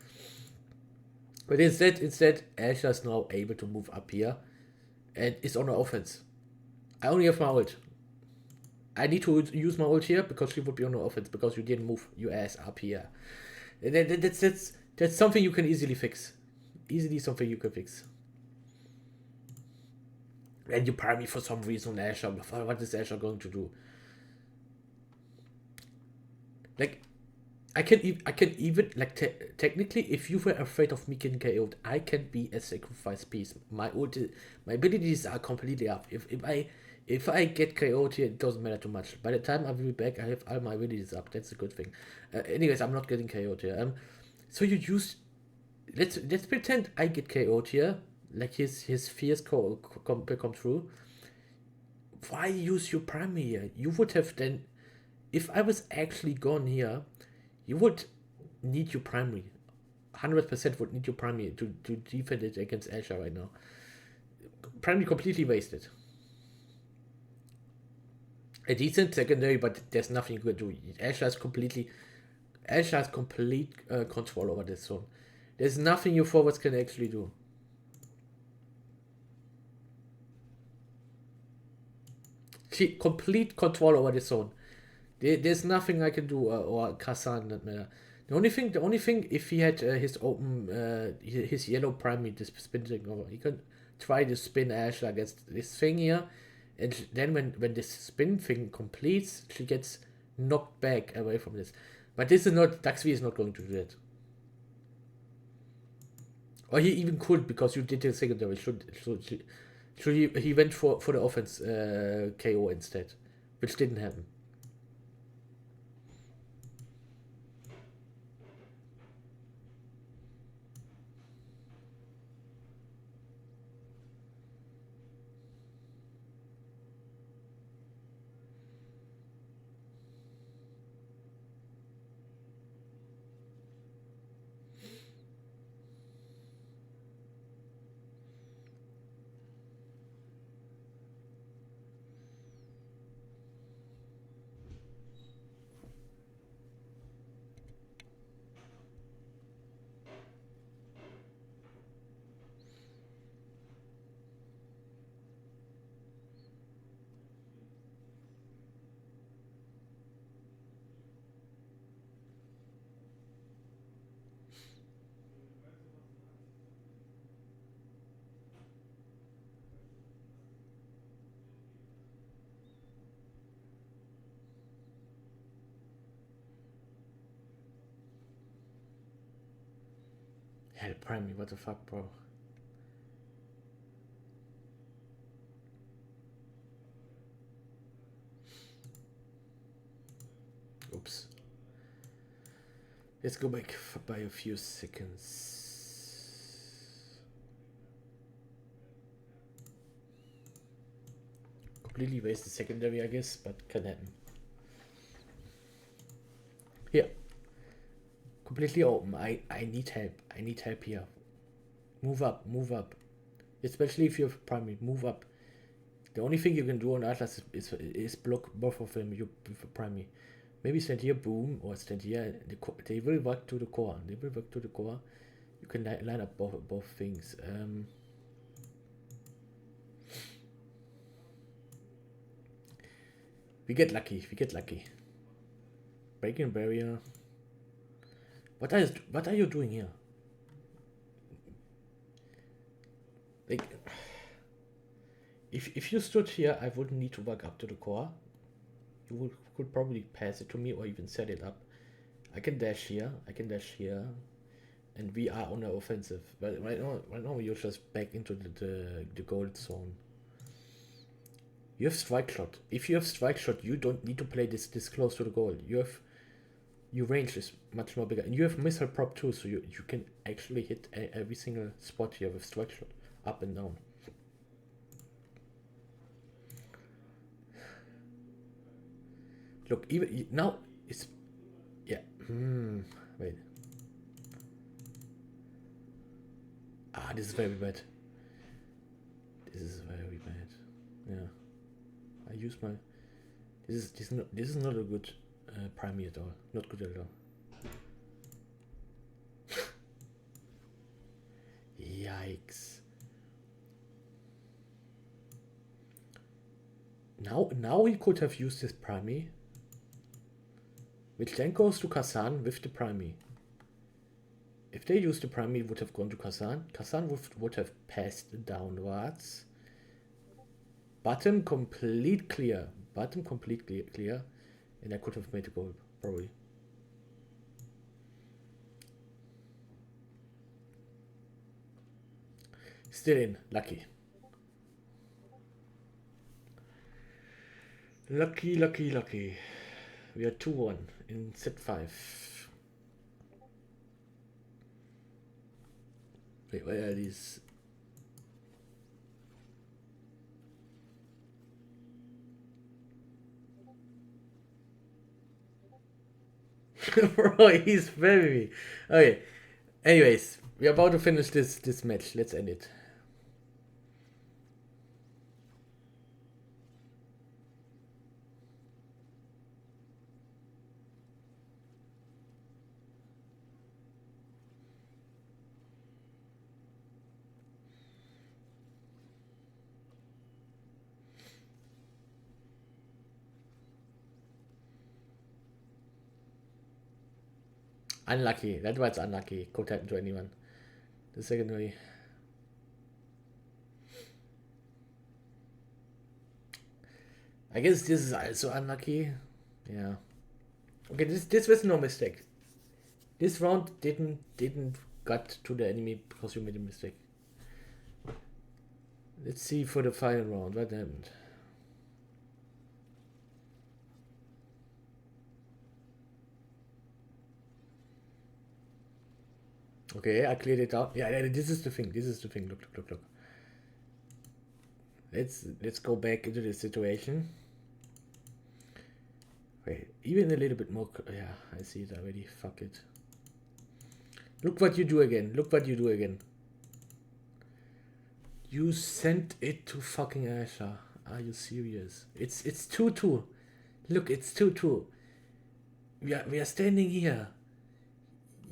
But instead, Asher is now able to move up here, and is on the offense. I only have my ult. I need to use my ult here because she would be on the offense because you didn't move your ass up here. And that's something you can easily fix. Easily something you can fix. And you prime me for some reason, Asher. What is Asher going to do? Like, I can even like technically, if you were afraid of me getting KO'd, I can be a sacrifice piece. My abilities are completely up. If I get KO'd here, it doesn't matter too much. By the time I will be back, I have all my abilities up. That's a good thing. Anyways, I'm not getting KO'd here. So you use. Let's pretend I get KO'd here. Like his fears come true. Why use your primary here? You would have then, if I was actually gone here, you would need your primary. 100% would need your primary to defend it against Asher right now. Primary completely wasted. A decent secondary, but there's nothing you can do. Asher has complete control over this zone. There's nothing your forwards can actually do. Complete control over this zone. There's nothing I can do, or Kazan, that matter. The only thing, if he had his open, his yellow primary, this spin thing over, he can try to spin Asher against this thing here, and then when this spin thing completes, she gets knocked back away from this. But this is not, Daxvi is not going to do that. Or he even could, because you did the secondary. He went for the offense KO instead, which didn't happen. Hell, primary, what the fuck, bro? Oops. Let's go back by a few seconds. Completely wasted secondary, I guess, but can happen. Here. Completely open. I need help. I need help here. Move up. Especially if you have primary. Move up. The only thing you can do on Atlas is block both of them. You with primary. Maybe stand here, boom, or stand here. They will work to the core. You can line up both things. We get lucky. Breaking barrier. What are you doing here? Like, if you stood here, I wouldn't need to work up to the core. You could probably pass it to me or even set it up. I can dash here, and we are on the offensive. But right now you're just back into the gold zone. You have strike shot. If you have strike shot, you don't need to play this close to the goal. Your range is much more bigger, and you have missile prop too, so you can actually hit every single spot here with strike shot, up and down. Look, even now it's yeah. Wait. This is very bad. This is very bad. Yeah. I use my. This is not a good primary at all. Not good at all. Yikes. Now he could have used his primary, which then goes to Kazan with the primary. If they used the primary, it would have gone to Kazan. Kazan would have passed downwards. Bottom complete clear. Bottom completely clear. And I could have made a goal, probably. Still in. Lucky. Lucky. We are 2-1 in set 5. Wait, where are these? Bro, he's very. Okay. Anyways, we're about to finish this match. Let's end it. Unlucky. That was unlucky. Could happen to anyone. The secondary. I guess this is also unlucky. Yeah. Okay, this was no mistake. This round didn't got to the enemy because you made a mistake. Let's see for the final round what happened. Okay, I cleared it out. Yeah, this is the thing. Look. Let's go back into the situation. Wait, even a little bit more. Yeah, I see it already. Fuck it. Look what you do again. You sent it to fucking Asher. Are you serious? It's 2-2. Look, it's 2-2. We are standing here.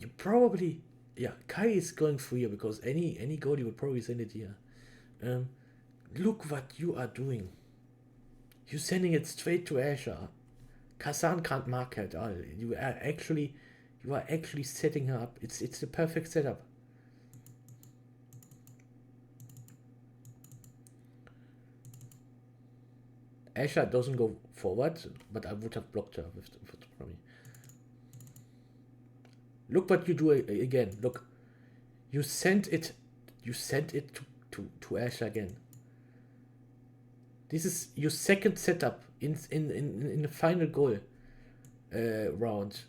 You probably. Yeah, Kai is going for here because any goalie would probably send it here. Look what you are doing. You're sending it straight to Asher. Kazan can't mark it at all. You are actually setting her up. It's the perfect setup. Asher doesn't go forward, but I would have blocked her with the primary. Look what you do again. Look, you sent it to Asher again. This is your second setup in the final goal round.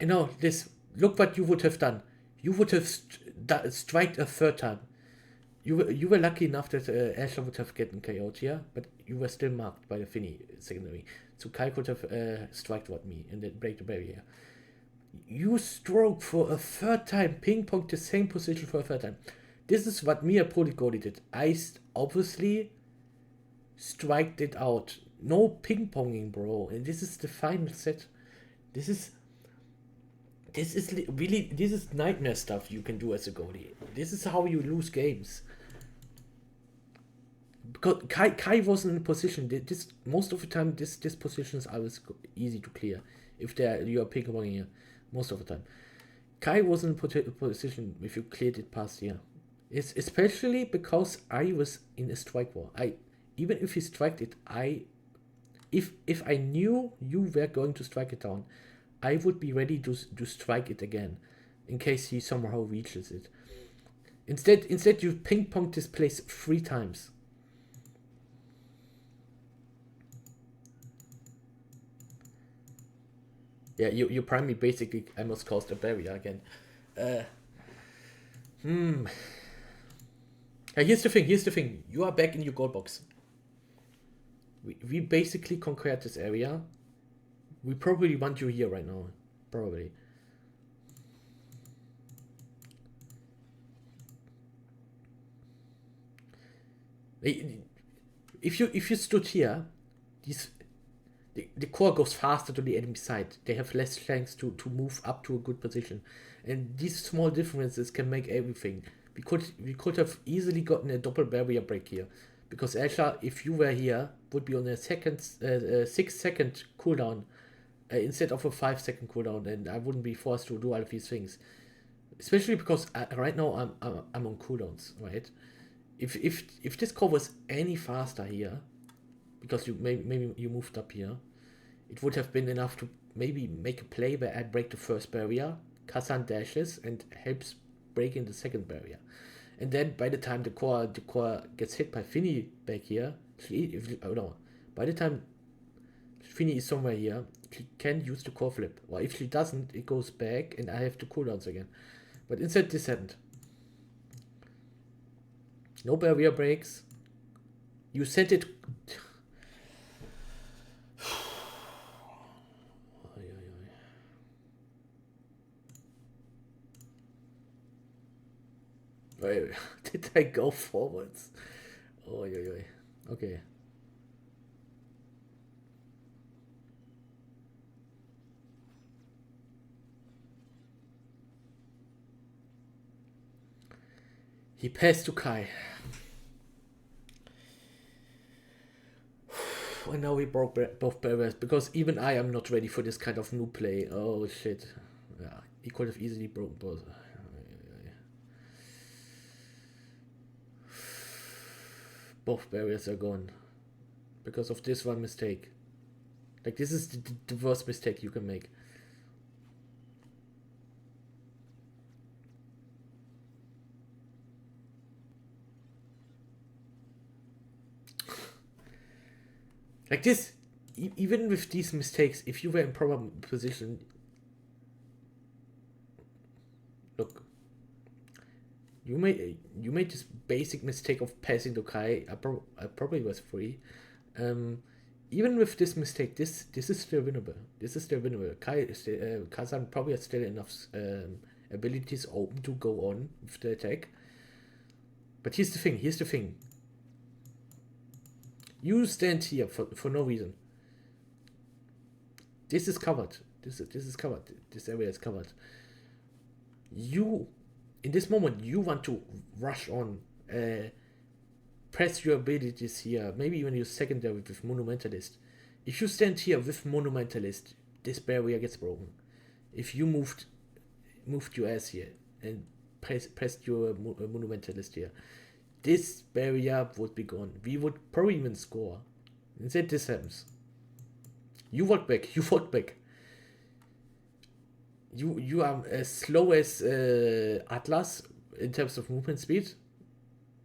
You know this. Look what you would have done. You would have striked a third time. You were lucky enough that Asher would have gotten KO'd here, but you were still marked by the Finny secondary. So Kai could have striked what me and then break the barrier. You stroke for a third time, ping-pong the same position for a third time. This is what Mia Poligoli did. I obviously striked it out. No ping-ponging, bro. And this is the final set. This is nightmare stuff you can do as a goalie. This is how you lose games. Because Kai wasn't in a position. This most of the time, this positions are easy to clear if you are ping-ponging here. Most of the time, Kai wasn't in a position if you cleared it past here. It's especially because I was in a strike war. Even if he striked it, if I knew you were going to strike it down, I would be ready to strike it again, in case he somehow reaches it. Instead you ping-ponged this place 3 times. Yeah, you primary basically almost caused a barrier again. Uh, hmm. Here's the thing. Here's the thing. You are back in your goal box. We basically conquered this area. We probably want you here right now. Probably. If you stood here, these the core goes faster to the enemy side. They have less chance to move up to a good position, and these small differences can make everything. We could have easily gotten a double barrier break here, because Asha, if you were here, would be on a 6 second cooldown instead of a 5 second cooldown, and I wouldn't be forced to do all of these things. Especially because right now I'm on cooldowns, right? If this core was any faster here, because maybe you moved up here, it would have been enough to maybe make a play where I break the first barrier, Kazan dashes and helps breaking the second barrier. And then by the time the core gets hit by Finny back here, by the time Finny is somewhere here, she can use the core flip. Or if she doesn't, it goes back and I have to cooldowns again. But instead this happened. No barrier breaks. You sent it. Wait, did I go forwards? Oh, yeah, yeah. Okay. He passed to Kai. And now we broke both barriers, because even I am not ready for this kind of new play. Oh shit. Yeah, he could have easily broken both. Both barriers are gone because of this one mistake. Like, this is the worst mistake you can make. Like this, even with these mistakes, if you were in proper position, look, you made this basic mistake of passing to Kai. I probably was free. Even with this mistake, this is still winnable. This is still winnable. Kazan probably has still enough abilities open to go on with the attack. But here's the thing. Here's the thing. You stand here for no reason. This is covered. This is covered. This area is covered. You, in this moment, you want to rush on, press your abilities here. Maybe even your secondary with Monumentalist. If you stand here with Monumentalist, this barrier gets broken. If you moved your ass here and pressed your Monumentalist here, this barrier would be gone. We would probably even score. Instead, this happens. You walk back. You walk back. You are as slow as Atlas in terms of movement speed.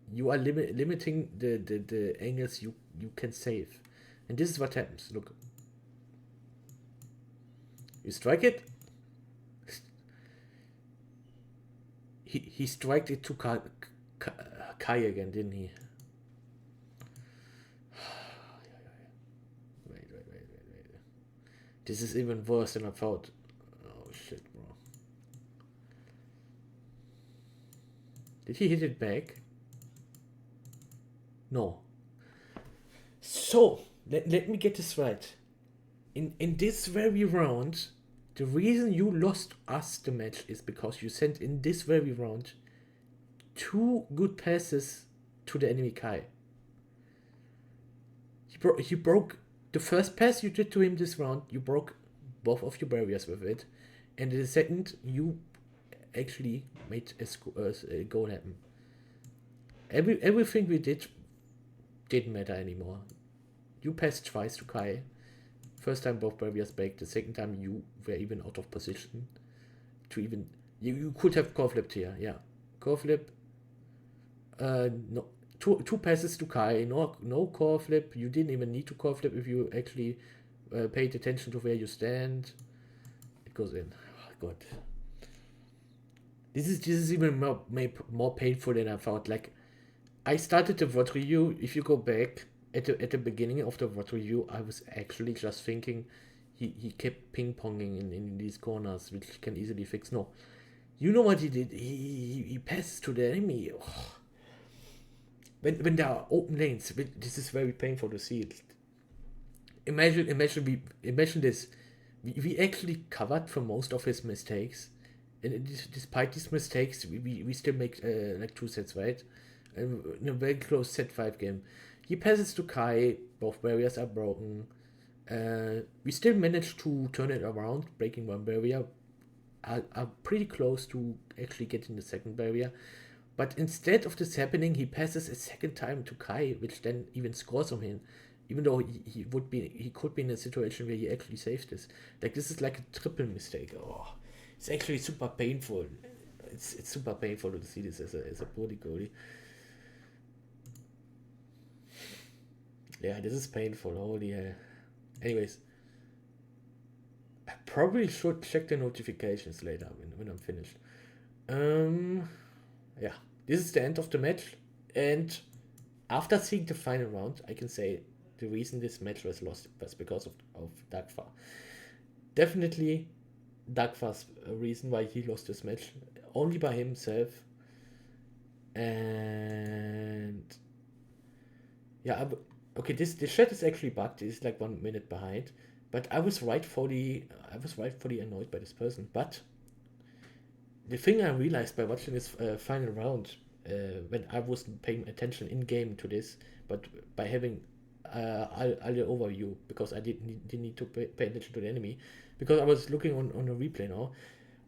You are limiting the angles you can save. And this is what happens. Look. You strike it. He striked it to Kai again, didn't he? Wait. This is even worse than I thought. Oh shit, bro. Did he hit it back? No. So, let me get this right. In this very round, the reason you lost us the match is because you sent in this very round 2 good passes to the enemy Kai. He broke the first pass you did to him this round. You broke both of your barriers with it, and the second you actually made a goal happen. Everything we did didn't matter anymore. You passed twice to Kai. First time both barriers break. The second time you were even out of position to even. You could have core flipped here. Yeah, core flip. No, two passes to Kai. No core flip. You didn't even need to core flip if you actually paid attention to where you stand. goes in. Oh, God. This is even more painful than I thought. Like, I started the VOD review. If you go back at the beginning of the VOD review, I was actually just thinking he kept ping ponging in these corners, which can easily fix. No, you know what he did? He passes to the enemy. Oh. When there are open lanes, this is very painful to see. Imagine this. We actually covered for most of his mistakes, and despite these mistakes, we still make like 2 sets, right? In a very close set 5 game. He passes to Kai, both barriers are broken. We still managed to turn it around, breaking one barrier. Are pretty close to actually getting the second barrier. But instead of this happening, he passes a second time to Kai, which then even scores on him. Even though he could be in a situation where he actually saved this. Like, this is like a triple mistake. Oh, it's actually super painful. It's super painful to see this as a body goalie. Yeah, this is painful. Holy hell. Anyways, I probably should check the notifications later when I'm finished. Yeah, this is the end of the match, and after seeing the final round, I can say the reason this match was lost was because of Dagfar. Definitely, Dagfar's a reason why he lost this match, only by himself. And yeah, okay, this chat is actually bugged. It's like 1 minute behind, but I was rightfully annoyed by this person. But the thing I realized by watching this final round, when I wasn't paying attention in game to this, but by having all the overview, because I didn't need to pay attention to the enemy, because I was looking on a replay now,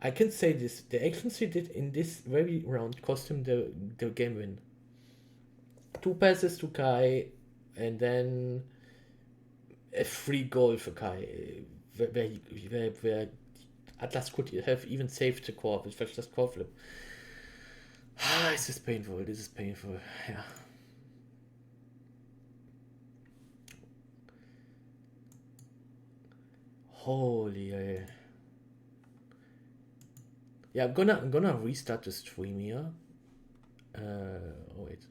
I can say this: the actions he did in this very round cost him the game win. 2 passes to Kai, and then a free goal for Kai, where Atlas could have even saved the core, which was just core flip. This is painful. This is painful. Yeah. Holy hell. Yeah, I'm gonna restart the stream here. Oh wait.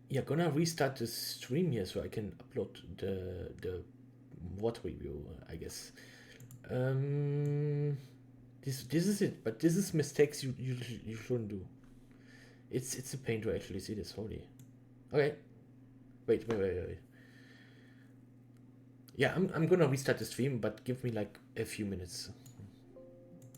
Yeah, gonna restart the stream here so I can upload the VOD review, I guess. This is it, but this is mistakes you shouldn't do. It's a pain to actually see this. Holy. Okay. Wait. Yeah, I'm gonna restart the stream, but give me like a few minutes.